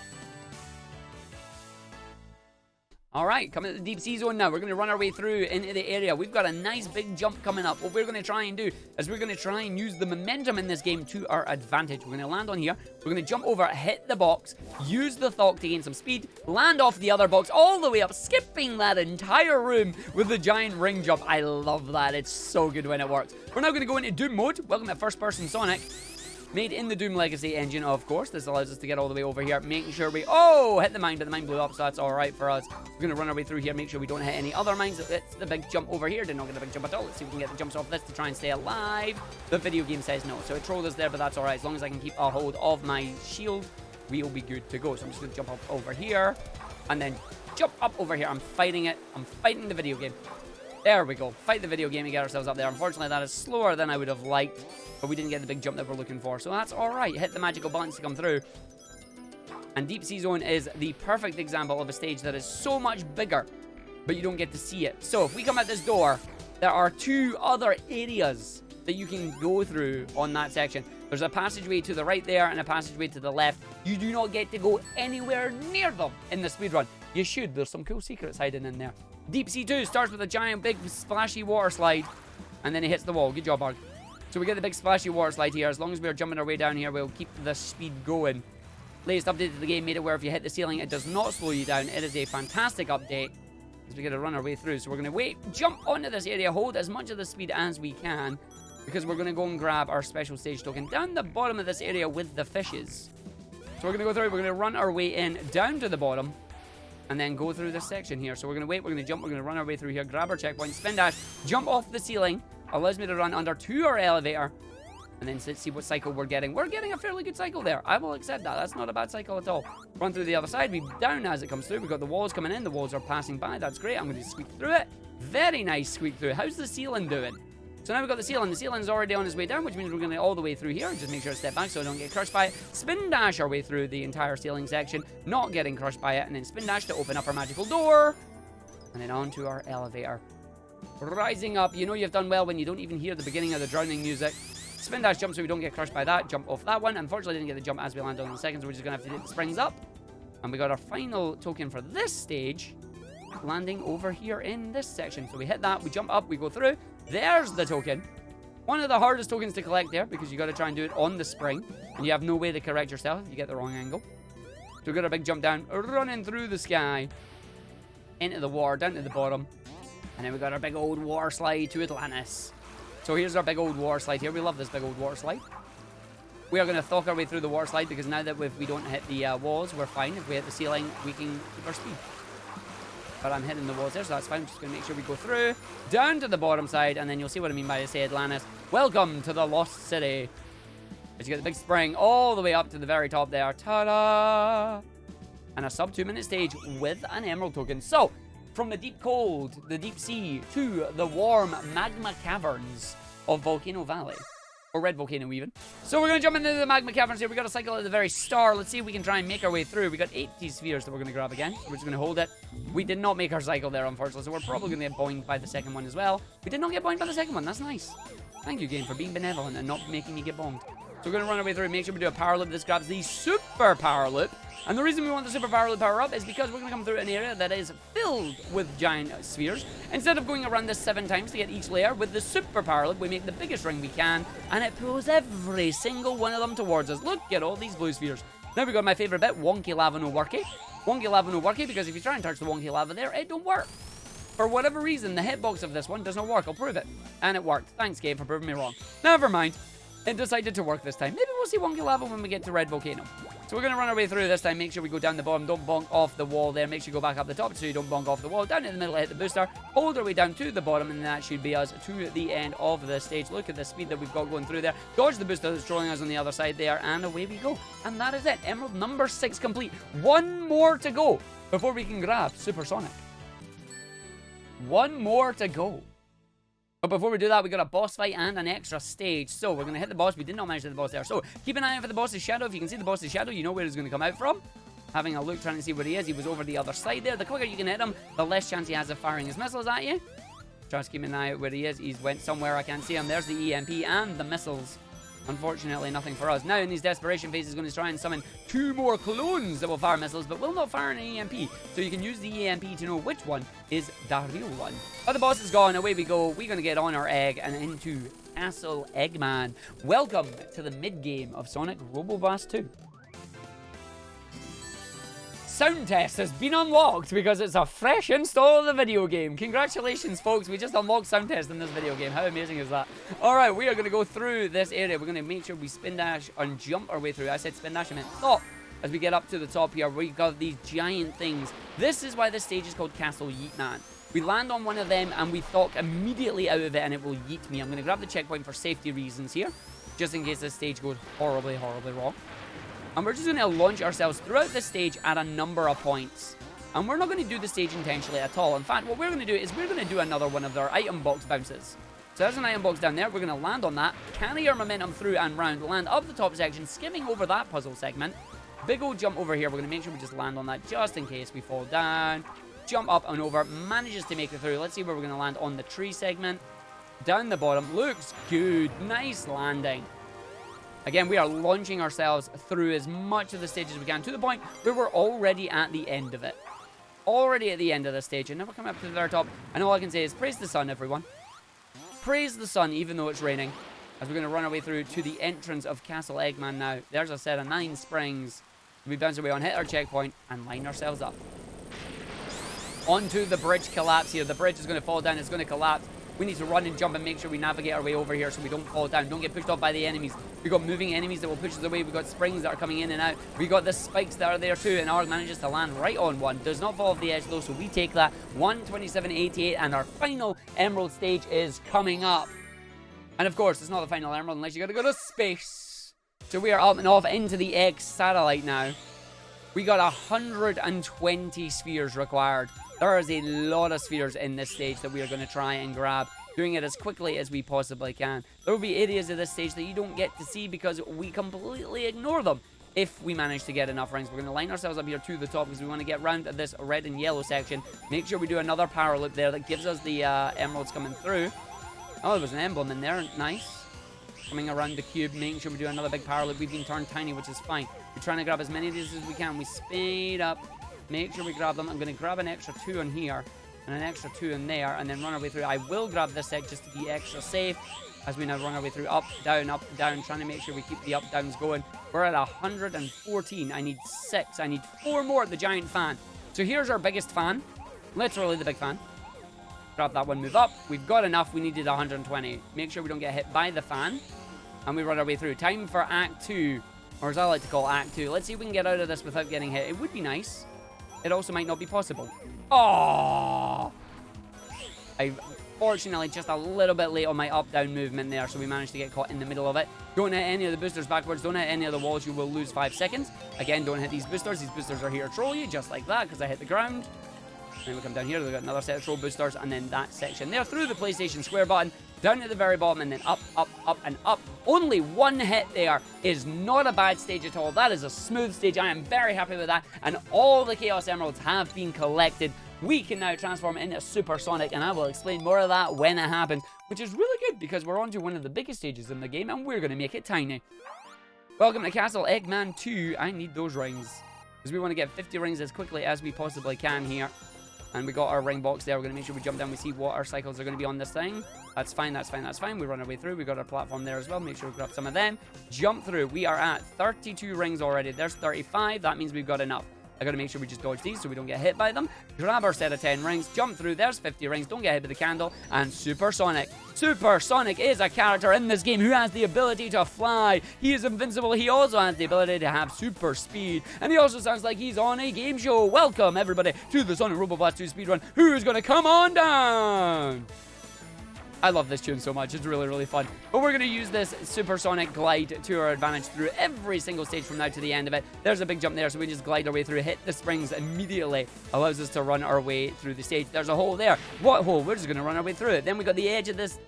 S2: Alright, coming to the deep sea zone now. We're going to run our way through into the area. We've got a nice big jump coming up. What we're going to try and do is we're going to try and use the momentum in this game to our advantage. We're going to land on here. We're going to jump over, hit the box, use the thok to gain some speed, land off the other box all the way up, skipping that entire room with the giant ring jump. I love that. It's so good when it works. We're now going to go into Doom mode. Welcome to First Person Sonic. Made in the Doom Legacy engine, of course. This allows us to get all the way over here, making sure we... Oh! Hit the mine, but the mine blew up, so that's alright for us. We're going to run our way through here, make sure we don't hit any other mines. It's the big jump over here. Did not get the big jump at all. Let's see if we can get the jumps off this to try and stay alive. The video game says no, so it trolled us there, but that's alright. As long as I can keep a hold of my shield, we'll be good to go. So I'm just going to jump up over here, and then jump up over here. I'm fighting it. I'm fighting the video game. There we go. Fight the video game and get ourselves up there. Unfortunately, that is slower than I would have liked, but we didn't get the big jump that we're looking for. So that's alright. Hit the magical buttons to come through. And Deep Sea Zone is the perfect example of a stage that is so much bigger, but you don't get to see it. So if we come at this door, there are 2 other areas that you can go through on that section. There's a passageway to the right there and a passageway to the left. You do not get to go anywhere near them in the speedrun. You should. There's some cool secrets hiding in there. Deep Sea 2 starts with a giant, big, splashy water slide, and then it hits the wall. Good job, Arg. So we get the big, splashy water slide here. As long as we're jumping our way down here, we'll keep the speed going. Latest update to the game made it where if you hit the ceiling, it does not slow you down. It is a fantastic update as we get to run our way through. So we're going to jump onto this area, hold as much of the speed as we can, because we're going to go and grab our special stage token down the bottom of this area with the fishes. So we're going to go through, we're going to run our way in, down to the bottom, and then go through this section here. So we're going to wait, we're going to jump, we're going to run our way through here, grab our checkpoint, spin dash, jump off the ceiling, allows me to run under to our elevator, and then see what cycle we're getting. We're getting a fairly good cycle there. I will accept that. That's not a bad cycle at all. Run through the other side, we down as it comes through. We've got the walls coming in, the walls are passing by. That's great. I'm going to squeak through it. Very nice squeak through. How's the ceiling doing? So now we've got the ceiling. The ceiling's already on its way down, which means we're going to all the way through here. Just make sure to step back so I don't get crushed by it. Spin dash our way through the entire ceiling section, not getting crushed by it, and then spin dash to open up our magical door, and then onto our elevator. Rising up. You know you've done well when you don't even hear the beginning of the drowning music. Spin dash jump so we don't get crushed by that. Jump off that one. Unfortunately, didn't get the jump as we land on the second, so we're just going to have to hit the springs up. And we got our final token for this stage, landing over here in this section. So we hit that, we jump up, we go through. There's the token. One of the hardest tokens to collect there, because you got to try and do it on the spring, and you have no way to correct yourself if you get the wrong angle. So we got a big jump down, running through the sky, into the water, down to the bottom, and then we got our big old water slide to Atlantis. So here's our big old water slide here. We love this big old water slide. We are going to thok our way through the water slide, because now that we don't hit the walls, we're fine. If we hit the ceiling, we can keep our speed. But I'm hitting the walls there, so that's fine. I'm just going to make sure we go through, down to the bottom side, and then you'll see what I mean by I say Atlantis. Welcome to the Lost City. As you get the big spring all the way up to the very top there. Ta-da! And a sub 2-minute stage with an emerald token. So, from the deep cold, the deep sea, to the warm magma caverns of Volcano Valley. Or red volcano even. So we're going to jump into the magma caverns here. We got a cycle at the very start. Let's see if we can try and make our way through. We got 80 spheres that we're going to grab again. So we're just going to hold it. We did not make our cycle there, unfortunately. So we're probably going to get boinged by the second one as well. We did not get boinged by the second one. That's nice. Thank you, game, for being benevolent and not making me get bombed. So we're going to run our way through. Make sure we do a power loop. This grabs the super power loop. And the reason we want the super power loop power up is because we're going to come through an area that is filled with giant spheres. Instead of going around this 7 times to get each layer, with the super power loop, we make the biggest ring we can, and it pulls every single one of them towards us. Look at all these blue spheres. Now we got my favorite bit, wonky lava no worky. Wonky lava no worky, because if you try and touch the wonky lava there, it don't work. For whatever reason, the hitbox of this one does not work. I'll prove it. And it worked. Thanks, game, for proving me wrong. Never mind. It decided to work this time. Maybe we'll see wonky lava when we get to red volcano. So we're going to run our way through this time. Make sure we go down the bottom. Don't bonk off the wall there. Make sure you go back up the top so you don't bonk off the wall. Down in the middle, hit the booster. Hold our way down to the bottom, and that should be us to the end of the stage. Look at the speed that we've got going through there. Dodge the booster that's trolling us on the other side there, and away we go. And that is it. Emerald number 6 complete. 1 more to go before we can grab Supersonic. 1 more to go. But before we do that, we got a boss fight and an extra stage. So we're going to hit the boss. We did not manage to hit the boss there. So keep an eye out for the boss's shadow. If you can see the boss's shadow, you know where he's going to come out from. Having a look, trying to see where he is. He was over the other side there. The quicker you can hit him, the less chance he has of firing his missiles at you. Just keep an eye out where he is. He's went somewhere. I can't see him. There's the EMP and the missiles. Unfortunately, nothing for us. Now, in his desperation phase, he's going to try and summon 2 more clones that will fire missiles, but will not fire an EMP. So you can use the EMP to know which one is the real one. But the boss is gone. Away we go. We're going to get on our egg and into Castle Eggman. Welcome to the mid-game of Sonic Roboblast 2. Sound test has been unlocked because it's a fresh install of the video game. Congratulations, folks. We just unlocked sound test in this video game. How amazing is that? All right, we are going to go through this area. We're going to make sure we spin dash and jump our way through. I said spin dash, I meant stop. As we get up to the top here, we got these giant things. This is why this stage is called Castle Yeetman. We land on one of them and we thok immediately out of it and it will yeet me. I'm going to grab the checkpoint for safety reasons here, just in case this stage goes horribly, horribly wrong. And we're just going to launch ourselves throughout this stage at a number of points. And we're not going to do the stage intentionally at all. In fact, what we're going to do is we're going to do another one of their item box bounces. So there's an item box down there. We're going to land on that, carry our momentum through and round, land up the top section, skimming over that puzzle segment. Big old jump over here. We're going to make sure we just land on that just in case we fall down. Jump up and over. Manages to make it through. Let's see where we're going to land on the tree segment. Down the bottom. Looks good. Nice landing. Again, we are launching ourselves through as much of the stage as we can to the point where we're already at the end of it. Already at the end of the stage. And now we're coming up to the very top. And all I can say is praise the sun, everyone. Praise the sun, even though it's raining. As we're going to run our way through to the entrance of Castle Eggman now. There's a set of 9 springs. We bounce our way on, hit our checkpoint, and line ourselves up. Onto the bridge collapse here. The bridge is going to fall down. It's going to collapse. We need to run and jump and make sure we navigate our way over here so we don't fall down. Don't get pushed off by the enemies. We've got moving enemies that will push us away. We've got springs that are coming in and out. We've got the spikes that are there too. And Arg manages to land right on one. Does not fall off the edge though, so we take that. 127.88, and our final emerald stage is coming up. And of course, it's not the final emerald unless you gotta go to space. So we are up and off into the X satellite now. We got 120 spheres required. There is a lot of spheres in this stage that we are going to try and grab, doing it as quickly as we possibly can. There will be areas of this stage that you don't get to see because we completely ignore them. If we manage to get enough rings, we're going to line ourselves up here to the top because we want to get round this red and yellow section. Make sure we do another power loop there that gives us the emeralds coming through. Oh, there was an emblem in there. Nice. Coming around the cube, making sure we do another big power loop. We've been turned tiny, which is fine. We're trying to grab as many of these as we can. We speed up. Make sure we grab them. I'm going to grab an extra 2 in here and an extra 2 in there and then run our way through. I will grab this egg just to be extra safe as we now run our way through up, down, trying to make sure we keep the up-downs going. We're at 114. I need 6. I need 4 more at the giant fan. So here's our biggest fan. Literally the big fan. Grab that one, move up. We've got enough. We needed 120. Make sure we don't get hit by the fan. And we run our way through. Time for Act 2. Or as I like to call Act 2. Let's see if we can get out of this without getting hit. It would be nice. It also might not be possible. Oh! I fortunately just a little bit late on my up-down movement there, so we managed to get caught in the middle of it. Don't hit any of the boosters backwards. Don't hit any of the walls. You will lose 5 seconds. Again, don't hit these boosters. These boosters are here to troll you, just like that, because I hit the ground. Then we come down here, we've got another set of troll boosters, and then that section there through the PlayStation Square button, down at the very bottom, and then up, up, up, and up. Only one hit there is not a bad stage at all. That is a smooth stage. I am very happy with that, and all the Chaos Emeralds have been collected. We can now transform into Supersonic, and I will explain more of that when it happens, which is really good because we're on to one of the biggest stages in the game, and we're going to make it tiny. Welcome to Castle Eggman 2. I need those rings because we want to get 50 rings as quickly as we possibly can here. And we got our ring box there. We're going to make sure we jump down. We see what our cycles are going to be on this thing. That's fine, that's fine, that's fine. We run our way through. We got our platform there as well. Make sure we grab some of them. Jump through. We are at 32 rings already. There's 35. That means we've got enough. I got to make sure we just dodge these so we don't get hit by them. Grab our set of 10 rings. Jump through. There's 50 rings. Don't get hit by the candle. And Supersonic. Supersonic is a character in this game who has the ability to fly. He is invincible. He also has the ability to have super speed. And he also sounds like he's on a game show. Welcome, everybody, to the Sonic Roboblast 2 speedrun. Who's going to come on down? I love this tune so much. It's really, really fun. But we're going to use this Supersonic glide to our advantage through every single stage from now to the end of it. There's a big jump there, so we just glide our way through, hit the springs immediately. Allows us to run our way through the stage. There's a hole there. What hole? We're just going to run our way through it. Then we got the edge of this.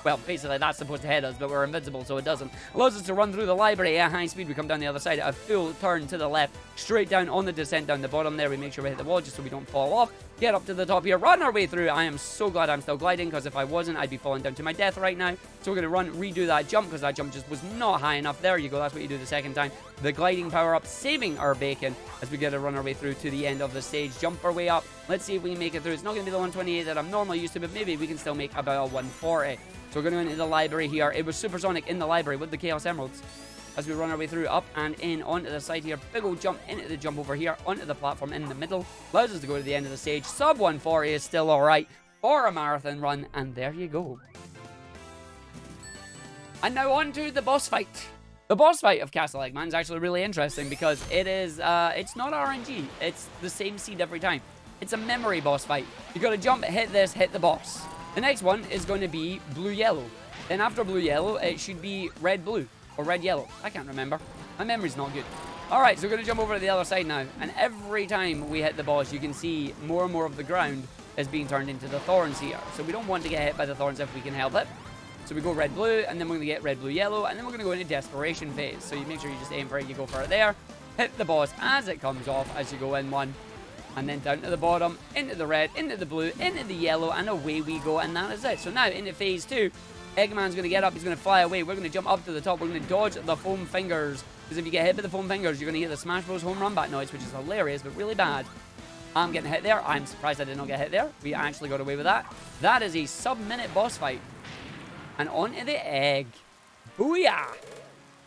S2: Well, basically, that's supposed to hit us, but we're invincible, so it doesn't. Allows us to run through the library at high speed. We come down the other side, a full turn to the left, straight down on the descent down the bottom there. We make sure we hit the wall just so we don't fall off. Get up to the top here, run our way through. I am so glad I'm still gliding, because if I wasn't, I'd be falling down to my death right now. So we're going to redo that jump, because that jump just was not high enough. There you go, that's what you do the second time. The gliding power up, saving our bacon as we get to run our way through to the end of the stage. Jump our way up. Let's see if we can make it through. It's not going to be the 128 that I'm normally used to, but maybe we can still make about a 140. So we're going to go into the library here. It was Supersonic in the library with the Chaos Emeralds. As we run our way through, up and in, onto the side here. Big old jump into the jump over here, onto the platform in the middle. Allows us to go to the end of the stage. Sub 140 is still alright for a marathon run. And there you go. And now on to the boss fight. The boss fight of Castle Eggman is actually really interesting because it is, it's not RNG. It's the same seed every time. It's a memory boss fight. You got to jump, hit this, hit the boss. The next one is going to be blue-yellow. Then after blue-yellow, it should be red-blue. Or red-yellow. I can't remember. My memory's not good. Alright, so we're going to jump over to the other side now. And every time we hit the boss, you can see more and more of the ground is being turned into the thorns here. So we don't want to get hit by the thorns if we can help it. So we go red-blue, and then we're going to get red-blue-yellow, and then we're going to go into desperation phase. So you make sure you just aim for it, you go for it there. Hit the boss as it comes off as you go in one. And then down to the bottom, into the red, into the blue, into the yellow, and away we go, and that is it. So now, into phase 2, Eggman's going to get up, he's going to fly away. We're going to jump up to the top, we're going to dodge the foam fingers. Because if you get hit by the foam fingers, you're going to hear the Smash Bros. Home run back noise, which is hilarious, but really bad. I'm getting hit there. I'm surprised I did not get hit there. We actually got away with that. That is a sub-minute boss fight. And onto the egg. Booyah!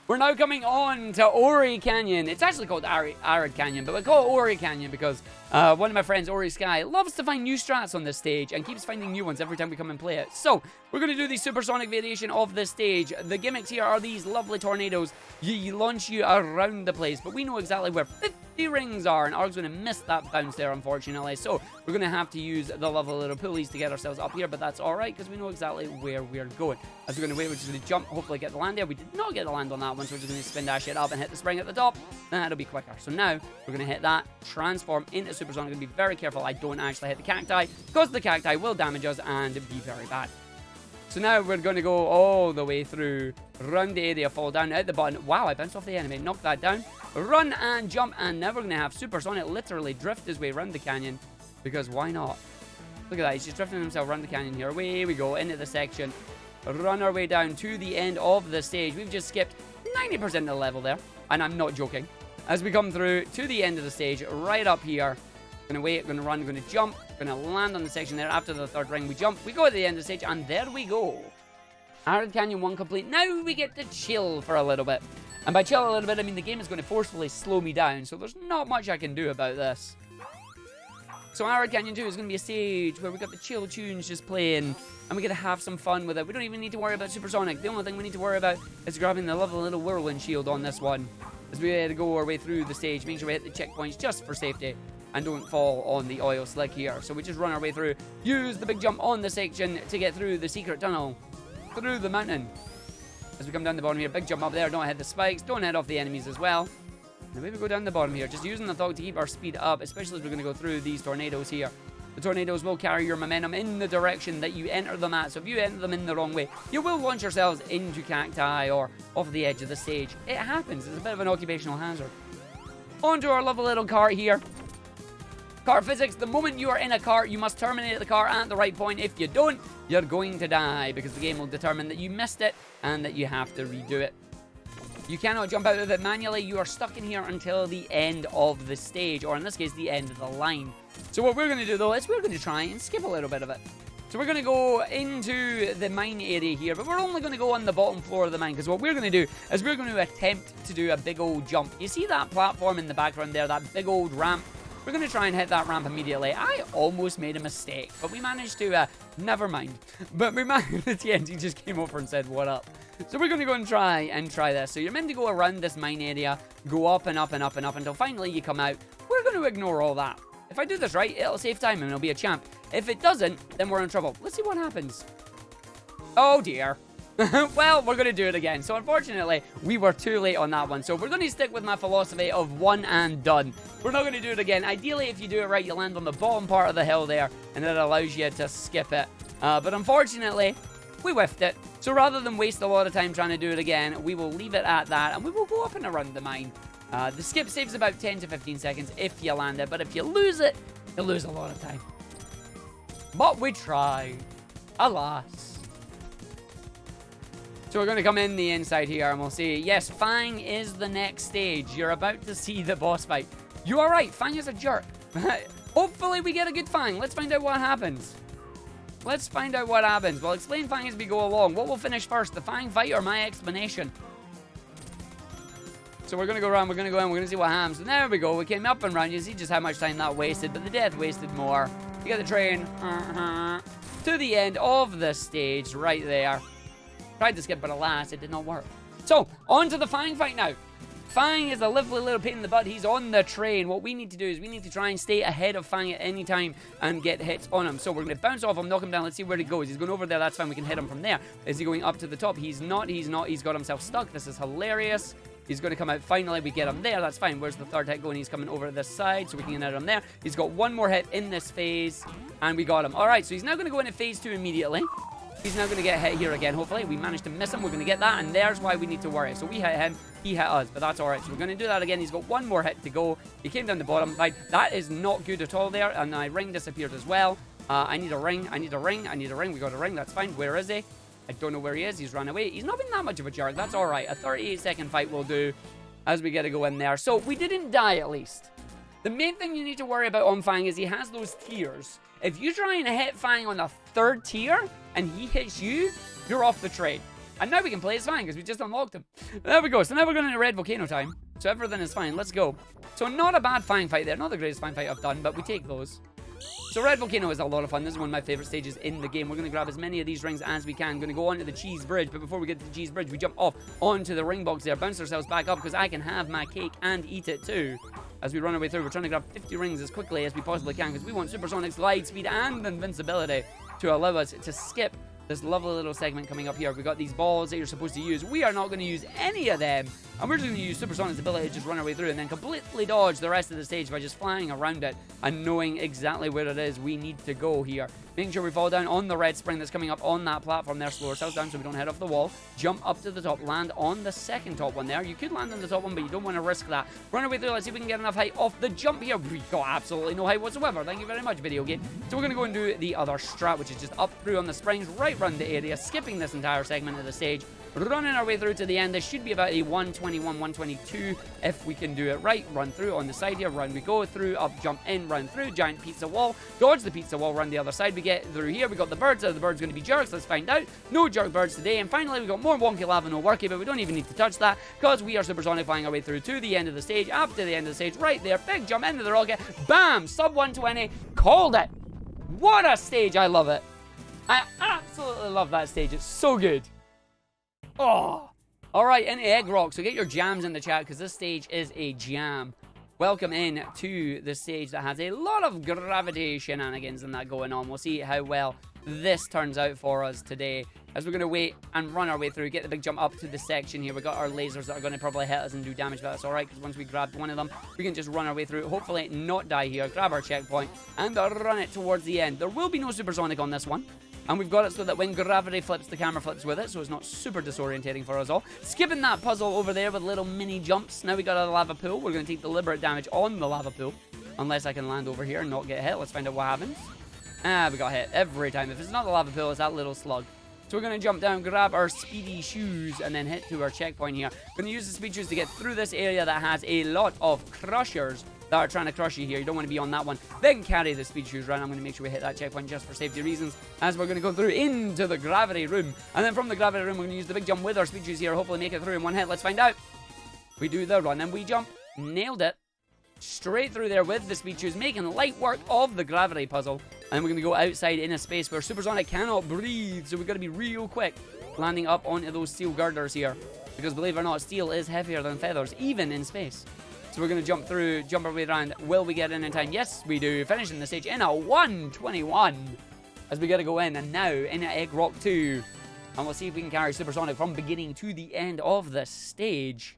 S2: We're now coming on to Ori Canyon. It's actually called Arid Canyon, but we call it Ori Canyon because one of my friends, Ori Sky, loves to find new strats on this stage and keeps finding new ones every time we come and play it. So, we're going to do the supersonic variation of this stage. The gimmicks here are these lovely tornadoes. You launch you around the place, but we know exactly where 50 rings are, and Arg's going to miss that bounce there, unfortunately. So, we're going to have to use the lovely little pulleys to get ourselves up here, but that's alright because we know exactly where we're going. As we're going to wait, we're just going to jump, hopefully get the land there. We did not get the land on that one, so we're just going to spin dash it up and hit the spring at the top. That'll be quicker. So now, we're going to hit that, transform into supersonic. Going to be very careful I don't actually hit the cacti, because the cacti will damage us and be very bad. So now we're going to go all the way through, round the area, fall down, out the button. Wow, I bounced off the enemy, knock that down, run and jump, and now we're going to have Supersonic literally drift his way around the canyon, because why not? Look at that, he's just drifting himself around the canyon here. Away we go, into the section, run our way down to the end of the stage. We've just skipped 90% of the level there, and I'm not joking. As we come through to the end of the stage, right up here, going to wait, going to run, going to jump, going to land on the section there. After the third ring, we jump, we go to the end of the stage, and there we go. Arid Canyon 1 complete. Now we get to chill for a little bit. And by chill a little bit, I mean the game is going to forcefully slow me down, so there's not much I can do about this. So Arid Canyon 2 is going to be a stage where we got the chill tunes just playing, and we're going to have some fun with it. We don't even need to worry about Supersonic. The only thing we need to worry about is grabbing the lovely little whirlwind shield on this one. As we go our way through the stage, make sure we hit the checkpoints just for safety and don't fall on the oil slick here. So we just run our way through, use the big jump on the section to get through the secret tunnel, through the mountain. As we come down the bottom here, big jump up there, don't hit the spikes, don't hit off the enemies as well. Maybe we go down the bottom here, just using the thought to keep our speed up, especially as we're going to go through these tornadoes here. The tornadoes will carry your momentum in the direction that you enter them at, so if you enter them in the wrong way, you will launch yourselves into cacti or off the edge of the stage. It happens. It's a bit of an occupational hazard. Onto our lovely little cart here. Cart physics, the moment you are in a cart, you must terminate the cart at the right point. If you don't, you're going to die, because the game will determine that you missed it and that you have to redo it. You cannot jump out of it manually. You are stuck in here until the end of the stage, or in this case, the end of the line. So what we're going to do, though, is we're going to try and skip a little bit of it. So we're going to go into the mine area here, but we're only going to go on the bottom floor of the mine, because what we're going to do is we're going to attempt to do a big old jump. You see that platform in the background there, that big old ramp? We're going to try and hit that ramp immediately. I almost made a mistake, but we managed to, never mind. But we managed, the TNT just came over and said, what up? So we're going to go and try this. So you're meant to go around this mine area, go up and up and up and up until finally you come out. We're going to ignore all that. If I do this right, it'll save time and it'll be a champ. If it doesn't, then we're in trouble. Let's see what happens. Oh dear. Well, we're going to do it again. So unfortunately, we were too late on that one. So we're going to stick with my philosophy of one and done. We're not going to do it again. Ideally, if you do it right, you land on the bottom part of the hill there, and it allows you to skip it. But unfortunately, we whiffed it. So rather than waste a lot of time trying to do it again, we will leave it at that, and we will go up and around the mine. The skip saves about 10 to 15 seconds if you land it, but if you lose it, you lose a lot of time. But we tried. Alas. So we're going to come in the inside here, and we'll see. Yes, Fang is the next stage. You're about to see the boss fight. You are right. Fang is a jerk. Hopefully we get a good Fang. Let's find out what happens. Let's find out what happens. We'll explain Fang as we go along. What will finish first, the Fang fight or my explanation? So we're going to go around, we're going to go in, we're going to see what happens. And there we go. We came up and round. You see just how much time that wasted, but the death wasted more. You get the train to the end of the stage right there. Tried to skip, but alas, it did not work. So, on to the Fang fight now. Fang is a lovely little pain in the butt. He's on the train. What we need to do is we need to try and stay ahead of Fang at any time and get hits on him. So we're going to bounce off him, knock him down. Let's see where he goes. He's going over there. That's fine. We can hit him from there. Is he going up to the top? He's not. He's not. He's got himself stuck. This is hilarious. He's going to come out finally. We get him there. That's fine. Where's the third hit going? He's coming over this side, so we can get him there. He's got one more hit in this phase, and we got him. All right, so he's now going to go into phase 2 immediately. He's now going to get hit here again, hopefully. We managed to miss him. We're going to get that, and there's why we need to worry. So we hit him. He hit us, but that's all right. So we're going to do that again. He's got one more hit to go. He came down the bottom. Right, that is not good at all there, and my ring disappeared as well. I need a ring. I need a ring. I need a ring. We got a ring. That's fine. Where is he? I don't know where he is. He's run away. He's not been that much of a jerk. That's all right. A 38-second fight will do as we get to go in there. So we didn't die, at least. The main thing you need to worry about on Fang is he has those tiers. If you try and hit Fang on the 3rd tier and he hits you, you're off the train. And now we can play as Fang because we just unlocked him. There we go. So now we're going into Red Volcano time. So everything is fine. Let's go. So not a bad Fang fight there. Not the greatest Fang fight I've done, but we take those. So Red Volcano is a lot of fun. This is one of my favorite stages in the game. We're going to grab as many of these rings as we can. Going to go onto the cheese bridge, but before we get to the cheese bridge, we jump off onto the ring box there, bounce ourselves back up because I can have my cake and eat it too. As we run our way through, we're trying to grab 50 rings as quickly as we possibly can because we want supersonic glide speed and invincibility to allow us to skip this lovely little segment coming up here. We've got these balls that you're supposed to use. We are not going to use any of them. And we're just going to use Supersonic's ability to just run our way through and then completely dodge the rest of the stage by just flying around it and knowing exactly where it is we need to go here. Making sure we fall down on the red spring that's coming up on that platform there. Slow ourselves down so we don't head off the wall. Jump up to the top. Land on the second top one there. You could land on the top one, but you don't want to risk that. Run our way through. Let's see if we can get enough height off the jump here. We got absolutely no height whatsoever. Thank you very much, video game. So we're going to go and do the other strat, which is just up through on the springs, right around the area, skipping this entire segment of the stage. Running our way through to the end. This should be about a 121, 122 if we can do it right. Run through on the side here. Run we go through, up, jump in, run through. Giant pizza wall. Dodge the pizza wall, run the other side. We get through here. We got the birds. Are the birds going to be jerks? Let's find out. No jerk birds today. And finally, we got more wonky lava, no worky, but we don't even need to touch that because we are supersonic flying our way through to the end of the stage. After the end of the stage, right there. Big jump into the rocket. Bam! Sub 120. Called it. What a stage. I love it. I absolutely love that stage. It's so good. Oh, all right, into Egg Rock. So get your jams in the chat because this stage is a jam. Welcome in to the stage that has a lot of gravity shenanigans and that going on. We'll see how well this turns out for us today. As we're going to wait and run our way through, get the big jump up to the section here. We've got our lasers that are going to probably hit us and do damage, but that's alright, because once we grab one of them, we can just run our way through, hopefully not die here, grab our checkpoint, and run it towards the end. There will be no supersonic on this one, and we've got it so that when gravity flips, the camera flips with it, so it's not super disorientating for us all. Skipping that puzzle over there with little mini jumps. Now we got a lava pool. We're going to take deliberate damage on the lava pool, unless I can land over here and not get hit. Let's find out what happens. We got hit every time. If it's not the lava pool, it's that little slug. So we're going to jump down, grab our speedy shoes, and then hit to our checkpoint here. Going to use the speed shoes to get through this area that has a lot of crushers that are trying to crush you here. You don't want to be on that one. Then carry the speed shoes around. I'm going to make sure we hit that checkpoint just for safety reasons, as we're going to go through into the gravity room. And then from the gravity room, we're going to use the big jump with our speed shoes here. Hopefully make it through in one hit. Let's find out. We do the run and we jump. Nailed it. Straight through there with the speed shoes, making light work of the gravity puzzle. And then we're going to go outside in a space where Supersonic cannot breathe, so we've got to be real quick landing up onto those steel girders here, because believe it or not, steel is heavier than feathers, even in space. So we're going to jump through, jump our way around. Will we get in time? Yes, we do. Finishing the stage in a 1:21 as we got to go in, and now in Egg Rock 2. And we'll see if we can carry Supersonic from beginning to the end of the stage.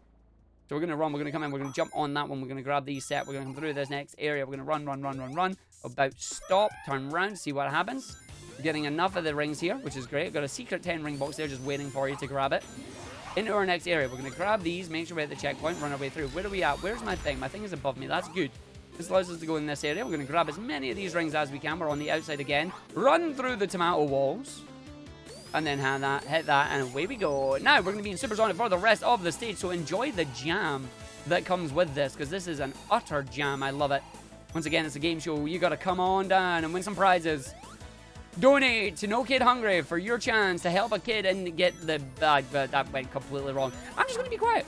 S2: So we're going to run, we're going to come in, we're going to jump on that one, we're going to grab these set, we're going to come through this next area, we're going to run, about stop, turn around, see what happens. We're getting enough of the rings here, which is great. Got a secret 10 ring box there just waiting for you to grab it. Into our next area, we're going to grab these, make sure we hit the checkpoint, run our way through. Where are we at? Where's my thing? My thing is above me, that's good. This allows us to go in this area. We're going to grab as many of these rings as we can. We're on the outside again. Run through the tomato walls. And then hit that, and away we go. Now, we're going to be in Supersonic for the rest of the stage, so enjoy the jam that comes with this, because this is an utter jam. I love it. Once again, it's a game show. You got to come on down and win some prizes. Donate to No Kid Hungry for your chance to help a kid and get the bag, but that went completely wrong. I'm just going to be quiet.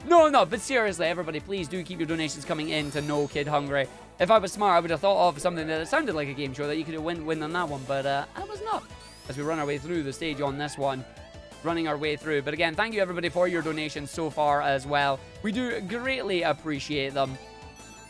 S2: No, but seriously, everybody, please do keep your donations coming in to No Kid Hungry. If I was smart, I would have thought of something that sounded like a game show that you could have win on that one, but I was not. As we run our way through the stage on this one, running our way through. But again, thank you everybody for your donations so far as well. We do greatly appreciate them.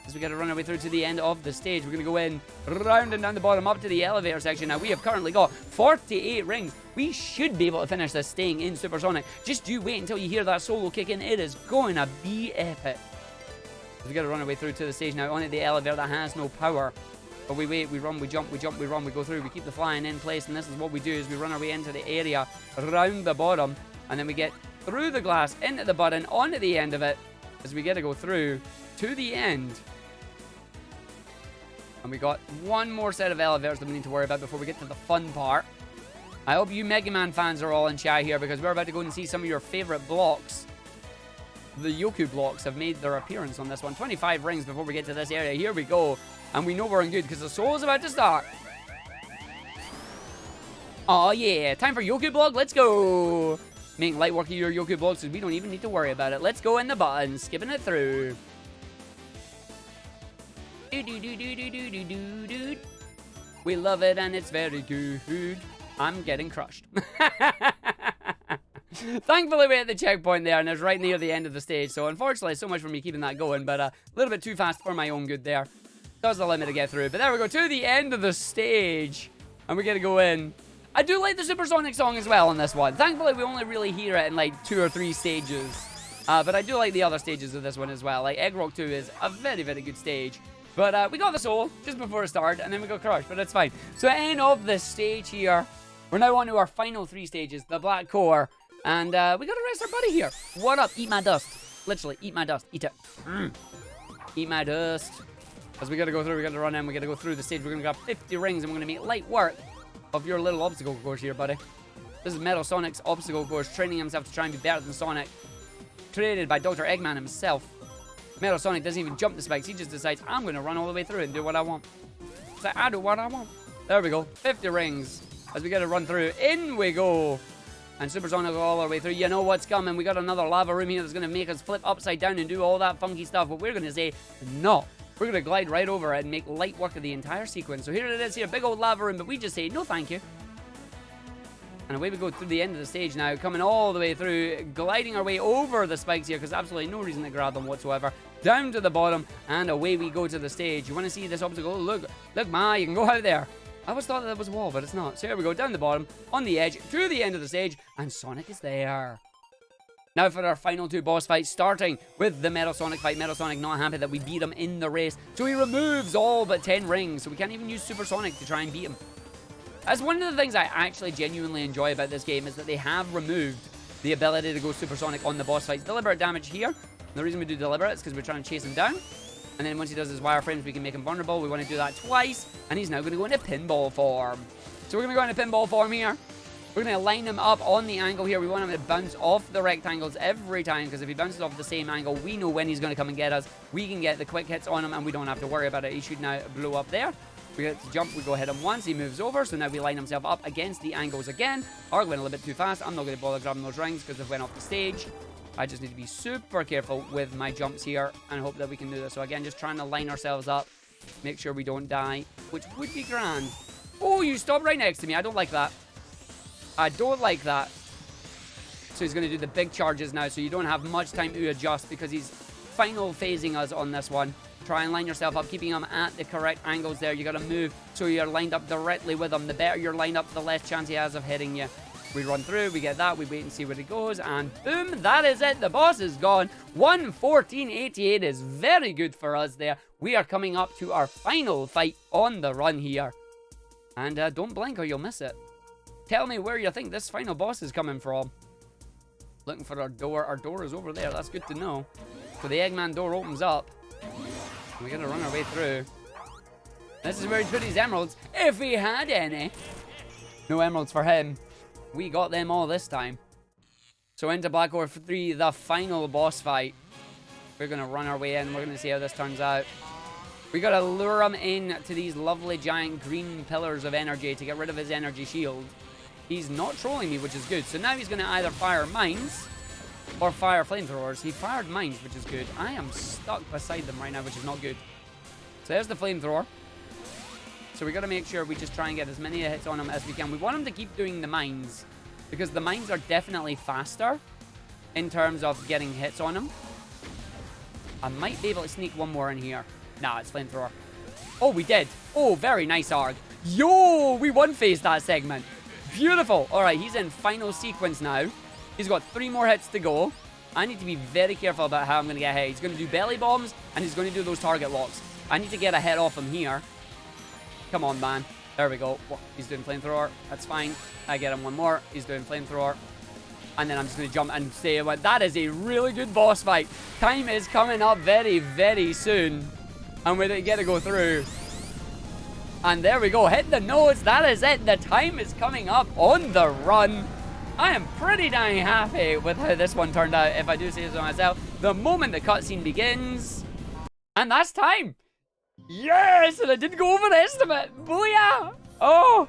S2: As we got to run our way through to the end of the stage, we're going to go in, round and down the bottom, up to the elevator section. Now, we have currently got 48 rings. We should be able to finish this staying in Supersonic. Just do wait until you hear that solo kick in. It is going to be epic. As we got to run our way through to the stage now, onto the elevator that has no power. But we wait, we run, we jump, we run, we go through, we keep the flying in place, and this is what we do, is we run our way into the area, around the bottom, and then we get through the glass, into the button, onto the end of it, as we get to go through to the end. And we got one more set of elevators that we need to worry about before we get to the fun part. I hope you Mega Man fans are all in chat here, because we're about to go and see some of your favorite blocks. The Yoku blocks have made their appearance on this one. 25 rings before we get to this area. Here we go. And we know we're in good, because the show is about to start. Oh yeah, time for Yoku block. Let's go. Making light work of your Yoku blocks, so we don't even need to worry about it. Let's go in the button, skipping it through. We love it and it's very good. I'm getting crushed. Thankfully, we hit the checkpoint there, and it's right near the end of the stage. So, unfortunately, so much for me keeping that going, but a little bit too fast for my own good there. That was the limit to get through. But there we go, to the end of the stage, and we get to go in. I do like the Supersonic song as well on this one. Thankfully, we only really hear it in like 2 or 3 stages. But I do like the other stages of this one as well. Like, Egg Rock 2 is a very, very good stage. But we got the soul just before it started, and then we got crushed, but it's fine. So, end of the stage here. We're now on to our final 3 stages, the Black Core. And we got to rest our buddy here. What up? Eat my dust. Literally, eat my dust. Eat it. Eat my dust. As we got to go through, we got to run in, we got to go through the stage. We're going to grab 50 rings, and we're going to make light work of your little obstacle course here, buddy. This is Metal Sonic's obstacle course, training himself to try and be better than Sonic. Created by Dr. Eggman himself. Metal Sonic doesn't even jump the spikes. He just decides, I'm going to run all the way through and do what I want. It's like, I do what I want. There we go. 50 rings. As we got to run through, in we go. And Supersonic all our way through. You know what's coming. We got another lava room here that's going to make us flip upside down and do all that funky stuff. But we're going to say, no. We're going to glide right over it and make light work of the entire sequence. So here it is here, big old lava room. But we just say, no thank you. And away we go through the end of the stage now, coming all the way through, gliding our way over the spikes here, because absolutely no reason to grab them whatsoever. Down to the bottom, and away we go to the stage. You want to see this obstacle? Look, Ma, you can go out there. I always thought that was a wall, but it's not. So here we go, down the bottom, on the edge, to the end of the stage, and Sonic is there. Now for our final 2 boss fights, starting with the Metal Sonic fight. Metal Sonic not happy that we beat him in the race, so he removes all but 10 rings, so we can't even use Super Sonic to try and beat him. That's one of the things I actually genuinely enjoy about this game, is that they have removed the ability to go supersonic on the boss fights. Deliberate damage here. The reason we do deliberate is because we're trying to chase him down. And then once he does his wireframes, we can make him vulnerable. We want to do that twice. And he's now going to go into pinball form. So we're going to go into pinball form here. We're going to line him up on the angle here. We want him to bounce off the rectangles every time, because if he bounces off the same angle, we know when he's going to come and get us. We can get the quick hits on him, and we don't have to worry about it. He should now blow up there. We get to jump, we go hit him once, he moves over, so now we line himself up against the angles again. Arg went a little bit too fast. I'm not going to bother grabbing those rings because they went off the stage. I just need to be super careful with my jumps here and hope that we can do this. So again, just trying to line ourselves up, make sure we don't die, which would be grand. Oh, you stopped right next to me. I don't like that. I don't like that. So he's going to do the big charges now, so you don't have much time to adjust because he's final phasing us on this one. Try and line yourself up, keeping them at the correct angles there. You got to move so you're lined up directly with him. The better you're lined up, the less chance he has of hitting you. We run through, we get that, we wait and see where he goes, and boom, that is it. The boss is gone. 1:14.88 is very good for us there. We are coming up to our final fight on the run here. And don't blink or you'll miss it. Tell me where you think this final boss is coming from. Looking for our door. Our door is over there. That's good to know. So the Eggman door opens up. We're going to run our way through. This is where he'd put his emeralds, if he had any. No emeralds for him. We got them all this time. So into Black Ore 3, the final boss fight. We're going to run our way in. We're going to see how this turns out. We got to lure him in to these lovely giant green pillars of energy to get rid of his energy shield. He's not trolling me, which is good. So now he's going to either fire mines or fire flamethrowers. He fired mines, which is good. I am stuck beside them right now, which is not good. So there's the flamethrower. So we got to make sure we just try and get as many hits on him as we can. We want him to keep doing the mines, because the mines are definitely faster in terms of getting hits on him. I might be able to sneak one more in here. Nah, it's flamethrower. Oh, we did. Oh, very nice, Arg. Yo, we one-phased that segment. Beautiful. All right, he's in final sequence now. He's got 3 more hits to go. I need to be very careful about how I'm going to get hit. He's going to do belly bombs, and he's going to do those target locks. I need to get a hit off him here. Come on, man. There we go. He's doing flamethrower. That's fine. I get him one more. He's doing flamethrower. And then I'm just going to jump and say, well, that is a really good boss fight. Time is coming up very, very soon. And we get to go through. And there we go. Hit the notes. That is it. The time is coming up on the run. I am pretty dang happy with how this one turned out, if I do say so myself. The moment the cutscene begins. And that's time. Yes! And I didn't go over the estimate. Booyah! Oh!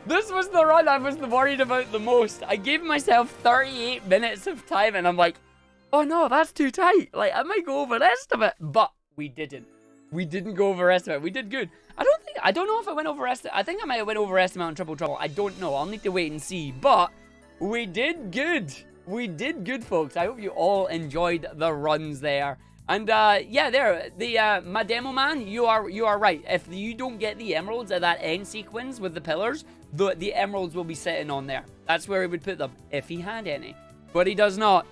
S2: This was the run I was worried about the most. I gave myself 38 minutes of time, and I'm like, oh no, that's too tight. Like, I might go over estimate. But we didn't. We didn't go over estimate. We did good. I don't know if I went over estimate. I think I might have went over estimate on Triple Trouble. I don't know. I'll need to wait and see. But we did good. We did good, folks. I hope you all enjoyed the runs there. And yeah, there, my demo man, you are right. If you don't get the emeralds at that end sequence with the pillars, the emeralds will be sitting on there. That's where he would put them, if he had any. But he does not.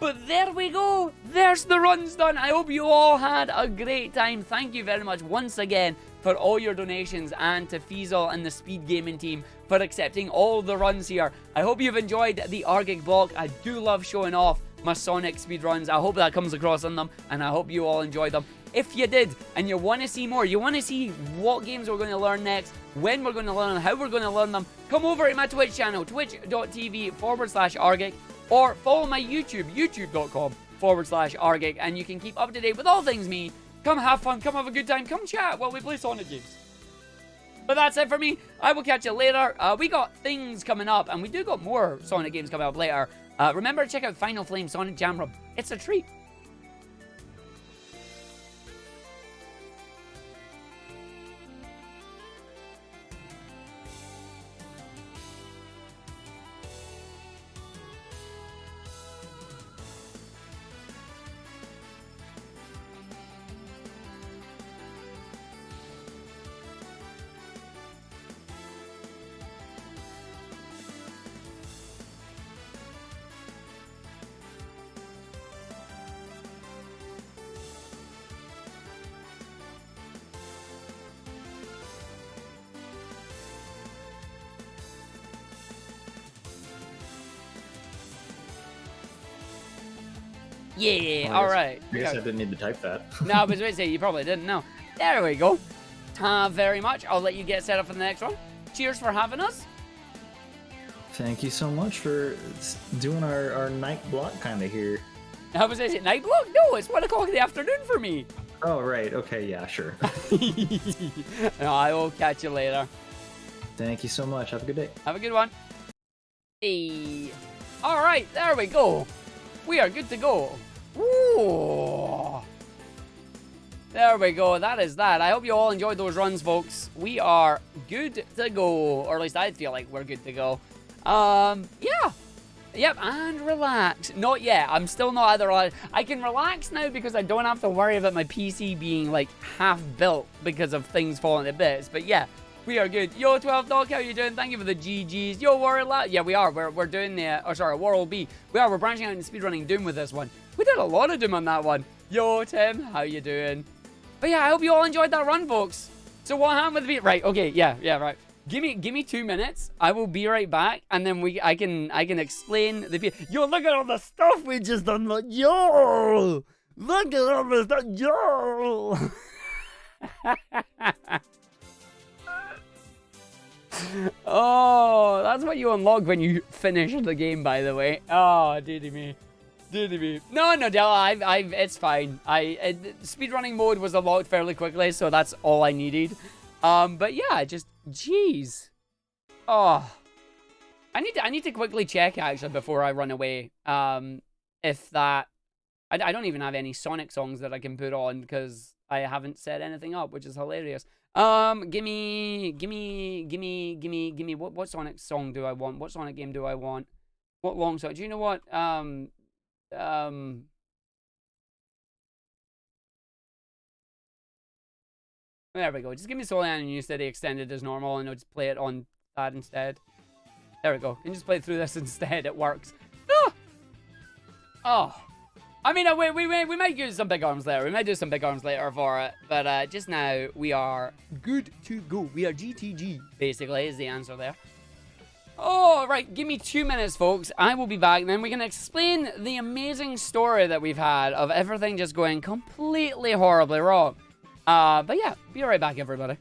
S2: But there we go. There's the runs done. I hope you all had a great time. Thank you very much once again for all your donations, and to Feasel and the Speed Gaming team for accepting all the runs here. I hope you've enjoyed the Argick block. I do love showing off my Sonic speedruns. I hope that comes across on them, and I hope you all enjoyed them. If you did, and you want to see more, you want to see what games we're going to learn next, when we're going to learn them, how we're going to learn them, come over to my Twitch channel, twitch.tv/Argick, or follow my YouTube, youtube.com/Argick, and you can keep up to date with all things me. Come have fun, come have a good time, come chat while we play Sonic games. But that's it for me. I will catch you later. We got things coming up, and we do got more Sonic games coming up later. Remember to check out Final Flame Sonic Jam Room. It's a treat. Yeah,
S1: Well,
S2: all right.
S1: I guess I didn't need to type that.
S2: No, I was going to say, you probably didn't know. There we go. Very much. I'll let you get set up for the next one. Cheers for having us.
S1: Thank you so much for doing our night block kind of here.
S2: I was going to say, night block? No, it's 1 o'clock in the afternoon for me.
S1: Oh, right. Okay, yeah, sure.
S2: No, I will catch you later.
S1: Thank you so much. Have a good day.
S2: Have a good one. Hey. All right, there we go. We are good to go. Ooh. There we go. That is that. I hope you all enjoyed those runs, folks. We are good to go. Or at least I feel like we're good to go. Yeah. Yep, and relax. Not yet. I'm still not either. I can relax now because I don't have to worry about my PC being, like, half built because of things falling to bits. But yeah, we are good. Yo, 12 Dog, how you doing? Thank you for the GGs. Yo, Warrior Lad. Yeah, we are. We're doing the, World B. We're branching out and speedrunning Doom with this one. We did a lot of Doom on that one. Yo, Tim, how you doing? But yeah, I hope you all enjoyed that run, folks. So what happened with the beat? Right, okay, yeah, right. Give me 2 minutes. I will be right back, and then I can explain the beat. Yo, look at all the stuff we just done. Yo, look at all the stuff. Yo. Oh, that's what you unlock when you finish the game, by the way. Oh, diddy me. No, Della, it's fine. Speedrunning mode was unlocked fairly quickly, so that's all I needed. But yeah, just, jeez. Oh. I need to quickly check, actually, before I run away. If that... I don't even have any Sonic songs that I can put on, because I haven't set anything up, which is hilarious. Gimme, what Sonic song do I want? What Sonic game do I want? What long song? Do you know what, there we go. Just give me Soul and New City extended as normal, and I'll just play it on that instead. There we go. And just play through this instead. It works. Ah! Oh. I mean, we might use some big arms later. We might do some big arms later for it. But just now, we are good to go. We are GTG, basically, is the answer there. Oh, right. Give me 2 minutes, folks. I will be back. And then we can explain the amazing story that we've had of everything just going completely horribly wrong. But yeah, be right back, everybody.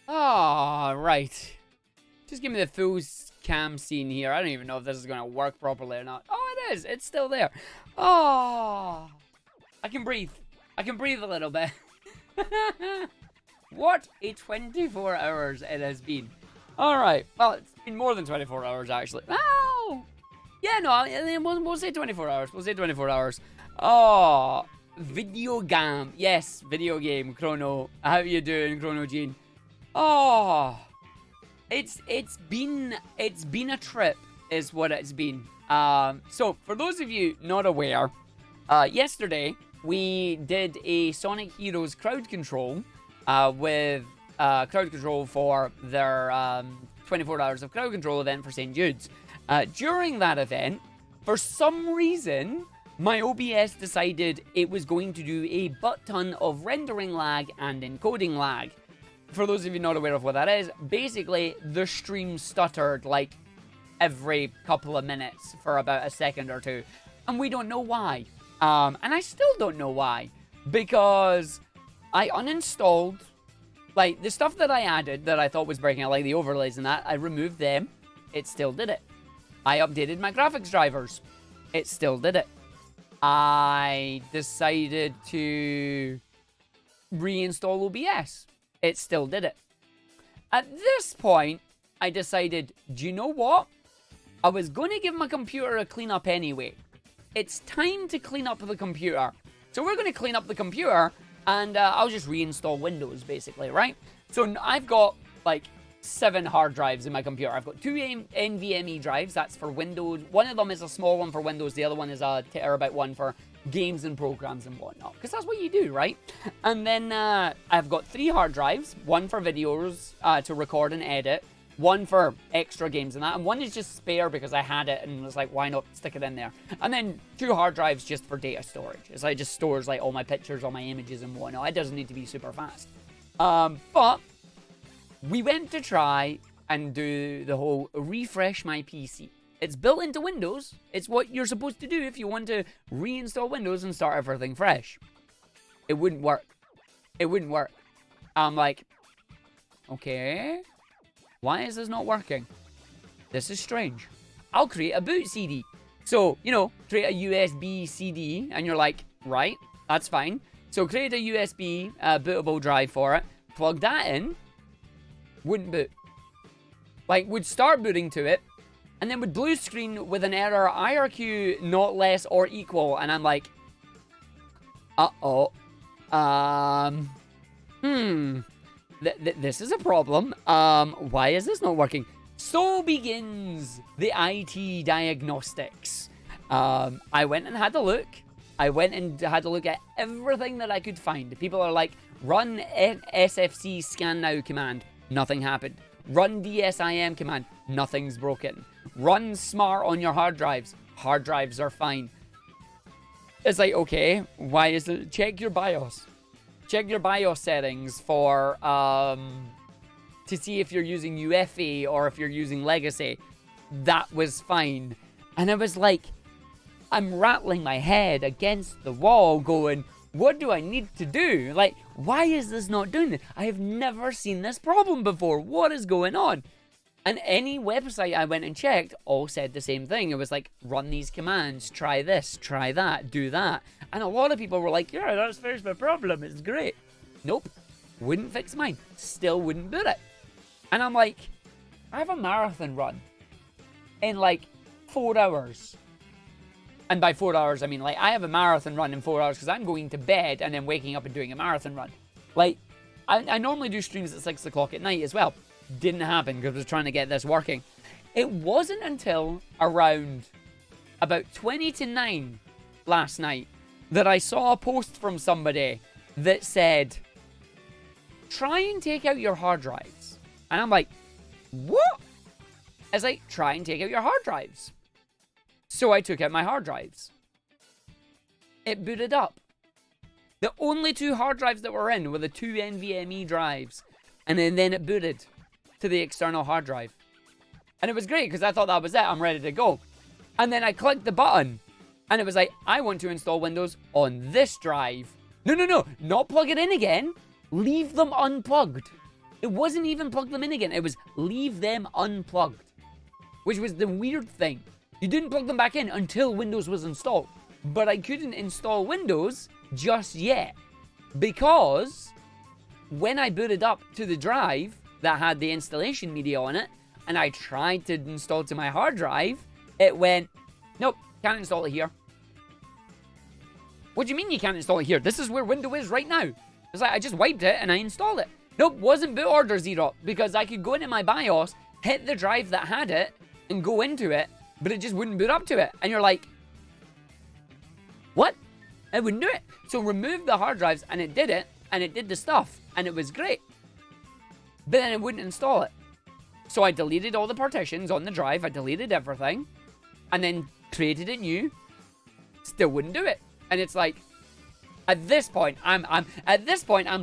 S2: Ah, right. Just give me the full cam scene here. I don't even know if this is going to work properly or not. Oh, it is. It's still there. Oh, I can breathe. I can breathe a little bit. What a 24 hours it has been. All right. Well, it's been more than 24 hours, actually. Oh! Yeah, no, we'll say 24 hours. We'll say 24 hours. Oh, video game. Yes, video game, Chrono. How you doing, Chrono Gene? Oh, it's been a trip, is what it's been. So for those of you not aware, yesterday we did a Sonic Heroes crowd control, with crowd control for their 24 hours of crowd control event for St. Jude's. During that event, for some reason, my OBS decided it was going to do a butt-ton of rendering lag and encoding lag. For those of you not aware of what that is, basically, the stream stuttered like every couple of minutes for about a second or two. And we don't know why. And I still don't know why. Because I uninstalled, like, the stuff that I added that I thought was breaking, like the overlays and that, I removed them. It still did it. I updated my graphics drivers. It still did it. I decided to reinstall OBS. It still did it. At this point, I decided, do you know what? I was going to give my computer a clean up anyway. It's time to clean up the computer. So we're going to clean up the computer, and I'll just reinstall Windows, basically, right? So I've got, like, 7 hard drives in my computer. I've got 2 NVMe drives. That's for Windows. One of them is a small one for Windows. The other one is a terabyte one for games and programs and whatnot. Because that's what you do, right? And then I've got 3 hard drives. One for videos to record and edit. One for extra games and that. And one is just spare because I had it and was like, why not stick it in there? And then 2 hard drives just for data storage. It's like, it just stores like all my pictures, all my images and whatnot. It doesn't need to be super fast. But we went to try and do the whole refresh my PC. It's built into Windows. It's what you're supposed to do if you want to reinstall Windows and start everything fresh. It wouldn't work. It wouldn't work. I'm like, okay, why is this not working? This is strange. I'll create a boot CD. So, you know, create a USB CD, and you're like, right, that's fine. So create a USB bootable drive for it, plug that in, wouldn't boot. Like, would start booting to it, and then would blue screen with an error IRQ not less or equal, and I'm like, this is a problem. Why is this not working? So begins the IT diagnostics. I went and had a look. I went and had a look at everything that I could find. People are like, run SFC scan now command. Nothing happened. Run DSIM command. Nothing's broken. Run smart on your hard drives. Hard drives are fine. It's like, okay, why is it? Check your BIOS. Check your BIOS settings for, to see if you're using UEFI or if you're using Legacy. That was fine. And I was like, I'm rattling my head against the wall going, what do I need to do? Like, why is this not doing this? I have never seen this problem before. What is going on? And any website I went and checked all said the same thing. It was like, run these commands, try this, try that, do that. And a lot of people were like, yeah, that's fixed my problem. It's great. Nope. Wouldn't fix mine. Still wouldn't boot it. And I'm like, I have a marathon run in like 4 hours. And by 4 hours, I mean, like, I have a marathon run in 4 hours because I'm going to bed and then waking up and doing a marathon run. Like, I normally do streams at 6 o'clock at night as well. Didn't happen because I was trying to get this working. It wasn't until around about 20 to 9 last night that I saw a post from somebody that said, try and take out your hard drives. And I'm like, what? It's like, try and take out your hard drives. So I took out my hard drives. It booted up. The only 2 hard drives that were in were the 2 NVMe drives. And then it booted to the external hard drive. And it was great because I thought that was it. I'm ready to go. And then I clicked the button. And it was like, I want to install Windows on this drive. No. Not plug it in again. Leave them unplugged. It wasn't even plug them in again. It was leave them unplugged, which was the weird thing. You didn't plug them back in until Windows was installed. But I couldn't install Windows just yet because when I booted up to the drive that had the installation media on it and I tried to install to my hard drive, it went, nope, can't install it here. What do you mean you can't install it here? This is where Windows is right now. It's like I just wiped it and I installed it. Nope, wasn't boot order 0 because I could go into my BIOS, hit the drive that had it and go into it, but it just wouldn't boot up to it. And you're like, what? It wouldn't do it. So remove the hard drives and it did it, and it did the stuff, and it was great. But then it wouldn't install it. So I deleted all the partitions on the drive, I deleted everything, and then created it new. Still wouldn't do it. And it's like, at this point, I'm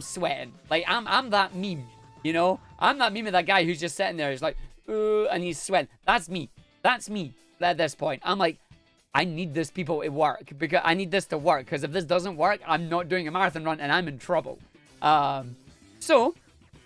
S2: sweating. Like I'm that meme, you know? I'm that meme of that guy who's just sitting there, he's like, and he's sweating. That's me. That's me at this point. I'm like, I need this people to work because I need this to work because if this doesn't work, I'm not doing a marathon run and I'm in trouble. So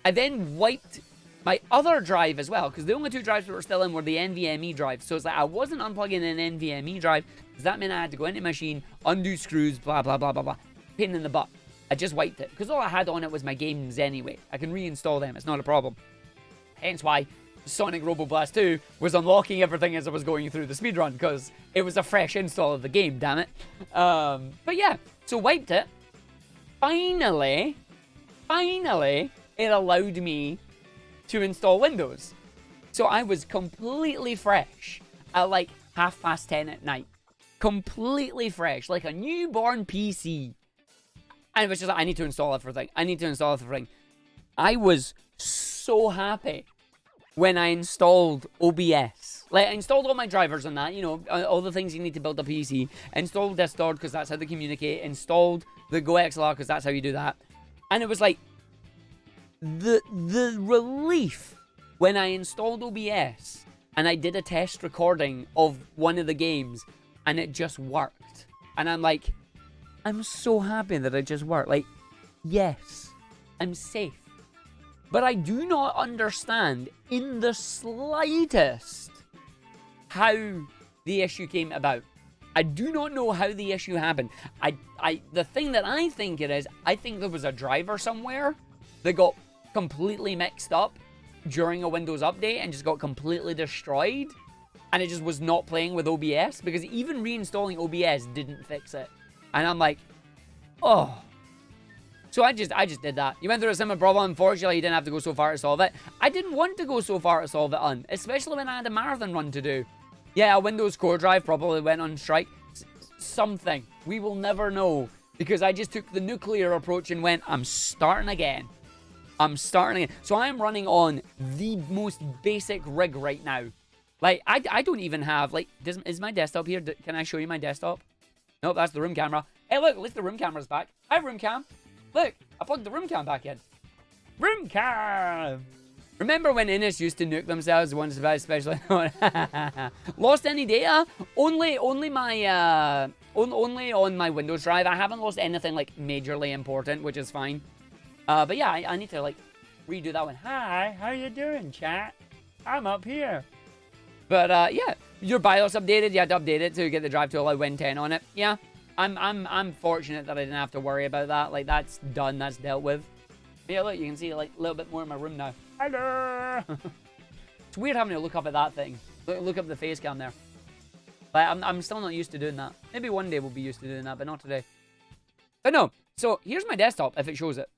S2: I then wiped my other drive as well because the only 2 drives that were still in were the NVMe drives. So it's like I wasn't unplugging an NVMe drive because that meant I had to go into the machine, undo screws, blah, blah, blah, blah, blah. Pain in the butt. I just wiped it because all I had on it was my games anyway. I can reinstall them. It's not a problem. Hence why Sonic Roboblast 2 was unlocking everything as I was going through the speedrun because it was a fresh install of the game, damn it. But yeah, so wiped it. Finally, it allowed me to install Windows. So I was completely fresh at like 10:30 at night. Completely fresh, like a newborn PC. And it was just like, I need to install everything. I was so happy when I installed OBS. Like, I installed all my drivers and that, you know, all the things you need to build a PC. Installed Discord, because that's how they communicate. Installed the GoXLR, because that's how you do that. And it was like, the relief when I installed OBS and I did a test recording of one of the games and it just worked. And I'm like, I'm so happy that it just worked. Like, yes, I'm safe. But I do not understand in the slightest how the issue came about. I do not know how the issue happened. The thing that I think it is, I think there was a driver somewhere that got completely mixed up during a Windows update and just got completely destroyed. And it just was not playing with OBS because even reinstalling OBS didn't fix it. And I'm like, oh. So I just did that. You went through a similar problem. Unfortunately, you didn't have to go so far to solve it. I didn't want to go so far to solve it, especially when I had a marathon run to do. Yeah, a Windows core drive probably went on strike. Something. We will never know. Because I just took the nuclear approach and went, I'm starting again. So I'm running on the most basic rig right now. Like, I don't even have, like, is my desktop here? Can I show you my desktop? Nope, that's the room camera. Hey, look, at least the room camera's back. Hi, room cam. Look, I plugged the room cam back in. Room cam! Remember when Innis used to nuke themselves once, especially lost any data? Only on my Windows drive. I haven't lost anything, like, majorly important, which is fine. But yeah, I need to, like, redo that one. Hi, how you doing, chat? I'm up here. But, yeah, your BIOS updated. You had to update it to get the drive to allow Win 10 on it. Yeah, I'm fortunate that I didn't have to worry about that. Like, that's done. That's dealt with. But yeah, look, you can see, like, a little bit more in my room now. Hello! It's weird having to look up at that thing. Look up the face cam there. Like, I'm still not used to doing that. Maybe one day we'll be used to doing that, but not today. But no. So, here's my desktop, if it shows it.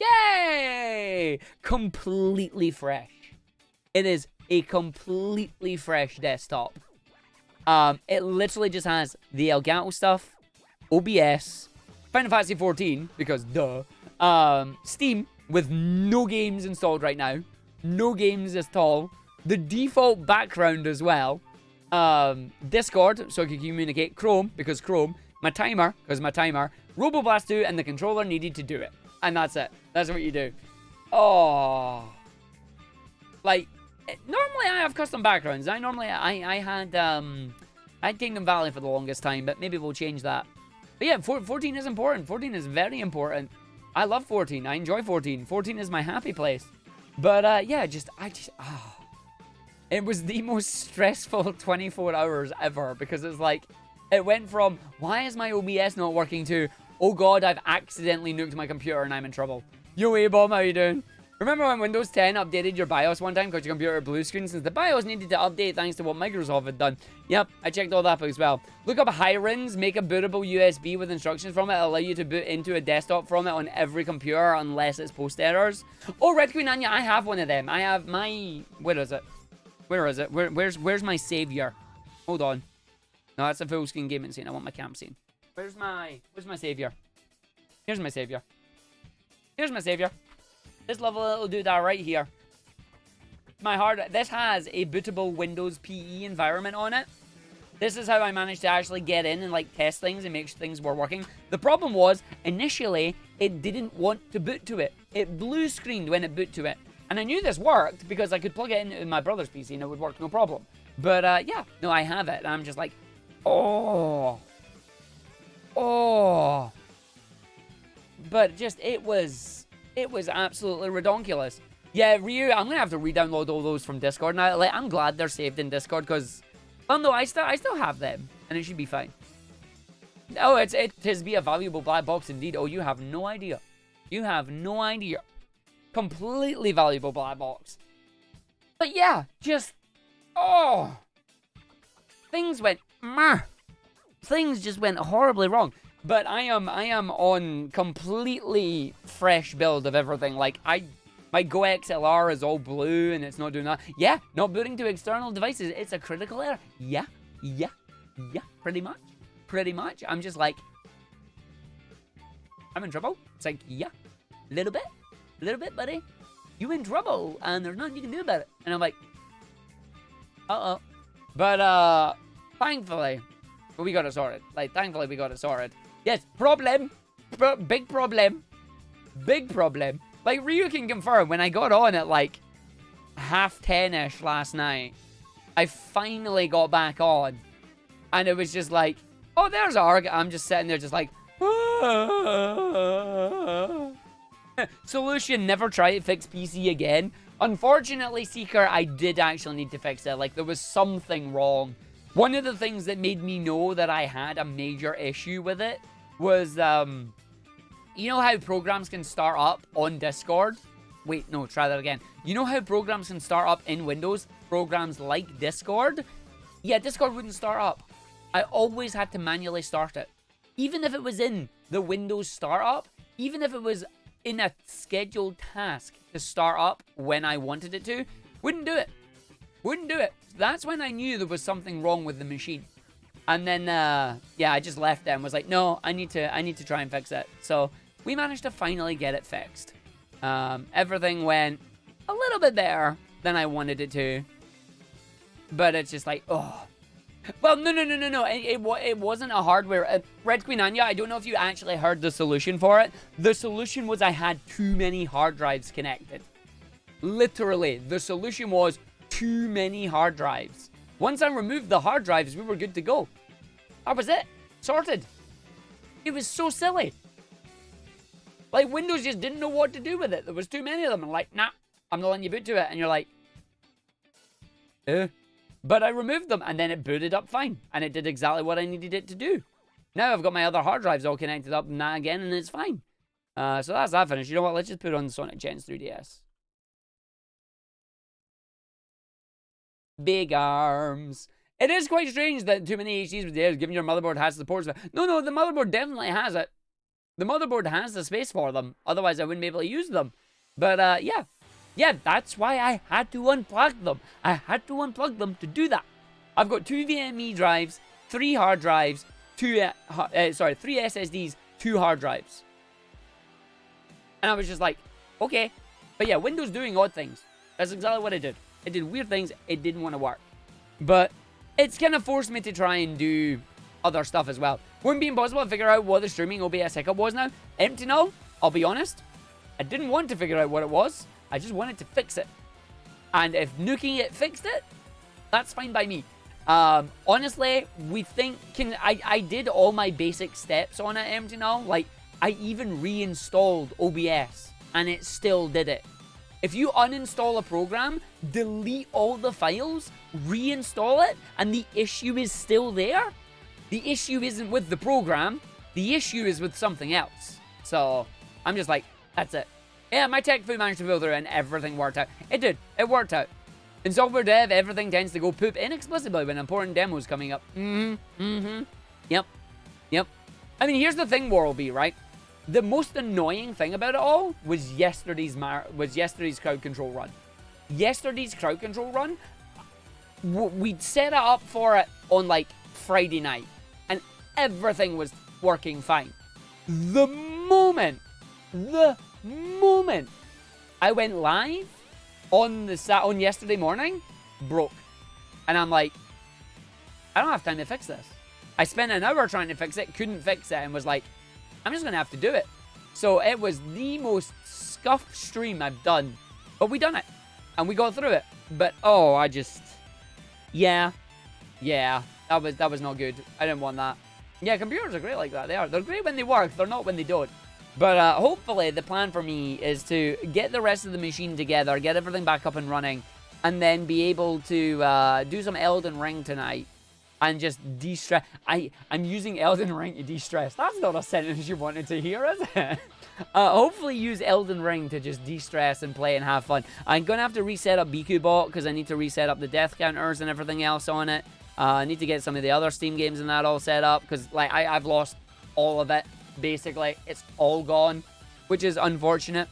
S2: Yay! Completely fresh. It is a completely fresh desktop. It literally just has the Elgato stuff, OBS, Final Fantasy 14, because duh, Steam, with no games installed right now, no games at all, the default background as well, Discord, so I can communicate, Chrome, because Chrome, my timer, because my timer, Roboblast 2, and the controller needed to do it. And that's it. That's what you do. Oh. Like, normally I have custom backgrounds. I had Kingdom Valley for the longest time, but maybe we'll change that. But yeah, 14 is important. 14 is very important. I love 14. I enjoy 14. 14 is my happy place. But yeah, it was the most stressful 24 hours ever, because it's like, it went from, why is my OBS not working, to, oh god, I've accidentally nuked my computer and I'm in trouble. Yo, A-Bomb, how you doing? Remember when Windows 10 updated your BIOS one time because your computer blue screen since the BIOS needed to update thanks to what Microsoft had done? Yep, I checked all that as well. Look up Hirons, make a bootable USB with instructions from it. It'll allow you to boot into a desktop from it on every computer unless it's post errors. Oh, Red Queen Anya, I have one of them. I have my... Where is it? Where is it? Where's my savior? Hold on. No, that's a full screen gaming scene. I want my camp scene. Where's my savior? Here's my savior. Here's my savior. This level will do that right here. This has a bootable Windows PE environment on it. This is how I managed to actually get in and like test things and make sure things were working. The problem was, initially, it didn't want to boot to it. It blue screened when it boot to it. And I knew this worked because I could plug it into my brother's PC and it would work no problem. But yeah, no, I have it. And I'm just like, oh. But just, it was absolutely redonkulous. Yeah, Ryu, I'm gonna have to re-download all those from Discord now. Like, I'm glad they're saved in Discord because, well, no, I still have them, and it should be fine. Oh, it has be a valuable black box indeed. Oh, you have no idea. You have no idea. Completely valuable black box. But yeah, just things went things just went horribly wrong. But I am on completely fresh build of everything. Like, my Go XLR is all blue and it's not doing that. Yeah, not booting to external devices. It's a critical error. Yeah, pretty much. I'm just like, I'm in trouble. It's like, yeah, little bit, buddy. You in trouble and there's nothing you can do about it. And I'm like, uh-oh. But thankfully, we got it sorted. Like, thankfully we got it sorted. Yes, problem. Big problem. Big problem. Like, Ryu can confirm, when I got on at, like, 10:30-ish last night, I finally got back on. And it was just like, oh, there's Arg. I'm just sitting there just like, solution, never try to fix PC again. Unfortunately, Seeker, I did actually need to fix it. Like, there was something wrong. One of the things that made me know that I had a major issue with it was, you know how programs can start up on Discord? Wait, no, try that again. You know how programs can start up in Windows? Programs like Discord? Yeah, Discord wouldn't start up. I always had to manually start it. Even if it was in the Windows startup, even if it was in a scheduled task to start up when I wanted it to, wouldn't do it. Wouldn't do it. That's when I knew there was something wrong with the machine. And then, yeah, I just left it and was like, no, I need to try and fix it. So we managed to finally get it fixed. Everything went a little bit better than I wanted it to. But it's just like, oh. Well, no. It wasn't a hardware. Red Queen Anya, I don't know if you actually heard the solution for it. The solution was I had too many hard drives connected. Literally, the solution was too many hard drives. Once I removed the hard drives, we were good to go. That was it. Sorted. It was so silly. Like, Windows just didn't know what to do with it. There was too many of them. I'm like, nah, I'm not letting you boot to it. And you're like, But I removed them, and then it booted up fine. And it did exactly what I needed it to do. Now I've got my other hard drives all connected up and that again, and it's fine. So that's that finished. You know what? Let's just put on Sonic Gens 3DS. Big arms. It is quite strange that too many HDs with the given your motherboard has the ports. No, the motherboard definitely has it. The motherboard has the space for them. Otherwise, I wouldn't be able to use them. But, yeah. Yeah, that's why I had to unplug them. I had to unplug them to do that. I've got 2 VME drives, 3 hard drives, 3 SSDs, 2 hard drives. And I was just like, okay. But yeah, Windows doing odd things. That's exactly what it did. It did weird things. It didn't want to work. But it's kind of forced me to try and do other stuff as well. Wouldn't be impossible to figure out what the streaming OBS hiccup was now. Empty null, I'll be honest. I didn't want to figure out what it was. I just wanted to fix it. And if nuking it fixed it, that's fine by me. Honestly, we think... I did all my basic steps on it, empty null. Like, I even reinstalled OBS. And it still did it. If you uninstall a program, delete all the files, reinstall it, and the issue is still there, the issue isn't with the program, the issue is with something else. So, I'm just like, that's it. Yeah, my tech food managed to pull through and everything worked out. It did. It worked out. In software dev, everything tends to go poop inexplicably when important demos coming up. Yep. I mean, here's the thing, Worrelby, right? The most annoying thing about it all was yesterday's crowd control run. Yesterday's crowd control run, we'd set it up for it on like Friday night, and everything was working fine. The moment I went live on yesterday morning, broke. And I'm like, I don't have time to fix this. I spent an hour trying to fix it, couldn't fix it, and was like, I'm just going to have to do it. So it was the most scuffed stream I've done. But we done it. And we got through it. But, yeah, that was not good. I didn't want that. Yeah, computers are great like that. They are. They're great when they work. They're not when they don't. But hopefully the plan for me is to get the rest of the machine together, get everything back up and running, and then be able to do some Elden Ring tonight and just de-stress. I'm using Elden Ring to de-stress. That's not a sentence you wanted to hear, is it? Hopefully use Elden Ring to just de-stress and play and have fun. I'm going to have to reset up BQBot because I need to reset up the death counters and everything else on it. I need to get some of the other Steam games and that all set up because like I've lost all of it. Basically, it's all gone, which is unfortunate.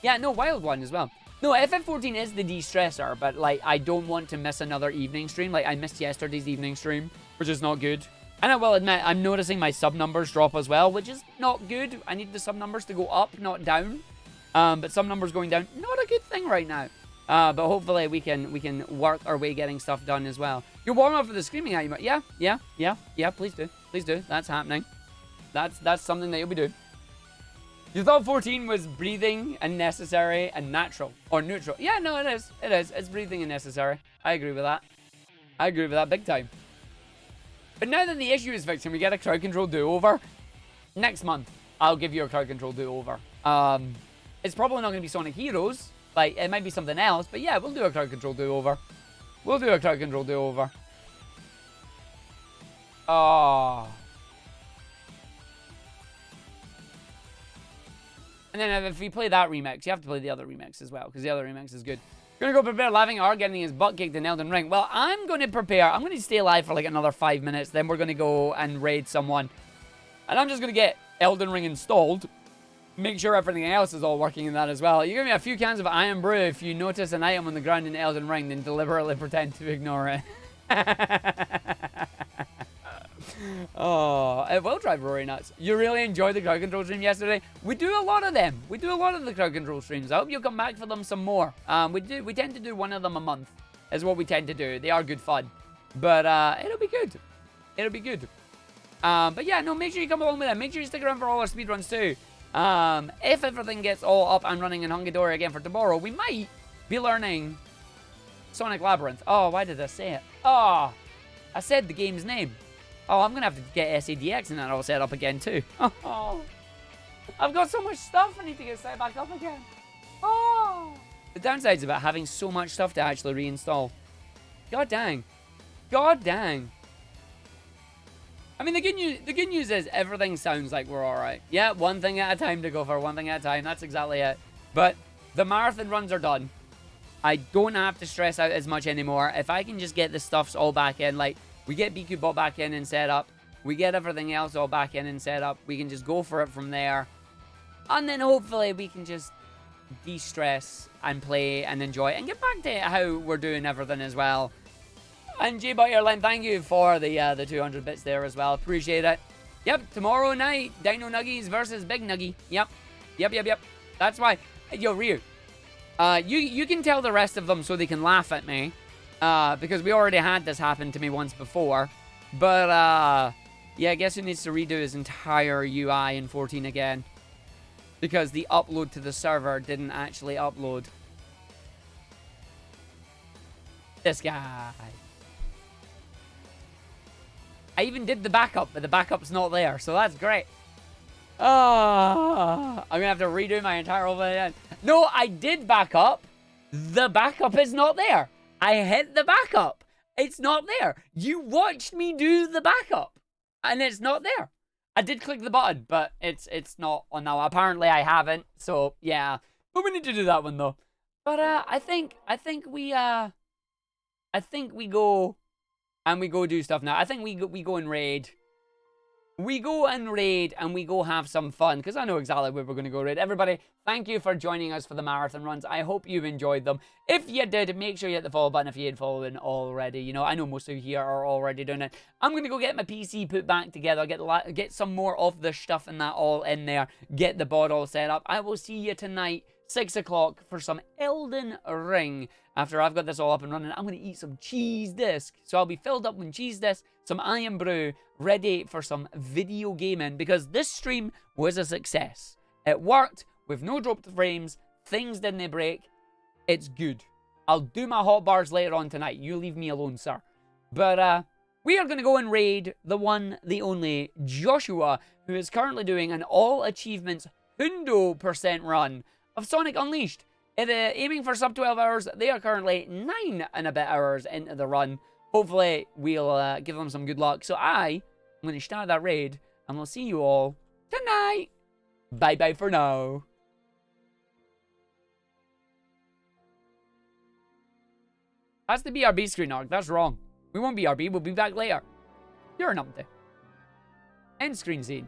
S2: Yeah, no, Wild One as well. No, FF14 is the de-stressor, but like I don't want to miss another evening stream. Like I missed yesterday's evening stream, which is not good. And I will admit, I'm noticing my sub numbers drop as well, which is not good. I need the sub numbers to go up, not down. But sub numbers going down, not a good thing right now. But hopefully we can work our way getting stuff done as well. You're warm up for the screaming at you. Yeah. Please do. That's happening. That's something that you'll be doing. You thought 14 was breathing and necessary and natural. Or neutral. Yeah, no, it is. It's breathing and necessary. I agree with that. Big time. But now that the issue is fixed and we get a crowd control do-over, next month, I'll give you a crowd control do-over. It's probably not going to be Sonic Heroes. Like, it might be something else. But yeah, we'll do a crowd control do-over. Oh. And then if we play that remix, you have to play the other remix as well, because the other remix is good. Gonna go prepare laughing or getting his butt kicked in Elden Ring. Well, I'm gonna prepare. I'm gonna stay alive for like another 5 minutes. Then we're gonna go and raid someone. And I'm just gonna get Elden Ring installed. Make sure everything else is all working in that as well. You give me a few cans of Iron Brew. If you notice an item on the ground in Elden Ring, then deliberately pretend to ignore it. Oh, it will drive Rory nuts. You really enjoyed the crowd control stream yesterday? We do a lot of them. We do a lot of the crowd control streams. I hope you'll come back for them some more. We tend to do one of them a month. Is what we tend to do. They are good fun. But it'll be good. But yeah, no, make sure you come along with them. Make sure you stick around for all our speedruns too. If everything gets all up and running in hunky-dory again for tomorrow, we might be learning Sonic Labyrinth. Oh, why did I say it? Oh, I said the game's name. Oh, I'm going to have to get SADX and that all set up again too. Oh, I've got so much stuff I need to get set back up again. Oh. The downside's about having so much stuff to actually reinstall. God dang. I mean, the good news is everything sounds like we're alright. Yeah, one thing at a time to go for, one thing at a time. That's exactly it. But the marathon runs are done. I don't have to stress out as much anymore. If I can just get the stuffs all back in, like, we get BQBot back in and set up. We get everything else all back in and set up. We can just go for it from there. And then hopefully we can just de-stress and play and enjoy and get back to how we're doing everything as well. And J-Bot Airline, thank you for the 200 bits there as well. Appreciate it. Yep, tomorrow night, Dino Nuggies versus Big Nuggy. Yep. That's why. Yo, Ryu. You can tell the rest of them so they can laugh at me. Because we already had this happen to me once before. But, yeah, I guess he needs to redo his entire UI in 14 again. Because the upload to the server didn't actually upload. This guy. I even did the backup, but the backup's not there, so that's great. I'm gonna have to redo my entire overlay. No, I did back up. The backup is not there. I hit the backup. It's not there. You watched me do the backup, and it's not there. I did click the button, but it's not on now. Apparently, I haven't. So yeah, but we need to do that one though. But I think we go and we go do stuff now. I think we go and raid. We go and raid and we go have some fun because I know exactly where we're going to go raid. Everybody, thank you for joining us for the marathon runs. I hope you enjoyed them. If you did, make sure you hit the follow button if you ain't following already. You know, I know most of you here are already doing it. I'm going to go get my PC put back together, get some more of the stuff and that all in there, get the board all set up. I will see you tonight, 6 o'clock, for some Elden Ring. After I've got this all up and running, I'm going to eat some cheese disc. So I'll be filled up with cheese disc, some iron brew, ready for some video gaming, because this stream was a success. It worked with no dropped frames, things didn't break. It's good. I'll do my hot bars later on tonight. You leave me alone, sir. But we are going to go and raid the one, the only Joshua, who is currently doing an all achievements 100% run of Sonic Unleashed. Aiming for sub 12 hours. They are currently 9 and a bit hours into the run. Hopefully, we'll give them some good luck. So I'm going to start that raid, and we'll see you all tonight. Bye-bye for now. That's the BRB screen arc. That's wrong. We won't BRB. We'll be back later. You're an update. End screen scene.